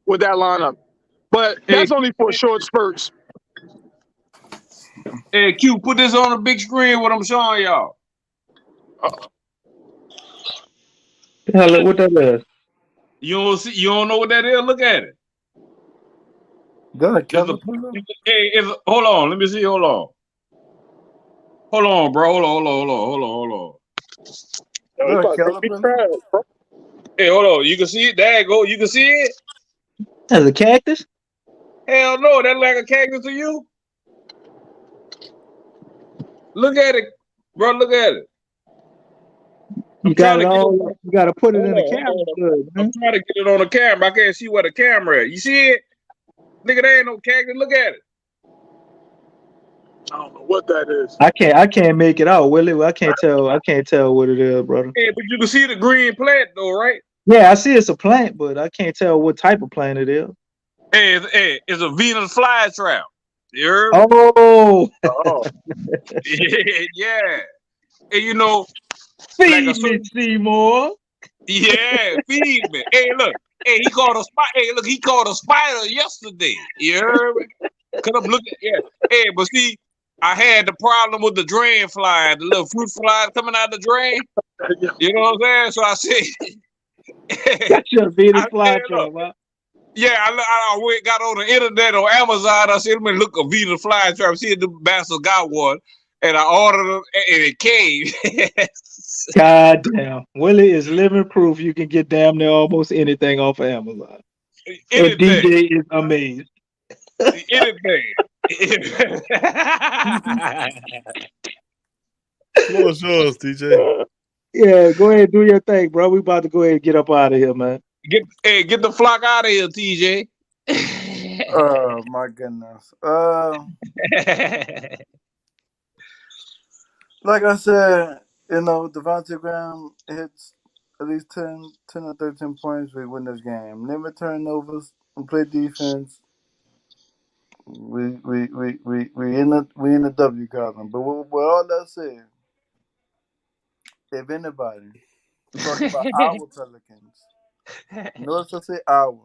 with that lineup. But that's only for short spurts. Hey, Q, put this on the big screen. What I'm showing y'all. Hell, what that is? You don't see? You don't know what that is? Look at it. Got a It's a, caterpillar? hold on. Let me see. Hold on. Hold on, bro. Hold on. Yo, Got a it's about to be caterpillar? crowd, bro. Hey, hold on. You can see it? There you go. You can see it? That's a cactus. Hell no. That like a cactus to you? Look at it, bro. Look at it. You got it Get all. it. You got to put it Hold in on, the hold camera. on. Good, I'm man. trying to get it on the camera. I can't see where the camera at. You see it? Nigga, there ain't no cactus. Look at it. I don't know what that is. I can't make it out, Willie. I can't tell what it is, brother. Hey, but you can see the green plant though, right? Yeah, I see it's a plant, but I can't tell what type of plant it is. Hey, it's a Venus flytrap. You heard? Oh, Oh, Yeah. And you know, feed like me, Seymour. yeah, feed me. Hey, look. Hey, he caught a spider. Hey, look, he caught a spider yesterday. You heard me? Cause I'm looking. Yeah. Hey, but see, I had the problem with the drain fly, the little fruit flies coming out the drain. You know what I'm saying? So I said, Got your Venus I fly said, look, trap, huh? yeah, I went, got on the internet on Amazon. I said, let me look a Venus flytrap. See if the bastard got one, and I ordered them, and it came. God damn. Willie is living proof you can get damn near almost anything off of Amazon. And Anything, DJ is amazed. anything. Floor's yours, DJ. Yeah, go ahead and do your thing, bro. We about to go ahead and get up out of here, man. Get the flock out of here, TJ. Oh my goodness. Like I said, Devontae Graham hits at least 10 or 13 points, we win this game. Limit turnovers and play defense. We in the W column. But with all that said, if anybody talk about our Pelicans, notice I say our,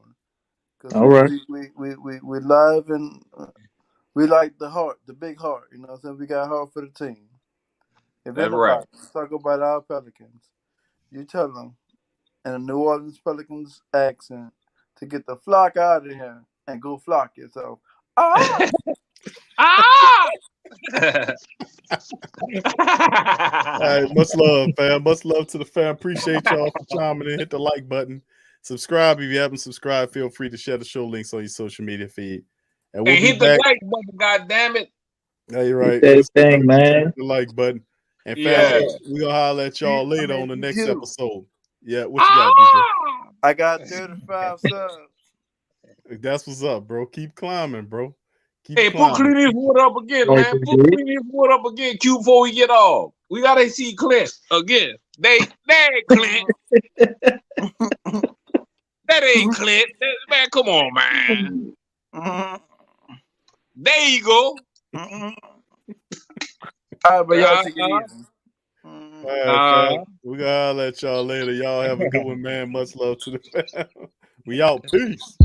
because All right. we live and we like the heart, the big heart. You know what I'm saying? We got heart for the team. If That's anybody right. talk about our Pelicans, you tell them in a New Orleans Pelicans accent to get the flock out of here and go flock yourself. Ah! Ah! All right, much love, fam. Much love to the fam. Appreciate y'all for chiming in. Hit the like button. Subscribe if you haven't subscribed. Feel free to share the show links on your social media feed. And we'll Hey, be hit back. the like button, goddammit. Yeah, you're right. That thing, man. Hit the like button. And fam, Yeah. we're gonna holler at y'all later on the next episode. Yeah, what you Ah! got, I got 35 subs. DJ? That's what's up, bro. Keep climbing, bro. Keep Hey, climbing. put Clint Eastwood up again, Right, man. Put indeed. Clint Eastwood up again, Q, before we get off. We gotta see Clint again. They Clint. That ain't Clint. Man, come on, man. There you go. All right, but y'all take it easy. All right, fam. We're gonna holler at y'all later. Y'all have a good one, man. Much love to the fam. We out. Peace.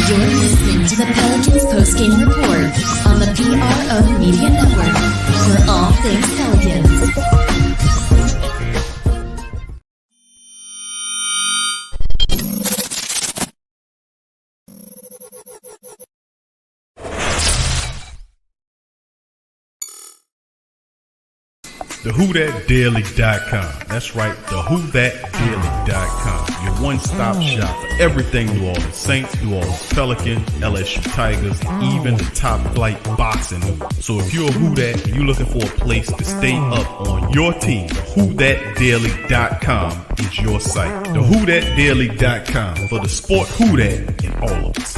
You're listening to the Pelicans post-game report on the PRO Media Network for all things Pelicans. TheWhoThatDaily.com. That's right, TheWhoThatDaily.com. Your one-stop shop for everything New Orleans Saints, New Orleans Pelicans, LSU Tigers, even the top flight boxing news. So if you're a Who That and you're looking for a place to stay up on your team, TheWhoThatDaily.com is your site. TheWhoThatDaily.com for the sport Who That in all of its